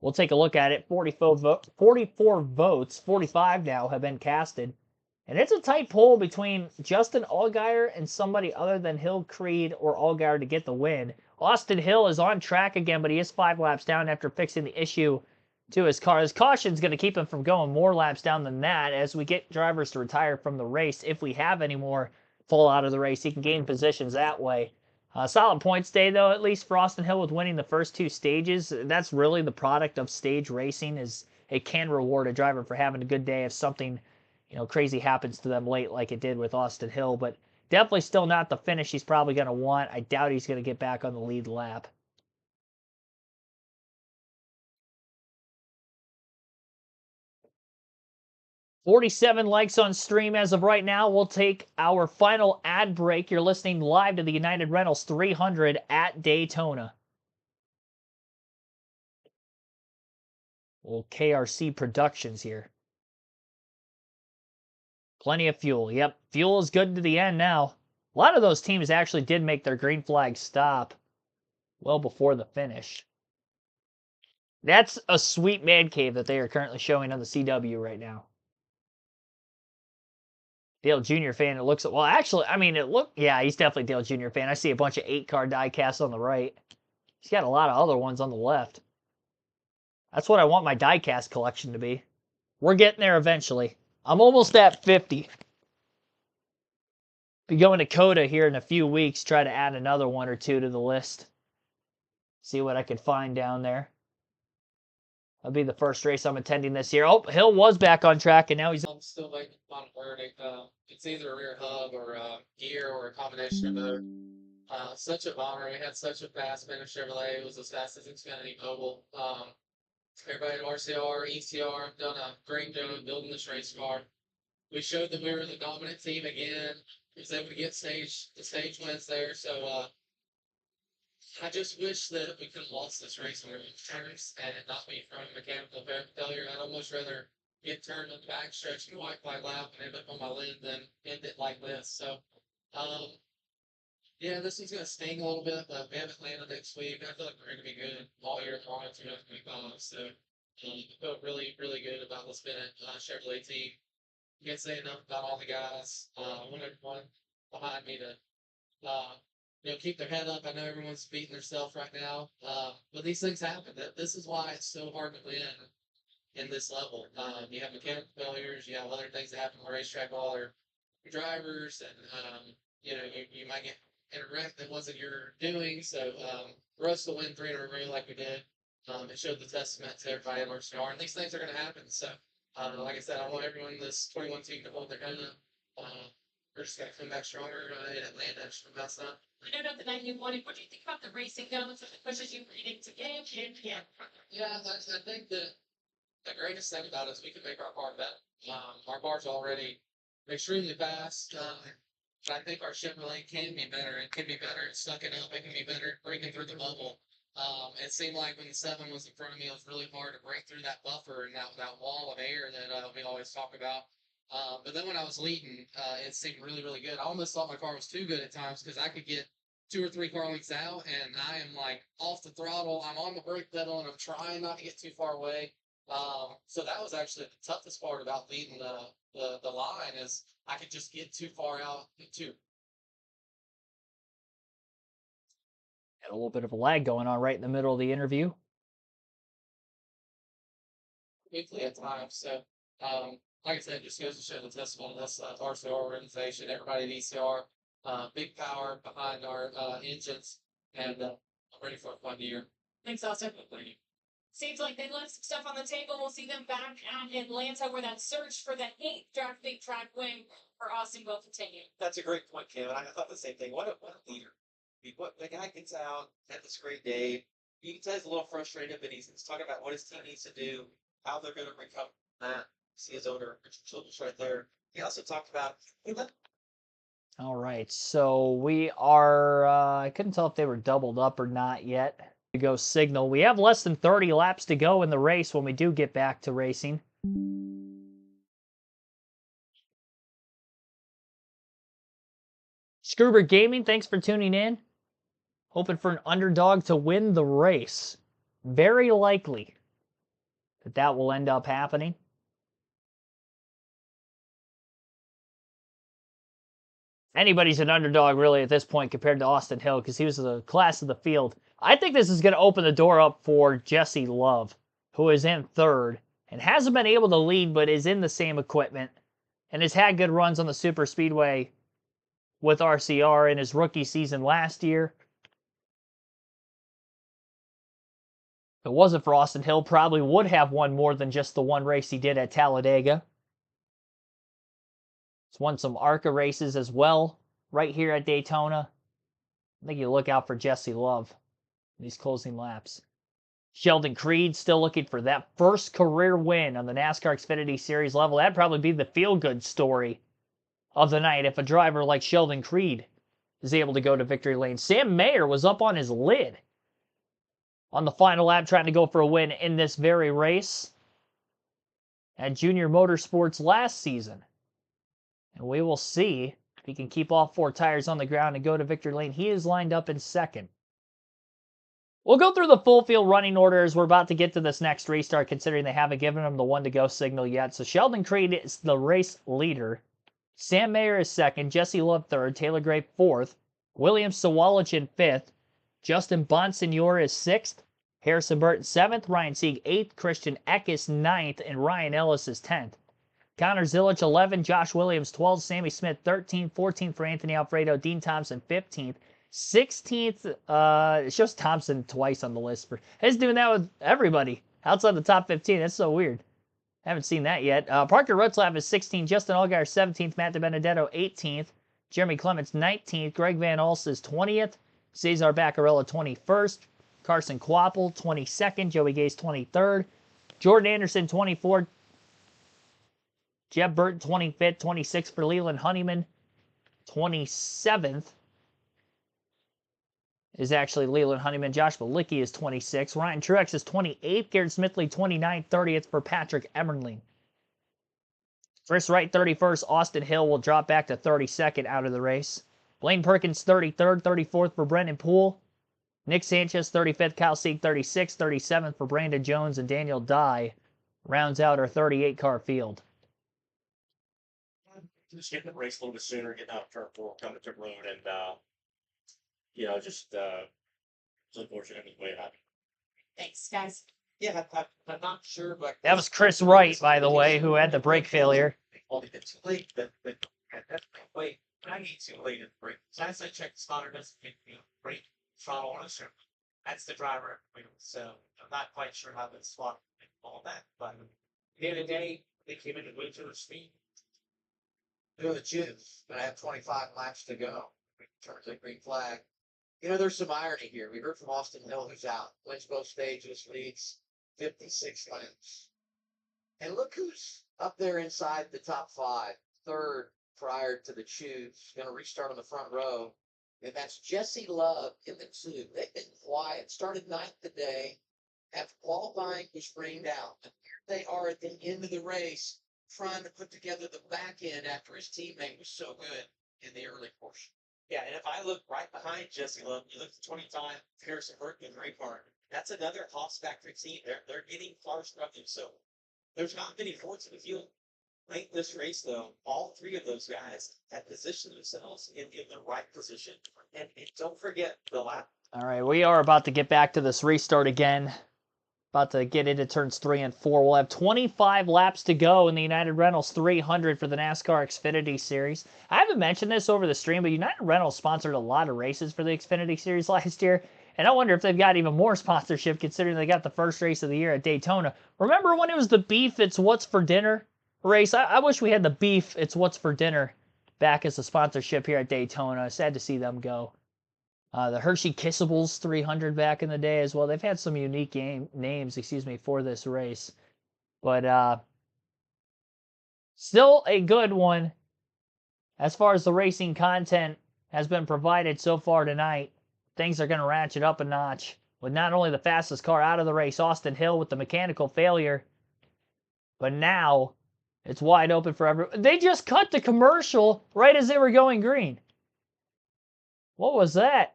We'll take a look at it. 44 votes, 45 now have been casted. And it's a tight poll between Justin Allgaier and somebody other than Hill, Creed, or Allgaier to get the win. Austin Hill is on track again, but he is 5 laps down after fixing the issue to his car. His caution is going to keep him from going more laps down than that as we get drivers to retire from the race. If we have any more fall out of the race, he can gain positions that way. Solid points day, though, at least for Austin Hill with winning the first 2 stages. That's really the product of stage racing, is it can reward a driver for having a good day if something crazy happens to them late like it did with Austin Hill. But definitely still not the finish he's probably going to want. I doubt he's going to get back on the lead lap. $47 likes on stream as of right now. We'll take our final ad break. You're listening live to the United Rentals 300 at Daytona. Little KRC Productions here. Plenty of fuel. Yep, fuel is good to the end now. A lot of those teams actually did make their green flag stop well before the finish. That's a sweet man cave that they are currently showing on the CW right now. Dale Jr. fan, it looks, well, actually, I mean, yeah, he's definitely Dale Jr. fan. I see a bunch of 8-car die-casts on the right. He's got a lot of other ones on the left. That's what I want my die-cast collection to be. We're getting there eventually. I'm almost at 50. Be going to COTA here in a few weeks, try to add another 1 or 2 to the list. See what I could find down there. That'll be the first race I'm attending this year. Oh, Hill was back on track, and now he's... I'm still waiting on a verdict. It's either a rear hub or gear or a combination of both. Such a bummer. We had such a fast finish. Chevrolet. It was as fast as Xfinity Mobile. Everybody at RCR, ECR have done a great job building this race car. We showed that we were the dominant team again. We was able to get the stage wins there. So I just wish that we could have lost this race in turns and not be from a mechanical failure. I'd almost rather get turned on the backstretch and white flag lap and end up on my lid than end it like this. So, yeah, this one's going to sting a little bit, but we have Atlanta next week. I feel like we're going to be good all year long in 2025. So, I feel really, really good about the Bennett Chevrolet team. Can't say enough about all the guys. I want everyone behind me to keep their head up. I know everyone's beating themselves right now, but these things happen. This is why it's so hard to win in this level. You have mechanical failures, you have other things that happen on the racetrack while other drivers, and you might get in a wreck that wasn't your doing. So for us to win 3 in a row like we did, it showed the testament to everybody at RCR, and these things are going to happen. So like I said, I want everyone in this 21 team to hold their head up. We're just going to come back stronger in Atlanta. Just from that stuff. I know not the night you wanted. What do you think about the racing guns and the pushes you needed to get in? Yeah, I think that the greatest thing about it is we can make our car better. Our car's already extremely fast. But I think our Chevrolet can be better. It can be better at sucking up. It can be better at breaking through the bubble. It seemed like when the 7 was in front of me, it was really hard to break through that buffer and that wall of air that we always talk about. But then when I was leading, it seemed really, really good. I almost thought my car was too good at times because I could get 2 or 3 car lengths out, and I am like off the throttle. I'm on the brake pedal, and I'm trying not to get too far away. So that was actually the toughest part about leading the line is I could just get too far out too. Had a little bit of a lag going on right in the middle of the interview. Quickly at times. So, like I said, just goes to show the testament of this RCR organization, everybody at ECR, big power behind our engines, and I'm ready for a fun year. Thanks, Austin. Thank you. Seems like they left some stuff on the table. We'll see them back at Atlanta, where that search for the 8th draft big track win for Austin will continue. That's a great point, Kim. And I thought the same thing. What a leader. I mean, what the guy gets out, had this great day. You can tell he's a little frustrated, but he's talking about what his team needs to do, how they're going to recover from that. See his owner, Richard Childress, right there. He also talked about All right, so we are, I couldn't tell if they were doubled up or not yet. To go signal. We have less than 30 laps to go in the race when we do get back to racing. Scroober Gaming, thanks for tuning in. Hoping for an underdog to win the race. Very likely that will end up happening. Anybody's an underdog, really, at this point compared to Austin Hill because he was the class of the field. I think this is going to open the door up for Jesse Love, who is in third and hasn't been able to lead, but is in the same equipment and has had good runs on the super speedway with RCR in his rookie season last year. If it wasn't for Austin Hill, probably would have won more than just the one race he did at Talladega. He's won some ARCA races as well right here at Daytona. I think you look out for Jesse Love in these closing laps. Sheldon Creed still looking for that first career win on the NASCAR Xfinity Series level. That'd probably be the feel-good story of the night if a driver like Sheldon Creed is able to go to victory lane. Sam Mayer was up on his lid on the final lap trying to go for a win in this very race at Junior Motorsports last season. And we will see if he can keep all 4 tires on the ground and go to victory lane. He is lined up in second. We'll go through the full field running order as we're about to get to this next restart, considering they haven't given him the 1-to-go signal yet. So Sheldon Creed is the race leader. Sam Mayer is second. Jesse Love third. Taylor Gray fourth. William Sawalich in fifth. Justin Bonsignor is sixth. Harrison Burton seventh. Ryan Sieg eighth. Christian Eckes ninth. And Ryan Ellis is 10th. Connor Zilic 11, Josh Williams 12, Sammy Smith 13, 14 for Anthony Alfredo, Dean Thompson 15th, 16th. It shows Thompson twice on the list. He's doing that with everybody outside the top 15. That's so weird. Haven't seen that yet. Parker Rutzlaff is 16th, Justin Allgaier 17th, Matt DiBenedetto 18th, Jeremy Clements 19th, Greg Van Ulst is 20th, Cesar Baccarella 21st, Carson Kvapil 22nd, Joey Gase 23rd, Jordan Anderson 24th. Jeb Burton, 25th, 26th for Leland Honeyman. 27th is actually Leland Honeyman. Josh Balicki is 26th. Ryan Truex is 28th. Garrett Smithley, 29th. 30th for Patrick Emmerling. Chris Wright, 31st. Austin Hill will drop back to 32nd out of the race. Blaine Perkins, 33rd. 34th for Brendan Poole. Nick Sanchez, 35th. Kyle Sieg, 36th. 37th for Brandon Jones. And Daniel Dye rounds out our 38-car field. Just getting the race a little bit sooner, getting out of turn 4, coming to road, and just it's unfortunate way it happened. Thanks, guys. Yeah, I'm not sure, but That was Chris Wright, by the way, who had the brake failure. Only been too late, but wait, I need too late in the break. Last I checked, the spotter doesn't make me brake throttle ownership. That's the driver, so I'm not quite sure how the spot all that. But at the end of the day, they came in at way too much speed. Doing the chips, but I have 25 laps to go. Turns a green flag. You know, there's some irony here. We heard from Austin Hill, who's out. Wins both stages, leads 56 laps. And look who's up there inside the top 5. Third prior to the choose. Going to restart on the front row. And that's Jesse Love in the 2. They've been quiet. Started 9th today. After qualifying was rained out. And here they are at the end of the race, trying to put together the back end after his teammate was so good in the early portion. Yeah, and if I look right behind Jesse Love, you look at 20 time Harrison Burton and Ray Park. That's another Haas factory team. They're getting cars from them. So there's not many forts in the field. Late in this race, though, all 3 of those guys have positioned themselves in the right position. And don't forget the lap. All right, we are about to get back to this restart again. About to get into turns 3 and 4. We'll have 25 laps to go in the United Rentals 300 for the NASCAR Xfinity Series. I haven't mentioned this over the stream, but United Rentals sponsored a lot of races for the Xfinity Series last year. And I wonder if they've got even more sponsorship considering they got the first race of the year at Daytona. Remember when it was the beef, it's what's for dinner race? I wish we had the beef, it's what's for dinner back as a sponsorship here at Daytona. Sad to see them go. The Hershey Kissables 300 back in the day as well. They've had some unique names, for this race. But still a good one as far as the racing content has been provided so far tonight. Things are going to ratchet up a notch with not only the fastest car out of the race, Austin Hill, with the mechanical failure, but now it's wide open for everyone. They just cut the commercial right as they were going green. What was that?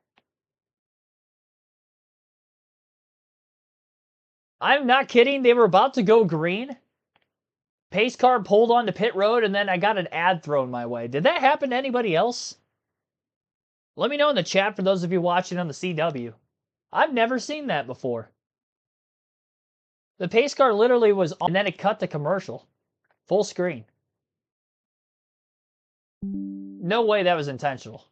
I'm not kidding. They were about to go green. Pace car pulled onto pit road, and then I got an ad thrown my way. Did that happen to anybody else? Let me know in the chat for those of you watching on the CW. I've never seen that before. The pace car literally was on, and then it cut the commercial. Full screen. No way that was intentional.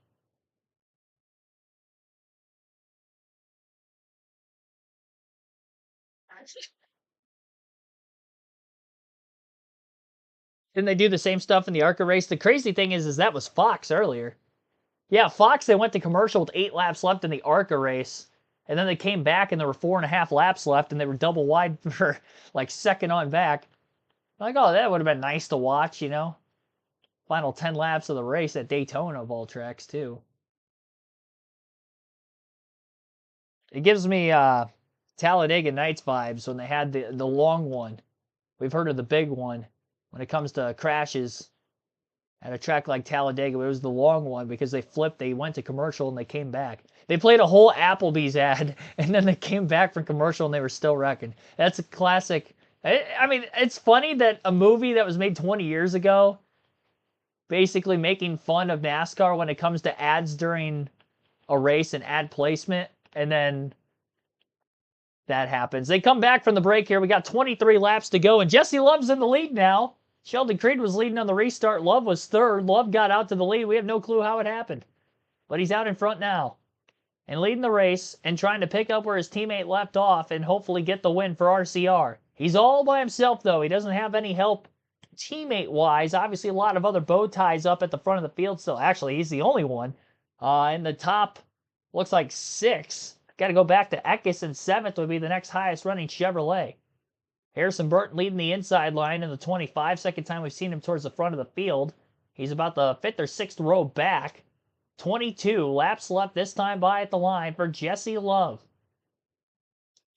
Didn't they do the same stuff in the ARCA race? The crazy thing is that was Fox earlier. Yeah, Fox, they went to commercial with 8 laps left in the ARCA race. And then they came back and there were 4.5 laps left and they were double wide for like second on back. Like, oh, that would have been nice to watch, you know? Final 10 laps of the race at Daytona of all tracks, too. It gives me Talladega Nights vibes when they had the long one. We've heard of the big one when it comes to crashes at a track like Talladega. It was the long one because they flipped. They went to commercial and they came back. They played a whole Applebee's ad and then they came back from commercial and they were still wrecking. That's a classic. I mean, it's funny that a movie that was made 20 years ago basically making fun of NASCAR when it comes to ads during a race and ad placement, and then that happens. They come back from the break here. We got 23 laps to go, and Jesse Love's in the lead now. Sheldon Creed was leading on the restart. Love was third. Love got out to the lead. We have no clue how it happened, but he's out in front now and leading the race and trying to pick up where his teammate left off and hopefully get the win for RCR. He's all by himself, though. He doesn't have any help teammate-wise. Obviously, a lot of other bow ties up at the front of the field still. Actually, he's the only one. In the top, looks like 6. Got to go back to Eckes, and 7th would be the next highest running Chevrolet. Harrison Burton leading the inside line in the 25. Second time we've seen him towards the front of the field. He's about the 5th or 6th row back. 22 laps left this time by at the line for Jesse Love.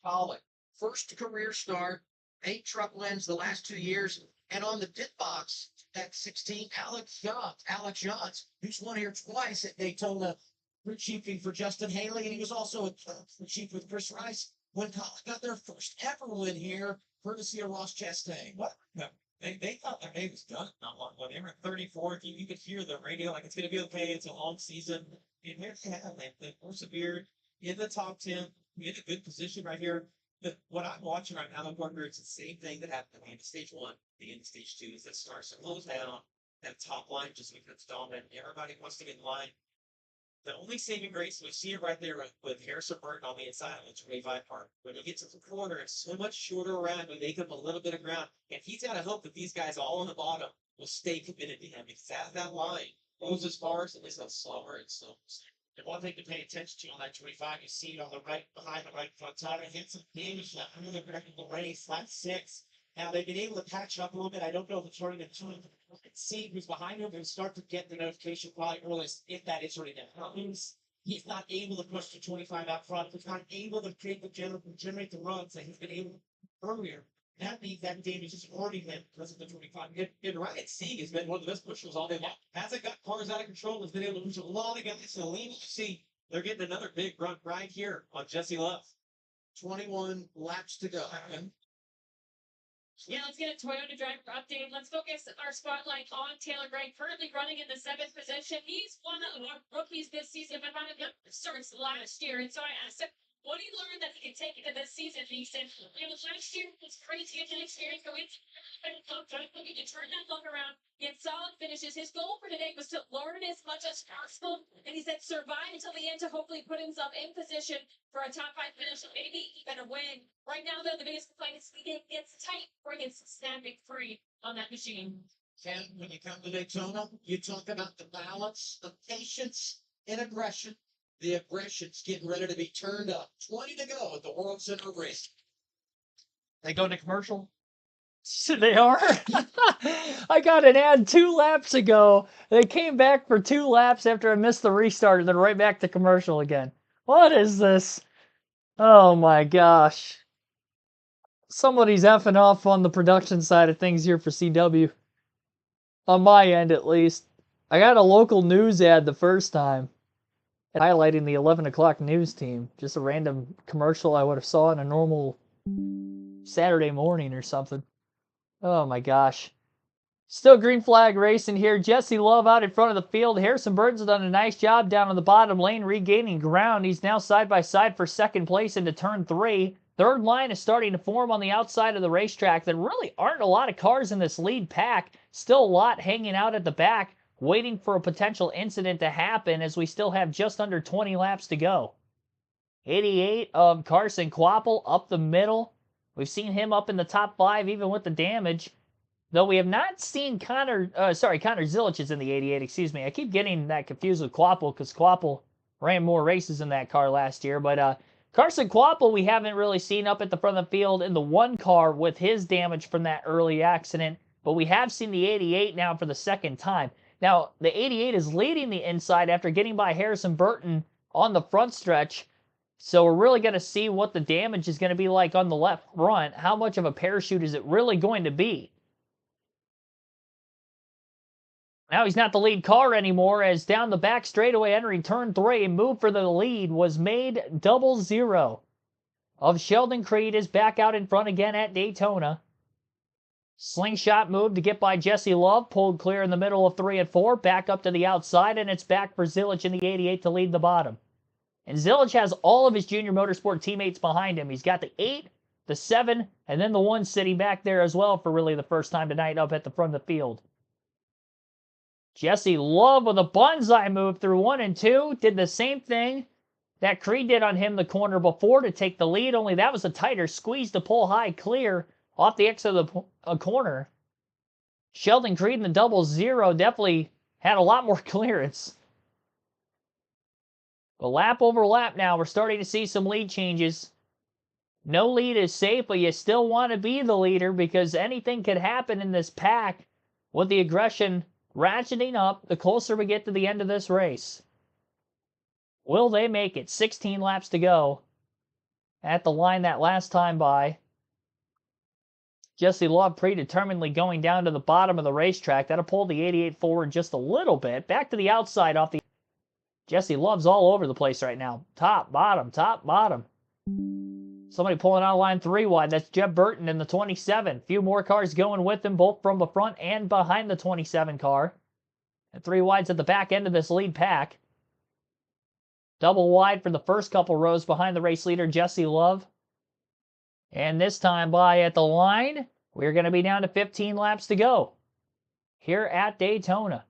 Colin, first career start, 8 truck wins the last 2 years, and on the pit box at 16, Alex Johns, who's won here twice at Daytona, crew chiefing for Justin Haley, and he was also a crew chief with Chris Rice when Colin got their first ever win here, courtesy of Ross Chastain. What? No. They thought their day was done not long ago. They were 34th. You could hear the radio like it's going to be okay. It's a long season. And here they have. They persevered in the top 10. We in a good position right here. What I'm watching right now, Parker, it's the same thing that happened at the end of stage 1. The end of stage 2 is that starts to close down. That top line just becomes dominant. Everybody wants to get in line. The only saving grace, we see it right there with Harrison Burton on the inside of the 25 part. When he gets to the corner, it's so much shorter around. We make up a little bit of ground. And he's got to hope that these guys all on the bottom will stay committed to him, because as that line goes as far as it is, slower and slower. And one thing to pay attention to on that 25, you see it on the right, behind the right front tire. It hit some damage that under the wreck of the race, lap 6. Now they've been able to patch it up a little bit. I don't know if it's running into him. See who's behind him and start to get the notification probably early if that is already done. That means he's not able to push the 25 out front. He's not able to create generate the runs that he's been able to earlier. That means that damage is already been because of the 25. And Ryan Sieg has been one of the best pushers all day long. Hasn't got cars out of control. Has been able to push a lot of guys to the lead. You see, they're getting another big run right here on Jesse Love. 21 laps to go. Yeah, let's get a Toyota driver update. Let's focus our spotlight on Taylor Gray, currently running in the 7th position. He's one of our rookies this season, but not enough starts last year. And so I asked him, what did he learn that he can take into this season? And he said, last year was crazy. It's an experience going looking to turn that luck around get solid finishes. His goal for today was to learn as much as possible, and he said survive until the end to hopefully put himself in position for a top 5 finish, maybe even a win. Right now, though, the biggest complaint is it gets tight before it gets snapping free on that machine. Ken, when you come to Daytona, you talk about the balance of patience and aggression. The aggression's getting ready to be turned up. 20 to go at the World Center race. They go to commercial? They are. I got an ad 2 laps ago. They came back for 2 laps after I missed the restart and then right back to commercial again. What is this? Oh my gosh. Somebody's effing off on the production side of things here for CW. On my end, at least. I got a local news ad the first time highlighting the 11 o'clock news team. Just a random commercial I would have saw on a normal Saturday morning or something. Oh my gosh. Still green flag racing here. Jesse Love out in front of the field. Harrison Burton's done a nice job down on the bottom lane regaining ground. He's now side by side for second place into turn 3. Third line is starting to form on the outside of the racetrack. There really aren't a lot of cars in this lead pack. Still a lot hanging out at the back, waiting for a potential incident to happen as we still have just under 20 laps to go. 88 of Carson Kvapil up the middle. We've seen him up in the top 5 even with the damage. Though we have not seen Connor Zilic is in the 88, excuse me. I keep getting that confused with Kvapil because Kvapil ran more races in that car last year. But Carson Kvapil we haven't really seen up at the front of the field in the 1 car with his damage from that early accident. But we have seen the 88 now for the second time. Now, the 88 is leading the inside after getting by Harrison Burton on the front stretch. So we're really going to see what the damage is going to be like on the left front. How much of a parachute is it really going to be? Now he's not the lead car anymore as down the back straightaway entering turn 3, move for the lead was made 0-0. Of Sheldon Creed is back out in front again at Daytona. Slingshot move to get by Jesse Love, pulled clear in the middle of 3 and 4, back up to the outside, and it's back for Zilic in the 88 to lead the bottom. And Zilic has all of his Junior Motorsport teammates behind him. He's got the 8, the 7, and then the 1 sitting back there as well for really the first time tonight up at the front of the field. Jesse Love with a bonsai move through 1 and 2. Did the same thing that Creed did on him the corner before to take the lead, only that was a tighter squeeze to pull high clear off the exit of the corner. Sheldon Creed in the 0-0 definitely had a lot more clearance. But lap over lap now, we're starting to see some lead changes. No lead is safe, but you still want to be the leader because anything could happen in this pack with the aggression ratcheting up the closer we get to the end of this race. Will they make it? 16 laps to go at the line that last time by. Jesse Love predeterminedly going down to the bottom of the racetrack. That'll pull the 88 forward just a little bit. Back to the outside off the... Jesse Love's all over the place right now. Top, bottom, top, bottom. Somebody pulling out of line 3 wide. That's Jeb Burton in the 27. Few more cars going with him, both from the front and behind the 27 car. And 3 wides at the back end of this lead pack. Double wide for the first couple rows behind the race leader, Jesse Love. And this time by at the line, we're going to be down to 15 laps to go here at Daytona.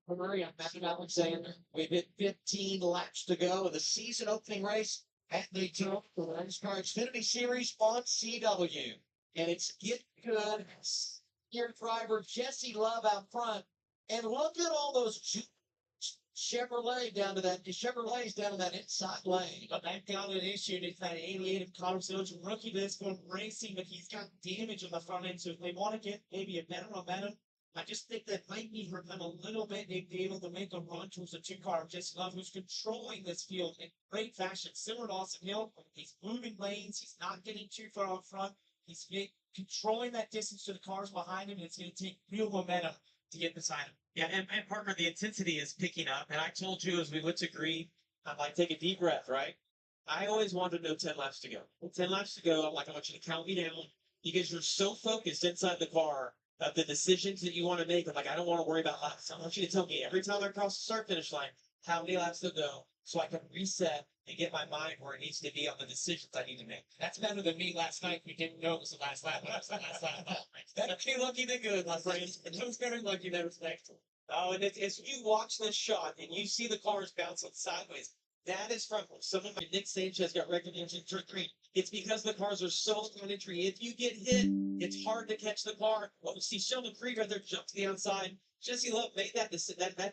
Hurry, I'm Matthew Alexander. We've hit 15 laps to go in the season opening race at Daytona for the NASCAR Xfinity Series on CW. And it's Get Good. Your driver, Jesse Love out front. And look at all those Chevrolets down to that inside lane. But they've got an issue. It's that 88 of Connor Zilic, rookie that's going racing, but he's got damage on the front end. So if they want to get maybe a better momentum, I just think that might be hurt them a little bit. They'd be able to make a run towards the 2-car of Jesse Love, who's controlling this field in great fashion. Similar to Austin Hill, he's moving lanes. He's not getting too far out front. He's controlling that distance to the cars behind him, and it's going to take real momentum to get beside him. Yeah, and partner, the intensity is picking up. And I told you as we went to green, I'm like, take a deep breath, right? I always wanted to know 10 laps to go. 10 laps to go, I'm like, I want you to count me down because you're so focused inside the car of the decisions that you want to make. I'm like, I don't want to worry about laps. I want you to tell me every time I cross the start-finish line how many laps to go so I can reset and get my mind where it needs to be on the decisions I need to make. That's better than me last night. We didn't know it was the last lap. That was the last lap. Better be lucky than good, my friend. I was very lucky that was next. Oh, and as you watch this shot and you see the cars bouncing sideways, that is from some of my Nick Sanchez got recognition for green. It's because the cars are so planetary. If you get hit, it's hard to catch the car. Well, see Sheldon Creed right there jump to the outside. Jesse Love made that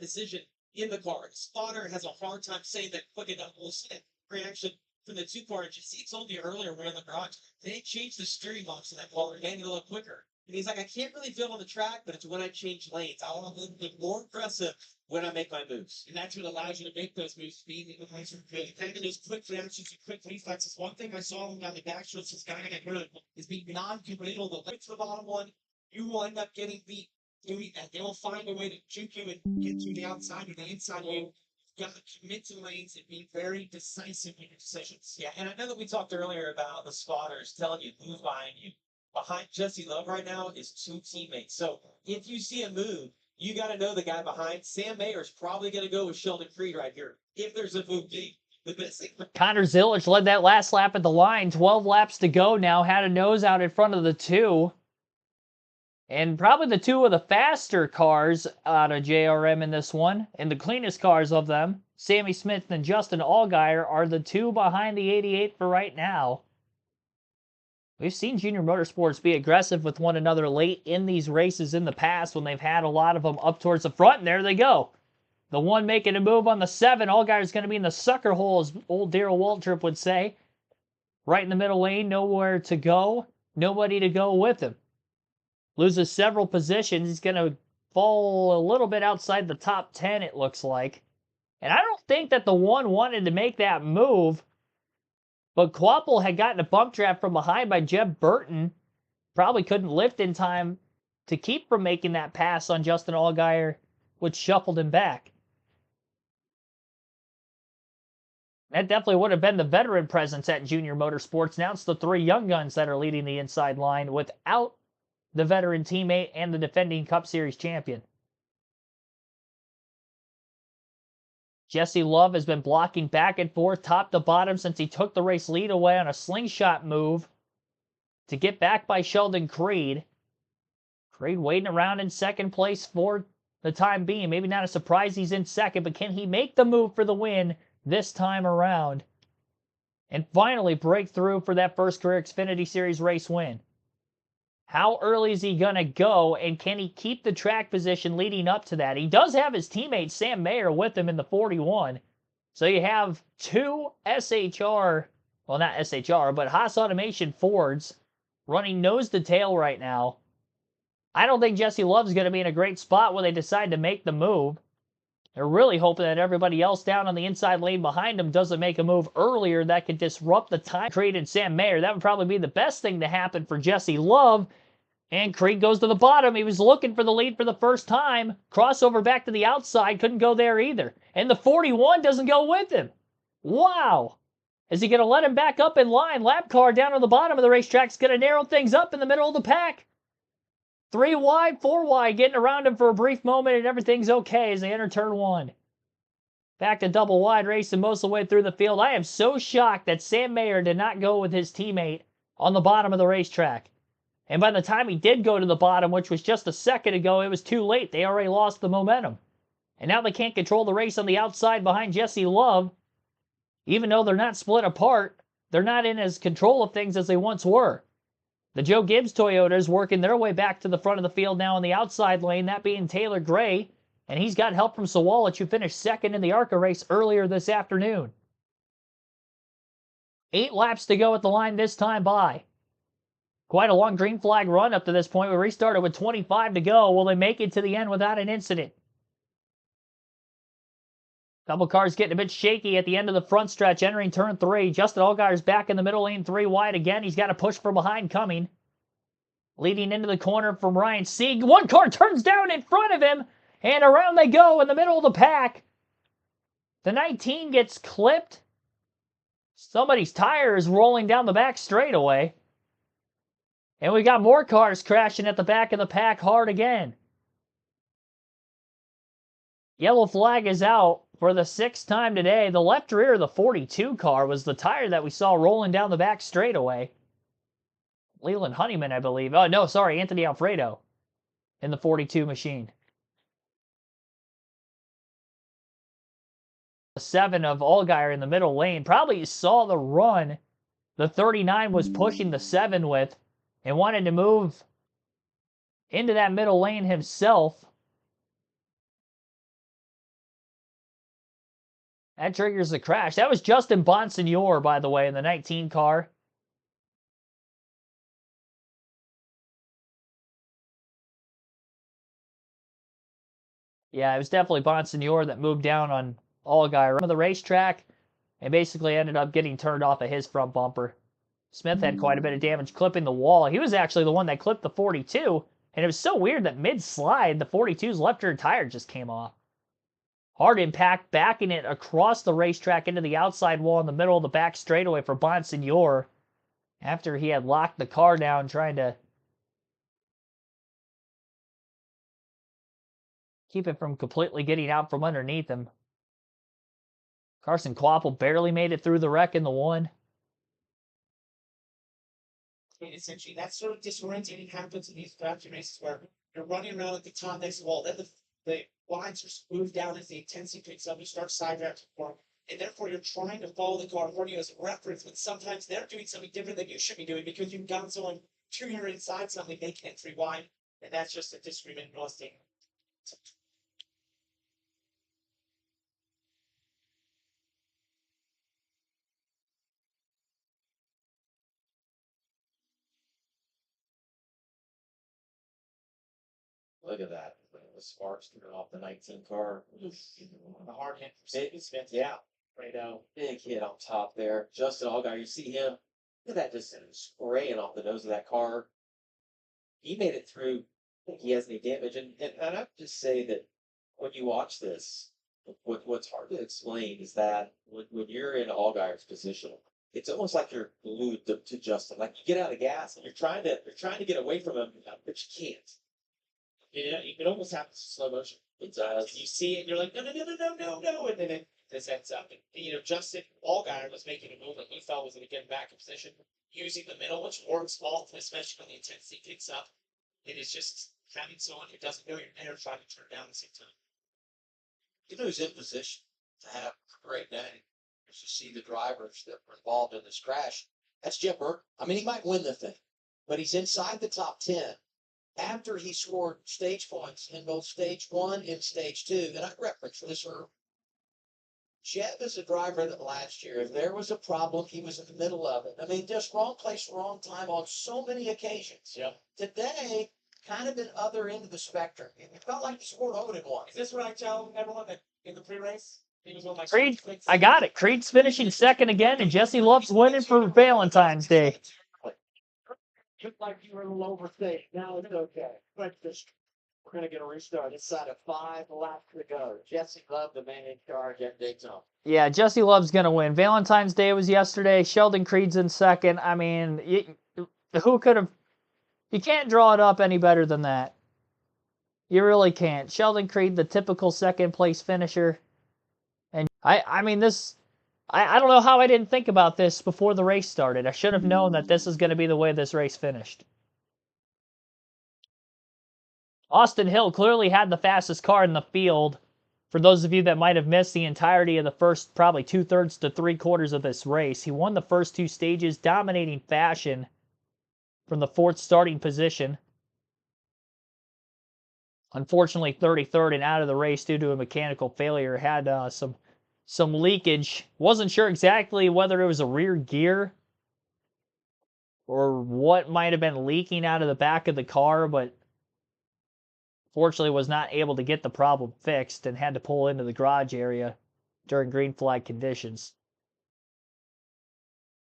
decision in the car. Spotter has a hard time saying that quick enough. We'll see that reaction from the two car. Jesse told me earlier we're in the garage. They changed the steering box in that car and made it a little quicker. And he's like, I can't really feel on the track, but it's when I change lanes. I want to be more aggressive when I make my moves. And that's what allows you to make those moves, being able to taking those quick reactions and quick reflexes. One thing I saw him down the back stretch this guy got good is being non-committal. The left to the bottom one, you will end up getting beat doing that. They will find a way to juke you and get to the outside or the inside. You've got to commit to lanes and be very decisive in your decisions. Yeah, and I know that we talked earlier about the spotters telling you who's behind you. Behind Jesse Love right now is two teammates. So if you see a move, you got to know the guy behind. Sam Mayer's probably going to go with Sheldon Creed right here. If there's a move, the best thing. Connor Zilic led that last lap at the line. 12 laps to go now. Had a nose out in front of the two. And probably the two of the faster cars out of JRM in this one. And the cleanest cars of them, Sammy Smith and Justin Allgaier, are the two behind the 88 for right now. We've seen Junior Motorsports be aggressive with one another late in these races in the past when they've had a lot of them up towards the front, and there they go. The one making a move on the 7. Allgaier's going to be in the sucker hole, as old Darrell Waltrip would say. Right in the middle lane, nowhere to go. Nobody to go with him. Loses several positions. He's going to fall a little bit outside the top 10, it looks like. And I don't think that the one wanted to make that move. But Quapple had gotten a bump draft from behind by Jeb Burton. Probably couldn't lift in time to keep from making that pass on Justin Allgaier, which shuffled him back. That definitely would have been the veteran presence at Junior Motorsports. Now it's the three young guns that are leading the inside line without the veteran teammate and the defending Cup Series champion. Jesse Love has been blocking back and forth, top to bottom, since he took the race lead away on a slingshot move to get back by Sheldon Creed. Creed waiting around in second place for the time being. Maybe not a surprise he's in second, but can he make the move for the win this time around? And finally break through for that first career Xfinity Series race win. How early is he going to go, and can he keep the track position leading up to that? He does have his teammate Sam Mayer with him in the 41. So you have two SHR, well, not SHR, but Haas Automation Fords running nose to tail right now. I don't think Jesse Love's going to be in a great spot when they decide to make the move. They're really hoping that everybody else down on the inside lane behind him doesn't make a move earlier that could disrupt the time created Sam Mayer. That would probably be the best thing to happen for Jesse Love. And Creed goes to the bottom. He was looking for the lead for the first time. Crossover back to the outside. Couldn't go there either. And the 41 doesn't go with him. Wow. Is he going to let him back up in line? Lap car down on the bottom of the racetrack is going to narrow things up in the middle of the pack. 3 wide, 4 wide, getting around him for a brief moment, and everything's okay as they enter turn 1. Back to double wide, racing most of the way through the field. I am so shocked that Sam Mayer did not go with his teammate on the bottom of the racetrack. And by the time he did go to the bottom, which was just a second ago, it was too late. They already lost the momentum. And now they can't control the race on the outside behind Jesse Love. Even though they're not split apart, they're not in as control of things as they once were. The Joe Gibbs Toyota is working their way back to the front of the field now in the outside lane, that being Taylor Gray. And he's got help from Sawalich, who finished second in the ARCA race earlier this afternoon. 8 laps to go at the line this time by. Quite a long green flag run up to this point. We restarted with 25 to go. Will they make it to the end without an incident? Couple cars getting a bit shaky at the end of the front stretch, entering turn 3. Justin Allgaier's back in the middle lane, 3 wide again. He's got a push from behind coming. Leading into the corner from Ryan Sieg. One car turns down in front of him, and around they go in the middle of the pack. The 19 gets clipped. Somebody's tire is rolling down the back straightaway. And we got more cars crashing at the back of the pack hard again. Yellow flag is out for the 6th time today. The left rear of the 42 car was the tire that we saw rolling down the back straightaway. Leland Honeyman, I believe. Oh, no, sorry, Anthony Alfredo in the 42 machine. The 7 of Allgaier in the middle lane. Probably saw the run the 39 was pushing the 7 with and wanted to move into that middle lane himself. That triggers the crash. That was Justin Bonsignor, by the way, in the 19 car. Yeah, it was definitely Bonsignor that moved down on Allgaier on the racetrack and basically ended up getting turned off of his front bumper. Smith had quite a bit of damage clipping the wall. He was actually the one that clipped the 42, and it was so weird that mid-slide, the 42's left rear tire just came off. Hard impact, backing it across the racetrack into the outside wall in the middle of the back straightaway for Bonsignor after he had locked the car down trying to keep it from completely getting out from underneath him. Carson Kvapil barely made it through the wreck in the 1. And essentially, that sort of disorienting happens in these factory races where you're running around at the top next to the wall. Then the lines are smoothed down as the intensity picks up. You start side drafting for them. And therefore, you're trying to follow the car in front of you as a reference, but sometimes they're doing something different than you should be doing because you've got someone to your inside something they can't rewind. And that's just a disagreement in Austin. Look at that. The sparks coming off the 19 car. A hard hit for Smith. Yeah. Right now. Big hit on top there. Justin Allgaier, you see him. Look at that just spraying off the nose of that car. He made it through. I think he has any damage. And I have to say that when you watch this, what's hard to explain is that when you're in Allgaier's position, it's almost like you're glued to Justin. Like you get out of gas and you're trying to get away from him, but you can't. It almost happens in slow motion. It does. You see it, and you're like, no, and then this ends up. And, Justin Allgaier was making a move that we felt was going to get back in position, using the middle, which works well, especially when the intensity picks up. It is just having someone who doesn't know you're there trying to turn down at the same time. You know who's in position to have a great day? Is to see the drivers that were involved in this crash. That's Jim Burke. I mean, he might win the thing, but he's inside the top 10. After he scored stage points in both stage 1 and stage 2, and I referenced this earlier. Jeb is a driver that last year, if there was a problem, he was in the middle of it. I mean, just wrong place, wrong time on so many occasions. Yeah. Today, kind of been other end of the spectrum. It felt like the sport owed him one. Is this what I tell everyone that in the pre-race? He was one of my Creed, I got it. Creed's finishing second again, and Jesse Love's winning for Valentine's Day. Just like you were a little overstayed. Now it's okay. But we're going to get a restart inside of 5 laps to go. Jesse Love, the man in charge at Daytona. Yeah, Jesse Love's going to win. Valentine's Day was yesterday. Sheldon Creed's in second. I mean, who could have... You can't draw it up any better than that. You really can't. Sheldon Creed, the typical second-place finisher. And I mean, this... I don't know how I didn't think about this before the race started. I should have known that this is going to be the way this race finished. Austin Hill clearly had the fastest car in the field. For those of you that might have missed the entirety of the first probably 2/3 to 3/4 of this race, he won the first 2 stages, dominating fashion from the 4th starting position. Unfortunately, 33rd and out of the race due to a mechanical failure. Had some leakage. Wasn't sure exactly whether it was a rear gear or what might have been leaking out of the back of the car, but fortunately was not able to get the problem fixed and had to pull into the garage area during green flag conditions.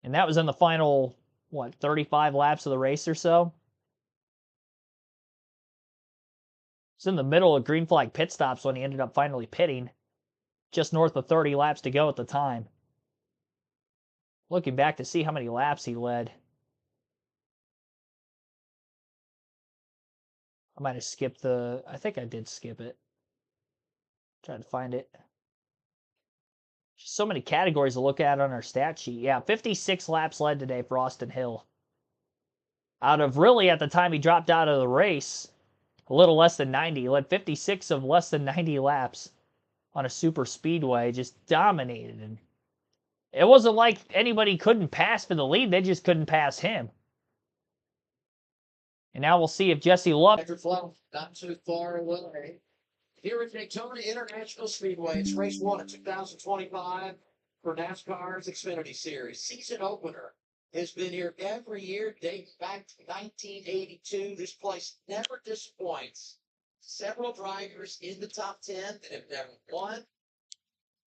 And that was in the final, 35 laps of the race or so? It's in the middle of green flag pit stops when he ended up finally pitting. Just north of 30 laps to go at the time. Looking back to see how many laps he led. I might have skipped I think I did skip it. Trying to find it. So many categories to look at on our stat sheet. Yeah, 56 laps led today for Austin Hill. Out of really, at the time he dropped out of the race, a little less than 90. He led 56 of less than 90 laps on a super speedway. Just dominated. And it wasn't like anybody couldn't pass for the lead. They just couldn't pass him. And now we'll see if Jesse Love... Not too far away. Here at Daytona International Speedway, it's race 1 of 2025 for NASCAR's Xfinity Series. Season opener has been here every year, dating back to 1982. This place never disappoints. Several drivers in the top 10 that have never won.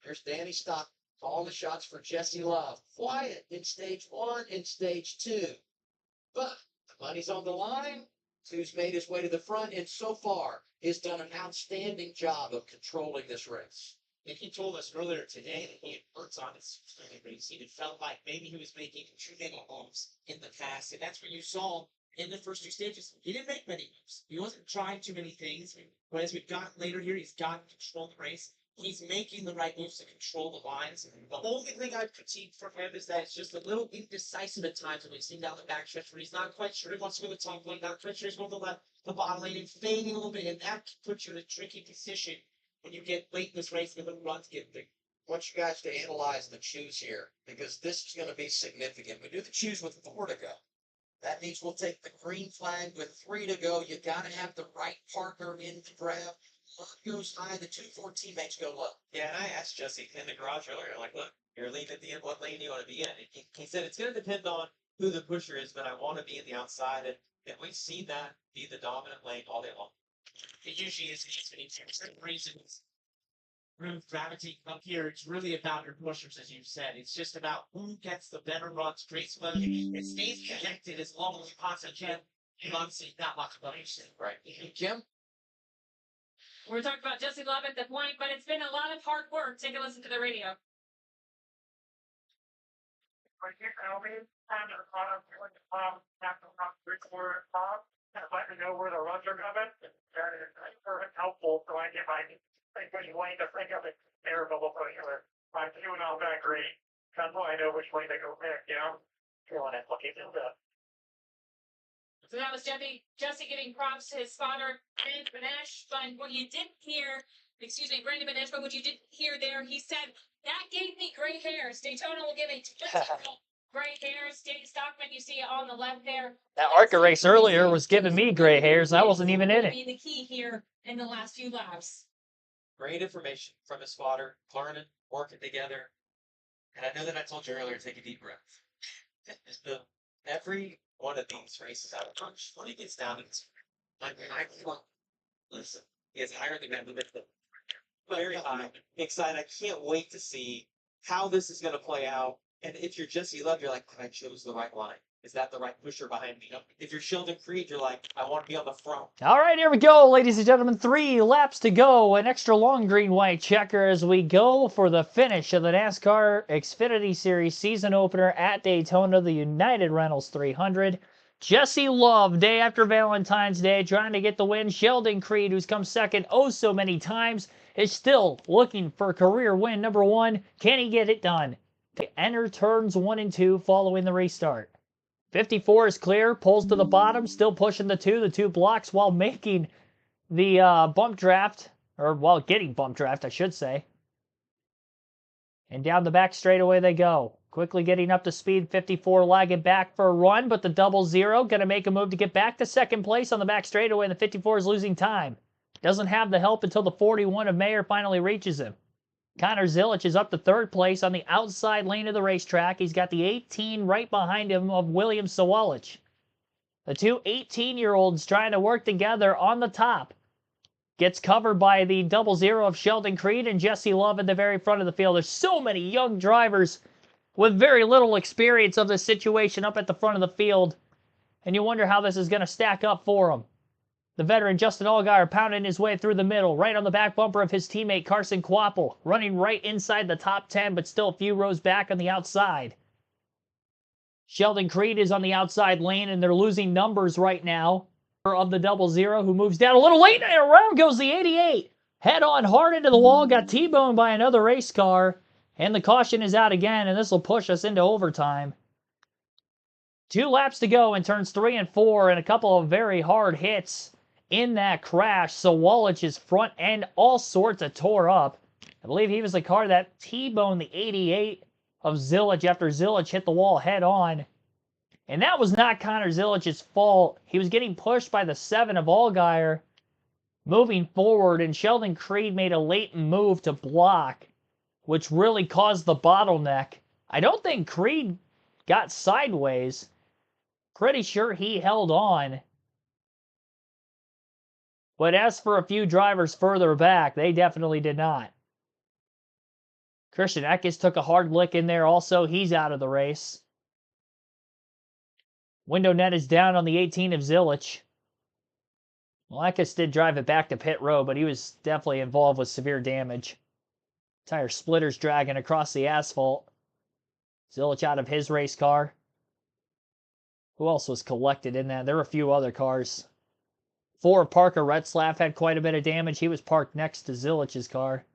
There's Danny Stock. All the shots for Jesse Love. Quiet in stage 1 and stage 2. But the money's on the line. Who's made his way to the front and so far has done an outstanding job of controlling this race. And he told us earlier today that he had worked on his race. It felt like maybe he was making too many moves in the past, and that's what you saw in the first 2 stages. He didn't make many moves. He wasn't trying too many things. But as we've gotten later here, he's gotten control of the race. He's making the right moves to control the lines. The only thing I've critiqued from him is that it's just a little indecisive at times when we've seen down the backstretch where he's not quite sure he wants to go to the top lane, not quite sure he's going to let the bottom lane and fading a little bit, and that puts you in a tricky position when you get late in this race and the runs get big. I want you guys to analyze the choose here because this is going to be significant. We do the choose with 4 to go. That means we'll take the green flag with 3 to go. You got to have the right partner in the grab. One goes high, the 2-4 teammates go low. Yeah, and I asked Jesse in the garage earlier, like, look, you're leaving at the end, what lane do you want to be in? And he said it's going to depend on who the pusher is, but I want to be in the outside. And we've seen that be the dominant lane all day long. It usually is for certain reasons. Room gravity up here, it's really about your pushers, as you said. It's just about who gets the better runs, creates money, and stays connected as long as you possibly can. Obviously, not much of Right. Kim? We're talking about Jesse Love at the point, but it's been a lot of hard work. Take a listen to the radio. Right here, Albie, time to run up, like the top, have to run 3/4 top, and let me know where the runs are coming. That is perfect helpful, so I get my think which lane to think of it there, but we'll put it here. I'm doing all that great. That's why I know which lane to go pick, you know? Feeling it, looking at that. So that was Jesse giving props to his spotter, Brandon Benesh. But what you didn't hear, Brandon Benesh, but what you didn't hear there, he said, that gave me gray hairs. Daytona will give a gray hairs. Dave Stockman, you see it on the left there. That ARCA race earlier was giving me gray hairs. I wasn't even in it. Be the key here in the last few laps. Great information from his spotter, learning, working together. And I know that I told you earlier, take a deep breath. Every one of these races out of punch, when he gets down to this, listen, he is higher than that. Very high. Excited. I can't wait to see how this is going to play out. And if you're Jesse Love, you're like, I chose the right line. Is that the right pusher behind me? If you're Sheldon Creed, you're like, I want to be on the front. All right, here we go, ladies and gentlemen. 3 laps to go. An extra long green-white checker as we go for the finish of the NASCAR Xfinity Series season opener at Daytona, the United Rentals 300. Jesse Love, day after Valentine's Day, trying to get the win. Sheldon Creed, who's come second oh so many times, is still looking for career win number 1. Can he get it done? To enter turns 1 and 2 following the restart. 54 is clear, pulls to the bottom, still pushing the 2 blocks while making the bump draft, or while getting bump draft, I should say. And down the back straightaway they go. Quickly getting up to speed, 54 lagging back for a run, but the 00 going to make a move to get back to second place on the back straightaway, and the 54 is losing time. Doesn't have the help until the 41 of Mayer finally reaches him. Connor Zilic is up to 3rd place on the outside lane of the racetrack. He's got the 18 right behind him of William Sawalich. The 2 18-year-olds trying to work together on the top. Gets covered by the 00 of Sheldon Creed and Jesse Love at the very front of the field. There's so many young drivers with very little experience of this situation up at the front of the field. And you wonder how this is going to stack up for them. The veteran Justin Allgaier pounding his way through the middle, right on the back bumper of his teammate Carson Kvapil, running right inside the top 10, but still a few rows back on the outside. Sheldon Creed is on the outside lane, and they're losing numbers right now of the 00, who moves down a little late, and around goes the 88. Head on hard into the wall, got T-boned by another race car, And the caution is out again, and this will push us into overtime. 2 laps to go in turns 3 and 4, and a couple of very hard hits in that crash. So Wallach's front end all sorts of tore up. I believe he was the car that T-boned the 88 of Zilich after Zilich hit the wall head on. And that was not Connor Zilich's fault. He was getting pushed by the 7 of Allgaier moving forward, and Sheldon Creed made a late move to block, which really caused the bottleneck. I don't think Creed got sideways. Pretty sure he held on. But as for a few drivers further back, they definitely did not. Christian Eckes took a hard lick in there also. He's out of the race. Window net is down on the 18 of Zilich. Well, Eckes did drive it back to pit road, but he was definitely involved with severe damage. Tire splitters dragging across the asphalt. Zilich out of his race car. Who else was collected in that? There were a few other cars. 4 Parker Retzlaff had quite a bit of damage. He was parked next to Zilich's car.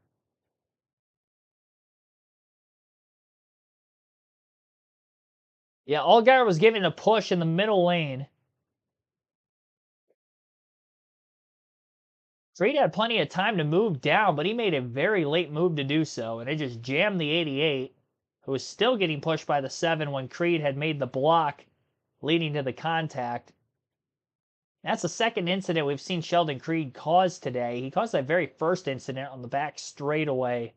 Yeah, Allgaier was giving a push in the middle lane. Creed had plenty of time to move down, but he made a very late move to do so, and it just jammed the 88, who was still getting pushed by the 7 when Creed had made the block leading to the contact. That's the second incident we've seen Sheldon Creed cause today. He caused that very first incident on the back straightaway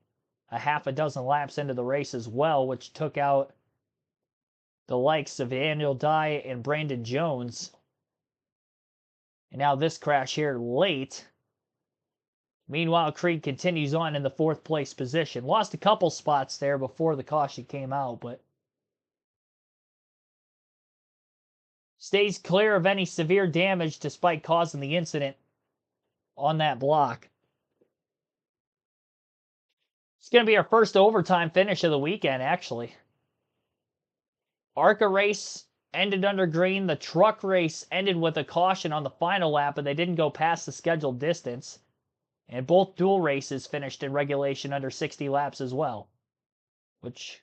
a half a dozen laps into the race as well, which took out the likes of Daniel Dye and Brandon Jones. And now this crash here late. Meanwhile, Creed continues on in the 4th place position. Lost a couple spots there before the caution came out, but stays clear of any severe damage despite causing the incident on that block. It's going to be our first overtime finish of the weekend, actually. ARCA race ended under green. The truck race ended with a caution on the final lap, but they didn't go past the scheduled distance. And both dual races finished in regulation under 60 laps as well, which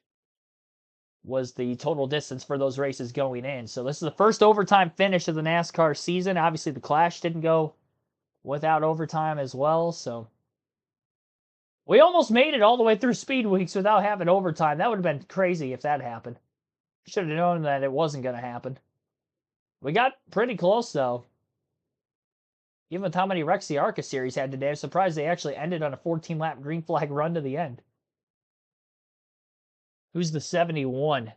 was the total distance for those races going in. So this is the first overtime finish of the NASCAR season. Obviously, the Clash didn't go without overtime as well, so we almost made it all the way through Speed Weeks without having overtime. That would have been crazy if that happened. Should have known that it wasn't going to happen. We got pretty close, though. Even with how many wrecks the ARCA series had today, I'm surprised they actually ended on a 14-lap green flag run to the end. Who's the 71?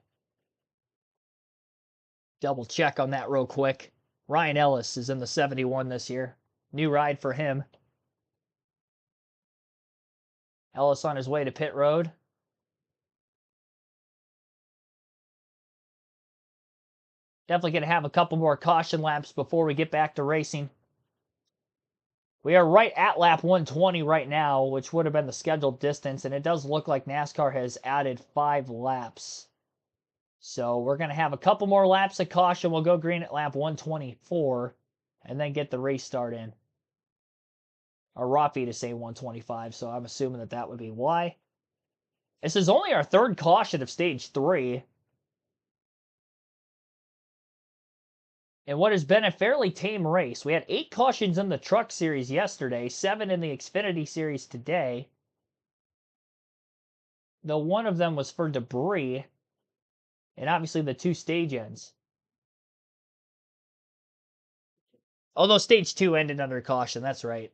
Double check on that real quick. Ryan Ellis is in the 71 this year. New ride for him. Ellis on his way to pit road. Definitely going to have a couple more caution laps before we get back to racing. We are right at lap 120 right now, which would have been the scheduled distance, and it does look like NASCAR has added 5 laps. So we're going to have a couple more laps of caution. We'll go green at lap 124, and then get the race start in. Or Rafi to say 125, so I'm assuming that that would be why. This is only our 3rd caution of stage 3. In what has been a fairly tame race. We had 8 cautions in the Truck Series yesterday, 7 in the Xfinity Series today. Though one of them was for debris, and obviously the 2 stage ends. Although stage 2 ended under caution, that's right.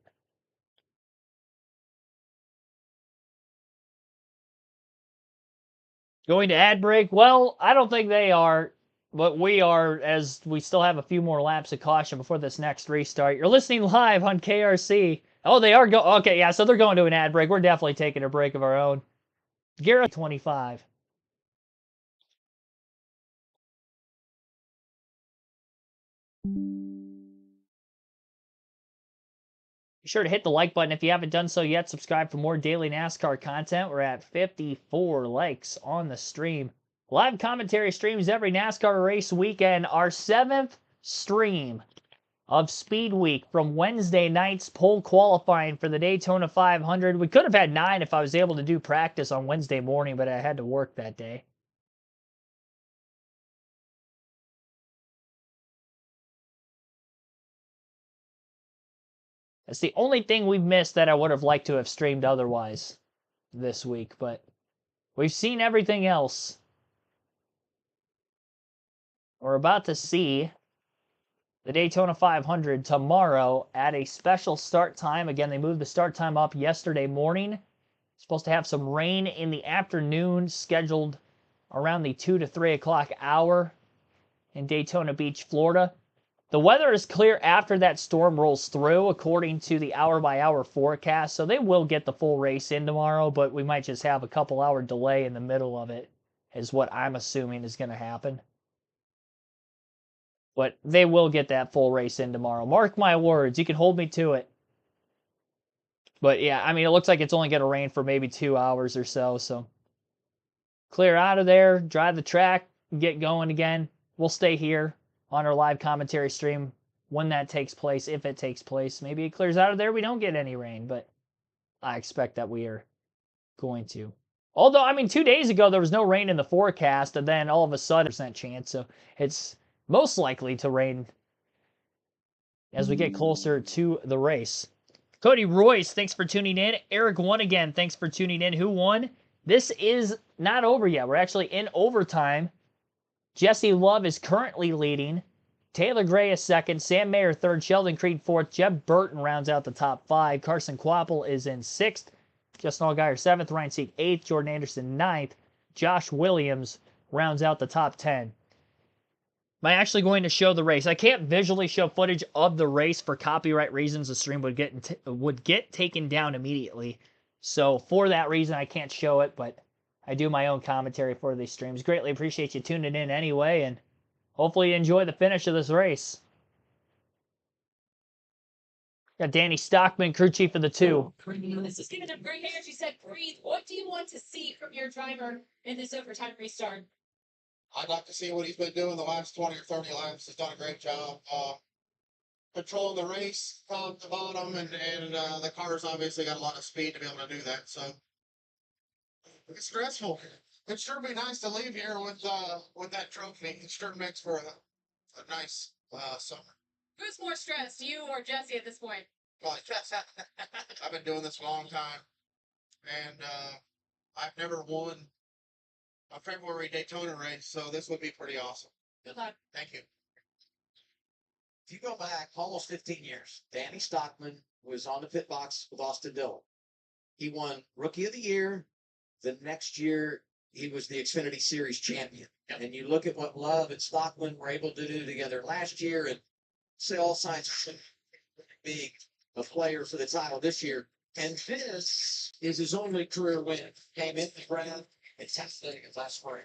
Going to ad break? Well, I don't think they are. But we are, as we still have a few more laps of caution before this next restart. You're listening live on KRC. Oh, they are okay, yeah, so they're going to an ad break. We're definitely taking a break of our own. Garrett 25. Be sure to hit the like button if you haven't done so yet. Subscribe for more daily NASCAR content. We're at 54 likes on the stream. Live commentary streams every NASCAR race weekend. Our 7th stream of Speed Week from Wednesday night's pole qualifying for the Daytona 500. We could have had 9 if I was able to do practice on Wednesday morning, but I had to work that day. That's the only thing we've missed that I would have liked to have streamed otherwise this week, but we've seen everything else. We're about to see the Daytona 500 tomorrow at a special start time. Again, they moved the start time up yesterday morning. Supposed to have some rain in the afternoon, scheduled around the 2 to 3 o'clock hour in Daytona Beach, Florida. The weather is clear after that storm rolls through, according to the hour-by-hour forecast, so they will get the full race in tomorrow, but we might just have a couple-hour delay in the middle of it, is what I'm assuming is going to happen. But they will get that full race in tomorrow. Mark my words. You can hold me to it. But yeah, I mean, it looks like it's only going to rain for maybe 2 hours or so. So clear out of there, drive the track, get going again. We'll stay here on our live commentary stream when that takes place, if it takes place. Maybe it clears out of there. We don't get any rain, but I expect that we are going to. Although, I mean, 2 days ago, there was no rain in the forecast, and then all of a sudden, percent chance. So it's most likely to rain as we get closer to the race. Cody Royce, thanks for tuning in. Eric won again, thanks for tuning in. Who won? This is not over yet. We're actually in overtime. Jesse Love is currently leading. Taylor Gray is second. Sam Mayer third. Sheldon Creed fourth. Jeb Burton rounds out the top 5. Carson Quapple is in 6th. Justin Allgaier 7th. Ryan Sieg 8th. Jordan Anderson 9th. Josh Williams rounds out the top 10. Am I actually going to show the race? I can't visually show footage of the race for copyright reasons. The stream would get taken down immediately. So for that reason, I can't show it, but I do my own commentary for these streams. Greatly appreciate you tuning in anyway, and hopefully you enjoy the finish of this race. Got Danny Stockman, crew chief of the 2. This is giving him great hair. She said, breathe. What do you want to see from your driver in this overtime restart? I'd like to see what he's been doing the last 20 or 30 laps. He's done a great job controlling the race top to bottom, and the car's obviously got a lot of speed to be able to do that. So it's stressful. It'd sure be nice to leave here with that trophy. It sure makes for a nice summer. Who's more stressed, you or Jesse at this point? Well, I've been doing this a long time, and I've never won a February Daytona race, so this would be pretty awesome. Good luck. Thank you. If you go back almost 15 years, Danny Stockman was on the pit box with Austin Dillon. He won Rookie of the Year. The next year, he was the Xfinity Series champion. And you look at what Love and Stockman were able to do together last year, and say all signs are big a player for the title this year. And this is his only career win. Came in the ground and tested it last spring.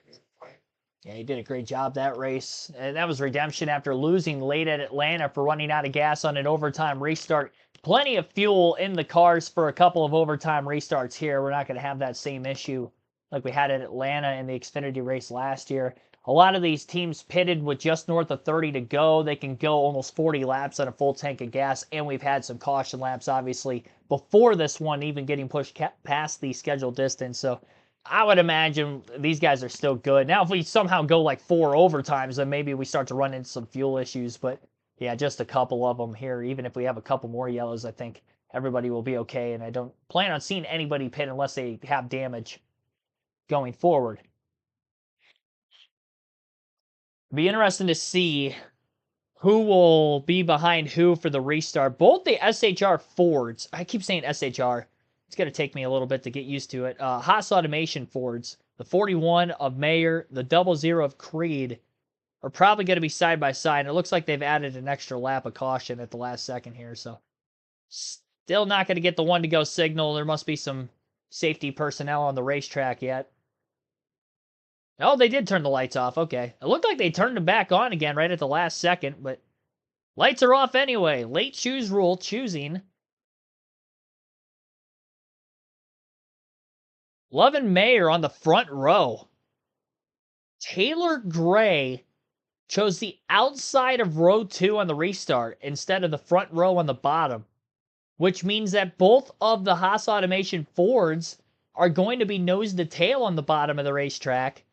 Yeah, he did a great job that race. And that was redemption after losing late at Atlanta for running out of gas on an overtime restart. Plenty of fuel in the cars for a couple of overtime restarts here. We're not going to have that same issue like we had at Atlanta in the Xfinity race last year. A lot of these teams pitted with just north of 30 to go. They can go almost 40 laps on a full tank of gas, and we've had some caution laps, obviously, before this one even getting pushed past the scheduled distance. So I would imagine these guys are still good. Now, if we somehow go like 4 overtimes, then maybe we start to run into some fuel issues. But yeah, just a couple of them here. Even if we have a couple more yellows, I think everybody will be okay. And I don't plan on seeing anybody pit unless they have damage going forward. Be interesting to see who will be behind who for the restart. Both the SHR Fords, I keep saying SHR. It's going to take me a little bit to get used to it. Haas Automation Fords, the 41 of Mayer, the 00 of Creed, are probably going to be side by side. And it looks like they've added an extra lap of caution at the last second here. So still not going to get the 1-to-go signal. There must be some safety personnel on the racetrack yet. Oh, they did turn the lights off. Okay. It looked like they turned them back on again right at the last second, but lights are off anyway. Late choose rule choosing. Love and Mayer on the front row. Taylor Gray chose the outside of row 2 on the restart instead of the front row on the bottom, which means that both of the Haas Automation Fords are going to be nose to tail on the bottom of the racetrack.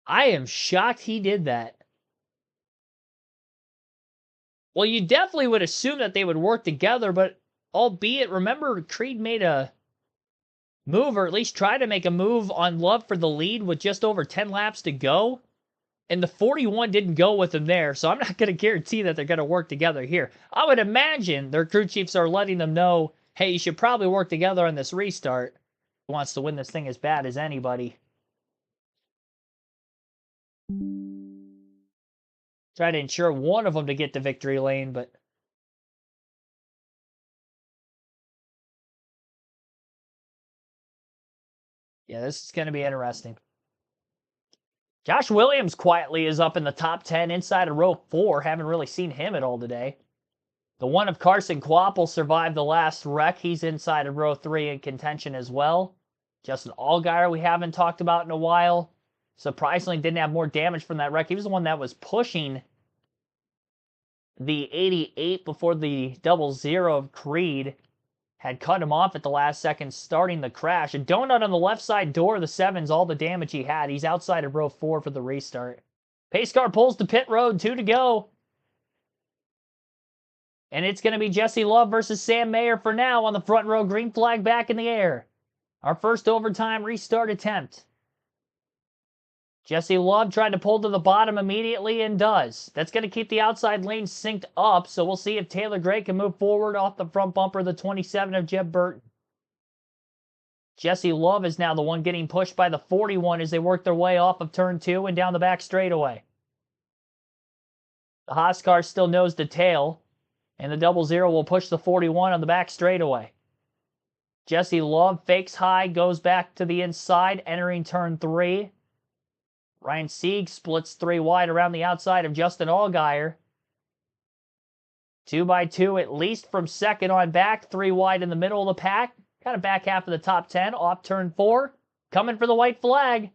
I am shocked he did that. Well, you definitely would assume that they would work together, but albeit, remember, Creed made a move, or at least tried to make a move on Love for the lead with just over 10 laps to go, and the 41 didn't go with him there, so I'm not going to guarantee that they're going to work together here. I would imagine their crew chiefs are letting them know, hey, you should probably work together on this restart. He wants to win this thing as bad as anybody. Try to ensure one of them to get to victory lane, but yeah, this is going to be interesting. Josh Williams quietly is up in the top 10 inside of row 4. Haven't really seen him at all today. The one of Carson Kvapil survived the last wreck. He's inside of row 3 in contention as well. Justin Allgaier we haven't talked about in a while. Surprisingly didn't have more damage from that wreck. He was the one that was pushing the 88 before the 00 of Creed had cut him off at the last second, starting the crash. A donut on the left side door of the 7's all the damage he had. He's outside of row 4 for the restart. Pace car pulls to pit road, 2 to go. And it's going to be Jesse Love versus Sam Mayer for now on the front row. Green flag back in the air. Our first overtime restart attempt. Jesse Love tried to pull to the bottom immediately and does. That's going to keep the outside lane synced up, so we'll see if Taylor Gray can move forward off the front bumper of the 27 of Jeb Burton. Jesse Love is now the one getting pushed by the 41 as they work their way off of turn 2 and down the back straightaway. The Haas car still nose to tail, and the 00 will push the 41 on the back straightaway. Jesse Love fakes high, goes back to the inside, entering turn 3. Ryan Sieg splits 3 wide around the outside of Justin Allgaier. 2 by 2 at least from second on back, 3 wide in the middle of the pack. Kind of back half of the top 10, off turn 4. Coming for the white flag.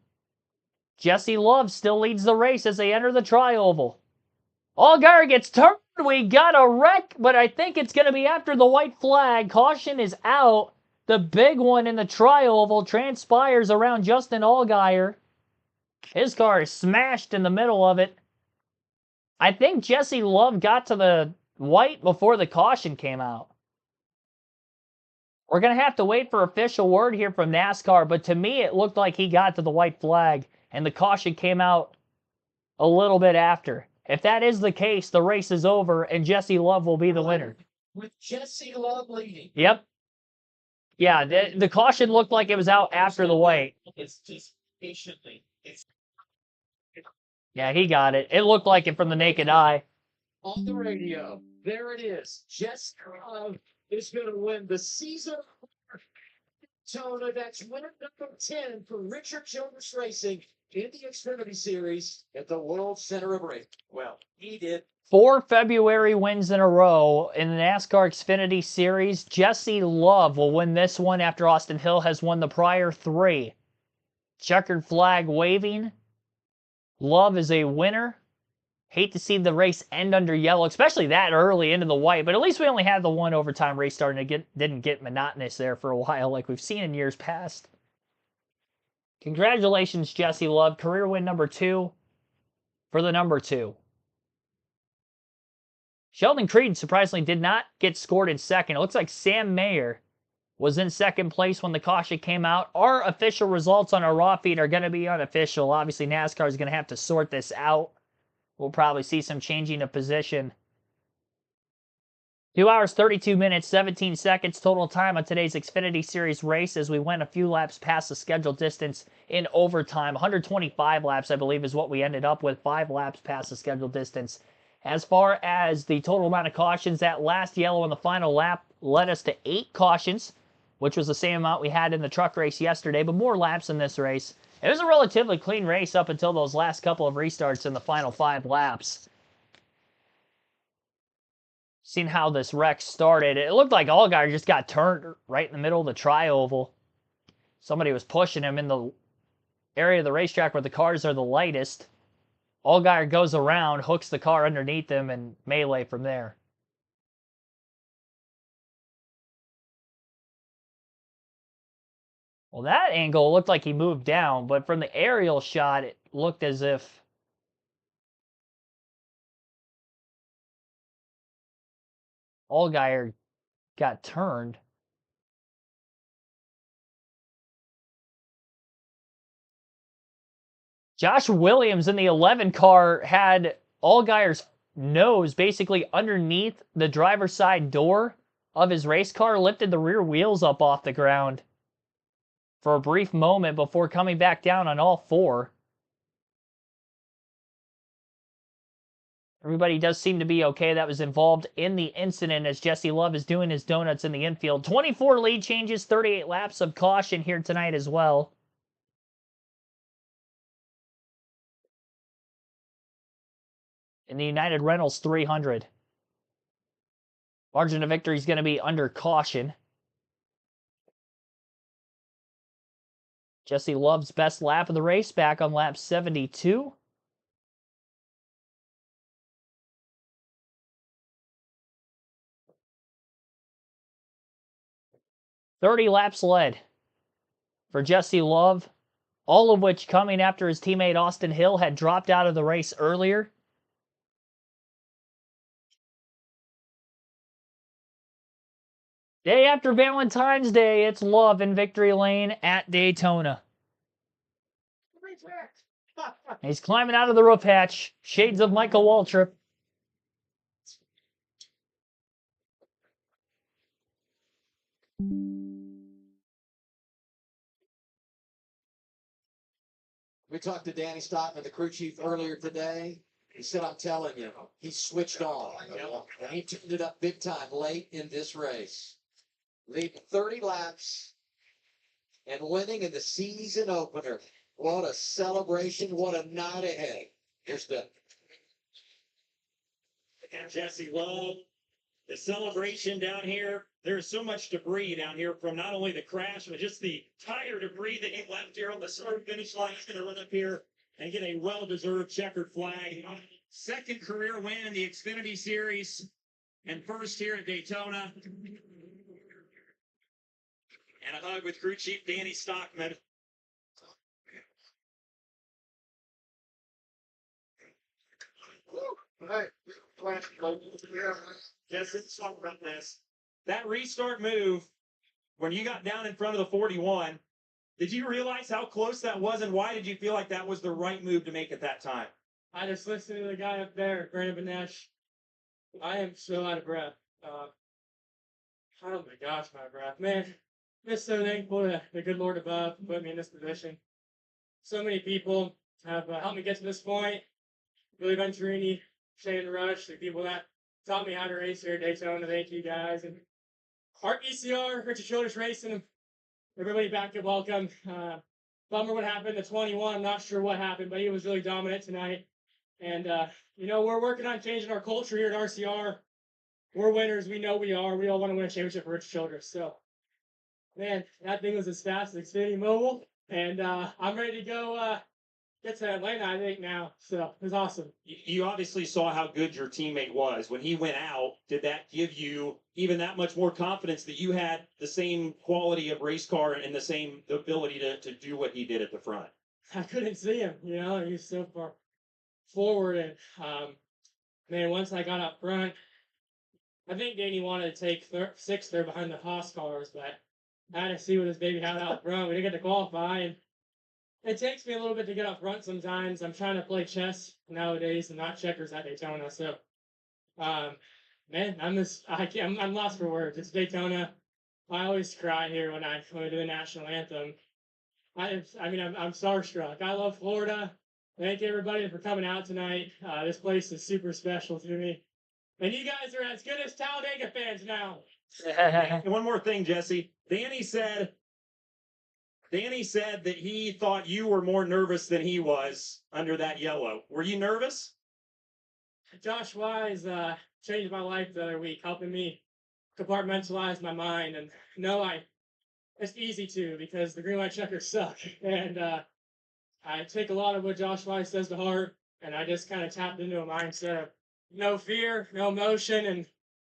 Jesse Love still leads the race as they enter the tri-oval. Allgaier gets turned. We got a wreck, but I think it's going to be after the white flag. Caution is out. The big one in the tri-oval transpires around Justin Allgaier. His car is smashed in the middle of it. I think Jesse Love got to the white before the caution came out. We're going to have to wait for official word here from NASCAR, but to me it looked like he got to the white flag and the caution came out a little bit after. If that is the case, the race is over and Jesse Love will be the winner. With Jesse Love leading. Yep. Yeah, the caution looked like it was out after the white. It's just patiently. Yeah, he got it. It looked like it from the naked eye. On the radio, there it is. Jesse Love is going to win the season. Daytona, that's winner number 10 for Richard Childress Racing in the Xfinity Series at the World Center of Racing. Well, he did. 4 February wins in a row in the NASCAR Xfinity Series. Jesse Love will win this one after Austin Hill has won the prior 3. Checkered flag waving. Love is a winner. Hate to see the race end under yellow, especially that early into the white, but at least we only had the one overtime restart and it didn't get monotonous there for a while like we've seen in years past. Congratulations, Jesse Love. Career win number 2 for the number 2. Sheldon Creed surprisingly did not get scored in second. It looks like Sam Mayer was in second place when the caution came out. Our official results on our raw feed are going to be unofficial. Obviously, NASCAR is going to have to sort this out. We'll probably see some changing of position. 2 hours, 32 minutes, 17 seconds total time on today's Xfinity Series race as we went a few laps past the scheduled distance in overtime. 125 laps, I believe, is what we ended up with. 5 laps past the scheduled distance. As far as the total amount of cautions, that last yellow on the final lap led us to 8 cautions, which was the same amount we had in the truck race yesterday, but more laps in this race. It was a relatively clean race up until those last couple of restarts in the final 5 laps. Seeing how this wreck started, it looked like Allgaier just got turned right in the middle of the tri-oval. Somebody was pushing him in the area of the racetrack where the cars are the lightest. Allgaier goes around, hooks the car underneath him, and melee from there. Well, that angle looked like he moved down, but from the aerial shot, it looked as if Allgaier got turned. Josh Williams in the 11 car had Allgaier's nose basically underneath the driver's side door of his race car, lifted the rear wheels up off the ground for a brief moment before coming back down on all four. Everybody does seem to be okay that was involved in the incident as Jesse Love is doing his donuts in the infield. 24 lead changes, 38 laps of caution here tonight as well. In the United Rentals 300. Margin of victory is going to be under caution. Jesse Love's best lap of the race back on lap 72. "30 laps led for Jesse Love, all of which coming after his teammate Austin Hill had dropped out of the race earlier. Day after Valentine's Day, it's Love in victory lane at Daytona. He's climbing out of the roof hatch. Shades of Michael Waltrip. We talked to Danny Stockman, the crew chief, earlier today. He said, I'm telling you, he switched on. And he turned it up big time late in this race. Leading 30 laps and winning in the season opener. What a celebration. What a night ahead. Here's the And Jesse Love, the celebration down here. There's so much debris down here from not only the crash, but just the tire debris that he left here on the start finish line. He's going to run up here and get a well-deserved checkered flag. Second career win in the Xfinity Series and first here at Daytona. And a hug with crew chief Danny Stockman. Hey, Jesse, let's talk about this. That restart move, when you got down in front of the 41, did you realize how close that was, and why did you feel like that was the right move to make at that time? I just listened to the guy up there, Brandon Benesh. I am so out of breath. Oh my gosh, my breath. Man, just so thankful to the good Lord above put me in this position. So many people have helped me get to this point. Billy Venturini, Shane Rush, the people that taught me how to race here at Daytona. Thank you guys. And Art ECR, Richard Childress Racing, everybody back and welcome. Bummer what happened to 21. I'm not sure what happened, but he was really dominant tonight. And, we're working on changing our culture here at RCR. We're winners. We know we are. We all want to win a championship for Richard Childress. So, man, that thing was as fast as Xfinity Mobile. And I'm ready to go get to Atlanta, I think, now. So, it was awesome. You obviously saw how good your teammate was. When he went out, did that give you even that much more confidence that you had the same quality of race car and the same ability to do what he did at the front? I couldn't see him, he was so far forward. And, man, once I got up front, I think Danny wanted to take sixth there behind the Haas cars, but I had to see what this baby had out front. We didn't get to qualify, and it takes me a little bit to get up front sometimes. I'm trying to play chess nowadays and not checkers at Daytona. So, man, I'm lost for words. It's Daytona. I always cry here when I do the national anthem. I'm starstruck. I love Florida. Thank everybody for coming out tonight. This place is super special to me. And you guys are as good as Talladega fans now. And one more thing, Jesse. Danny said that he thought you were more nervous than he was under that yellow. Were you nervous? Josh Wise changed my life the other week, helping me compartmentalize my mind. And it's easy to, because the green light checkers suck. And I take a lot of what Josh Weiss says to heart, and I just kind of tapped into a mindset of no fear, no emotion, and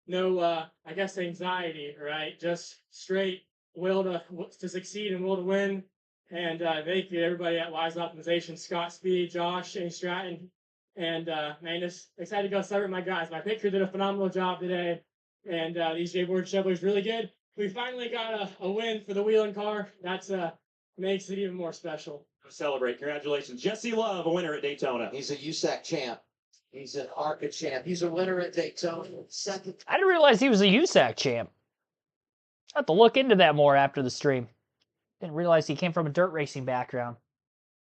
no, I guess, anxiety, right? Just straight will to succeed and will to win. And thank you to everybody at Wise Optimization, Scott Speed, Josh, Shane Stratton, and man, just excited to go celebrate my guys. My pitcher did a phenomenal job today, and these J-Board Shovelers really good. We finally got a win for the Wheeling car. That's makes it even more special. Celebrate. Congratulations. Jesse Love, a winner at Daytona. He's a USAC champ. He's an ARCA champ. He's a winner at Daytona. Second. I didn't realize he was a USAC champ. I have to look into that more after the stream. Didn't realize he came from a dirt racing background.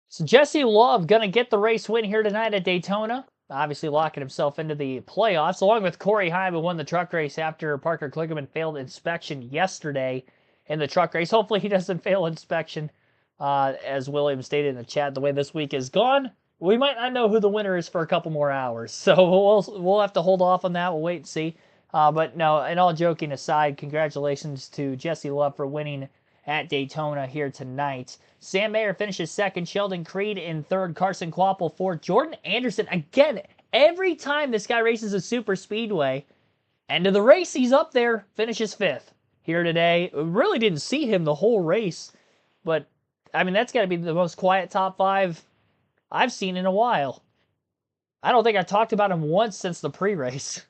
So Jesse Love going to get the race win here tonight at Daytona. Obviously locking himself into the playoffs, along with Corey Heim, who won the truck race after Parker Kligerman failed inspection yesterday in the truck race. Hopefully he doesn't fail inspection. As William stated in the chat, the way this week is gone, we might not know who the winner is for a couple more hours. So we'll have to hold off on that. We'll wait and see. But no, and all joking aside, congratulations to Jesse Love for winning at Daytona here tonight. Sam Mayer finishes second, Sheldon Creed in third, Carson Kvapil fourth, Jordan Anderson, again, every time this guy races a super speedway, end of the race, he's up there, finishes fifth here today. Really didn't see him the whole race, but I mean, that's got to be the most quiet top five I've seen in a while. I don't think I talked about him once since the pre-race.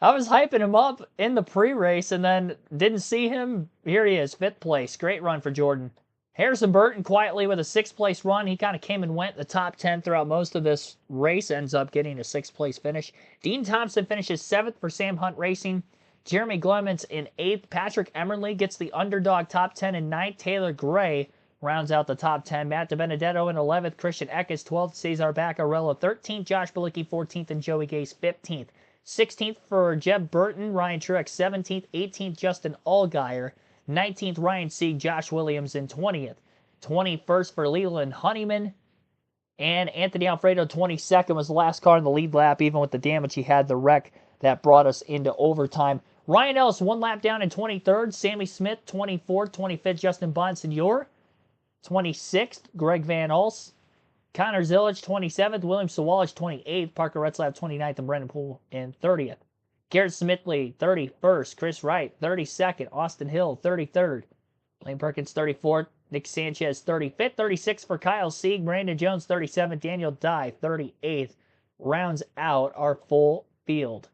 I was hyping him up in the pre-race and then didn't see him. Here he is, fifth place. Great run for Jordan. Harrison Burton quietly with a sixth place run. He kind of came and went the top 10 throughout most of this race. Ends up getting a sixth place finish. Dean Thompson finishes seventh for Sam Hunt Racing. Jeremy Clements in eighth. Patrick Emmerly gets the underdog top 10 in ninth. Taylor Gray rounds out the top 10. Matt DiBenedetto in 11th. Christian Eck is 12th. Cesar Baccarello 13th. Josh Balicki 14th. And Joey Gase 15th. 16th for Jeb Burton. Ryan Truex 17th. 18th Justin Allgaier. 19th Ryan Sieg. Josh Williams in 20th. 21st for Leland Honeyman. And Anthony Alfredo 22nd was the last car in the lead lap, even with the damage he had, the wreck that brought us into overtime. Ryan Ellis one lap down in 23rd. Sammy Smith 24th. 25th Justin Bonsignor. 26th, Greg Van Ulst. Connor Zillage, 27th. William Sawalich, 28th. Parker Retzlaff, 29th. And Brendan Poole in 30th. Garrett Smithley, 31st. Chris Wright, 32nd. Austin Hill, 33rd. Lane Perkins, 34th. Nick Sanchez, 35th. 36th for Kyle Sieg. Brandon Jones, 37th. Daniel Dye, 38th. Rounds out our full field.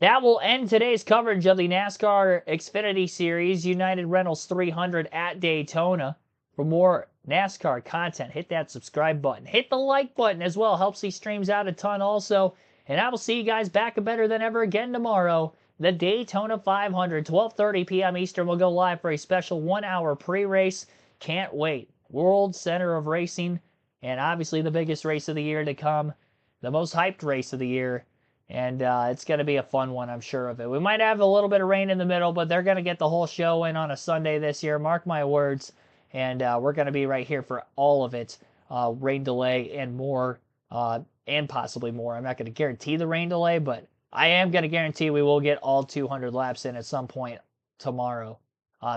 That will end today's coverage of the NASCAR Xfinity Series United Rentals 300 at Daytona. For more NASCAR content, hit that subscribe button. Hit the like button as well. Helps these streams out a ton also. And I will see you guys back better than ever again tomorrow. The Daytona 500, 12:30 p.m. Eastern, will go live for a special 1-hour pre-race. Can't wait. World Center of Racing, and obviously the biggest race of the year to come. The most hyped race of the year. And it's going to be a fun one, I'm sure of it. We might have a little bit of rain in the middle, but they're going to get the whole show in on a Sunday this year. Mark my words. And we're going to be right here for all of it. Rain delay and more, and possibly more. I'm not going to guarantee the rain delay, but I am going to guarantee we will get all 200 laps in at some point tomorrow.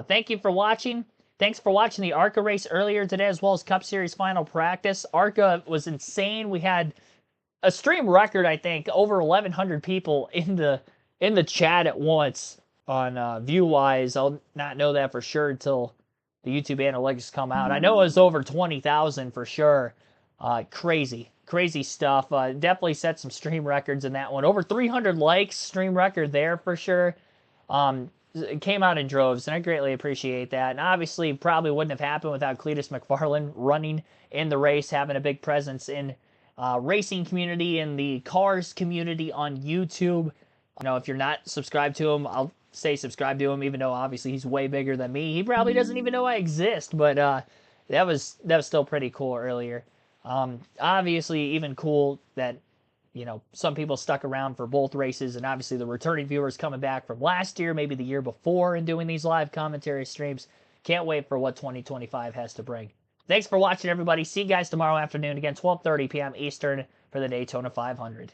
Thank you for watching. Thanks for watching the ARCA race earlier today, as well as Cup Series final practice. ARCA was insane. We had a stream record, I think, over 1,100 people in the chat at once on view-wise. I'll not know that for sure until the YouTube analytics come out. I know it was over 20,000 for sure. Crazy stuff. Definitely set some stream records in that one. Over 300 likes, stream record there for sure. It came out in droves, and I greatly appreciate that. And obviously, probably wouldn't have happened without Cletus McFarland running in the race, having a big presence in racing community and the cars community on YouTube. You know, if you're not subscribed to him, I'll say subscribe to him, even though obviously he's way bigger than me. He probably doesn't even know I exist, but that was still pretty cool earlier. Obviously, even cool that, you know, some people stuck around for both races, and obviously the returning viewers coming back from last year, maybe the year before, and doing these live commentary streams. Can't wait for what 2025 has to bring. Thanks for watching, everybody. See you guys tomorrow afternoon, again, 12:30 p.m. Eastern for the Daytona 500.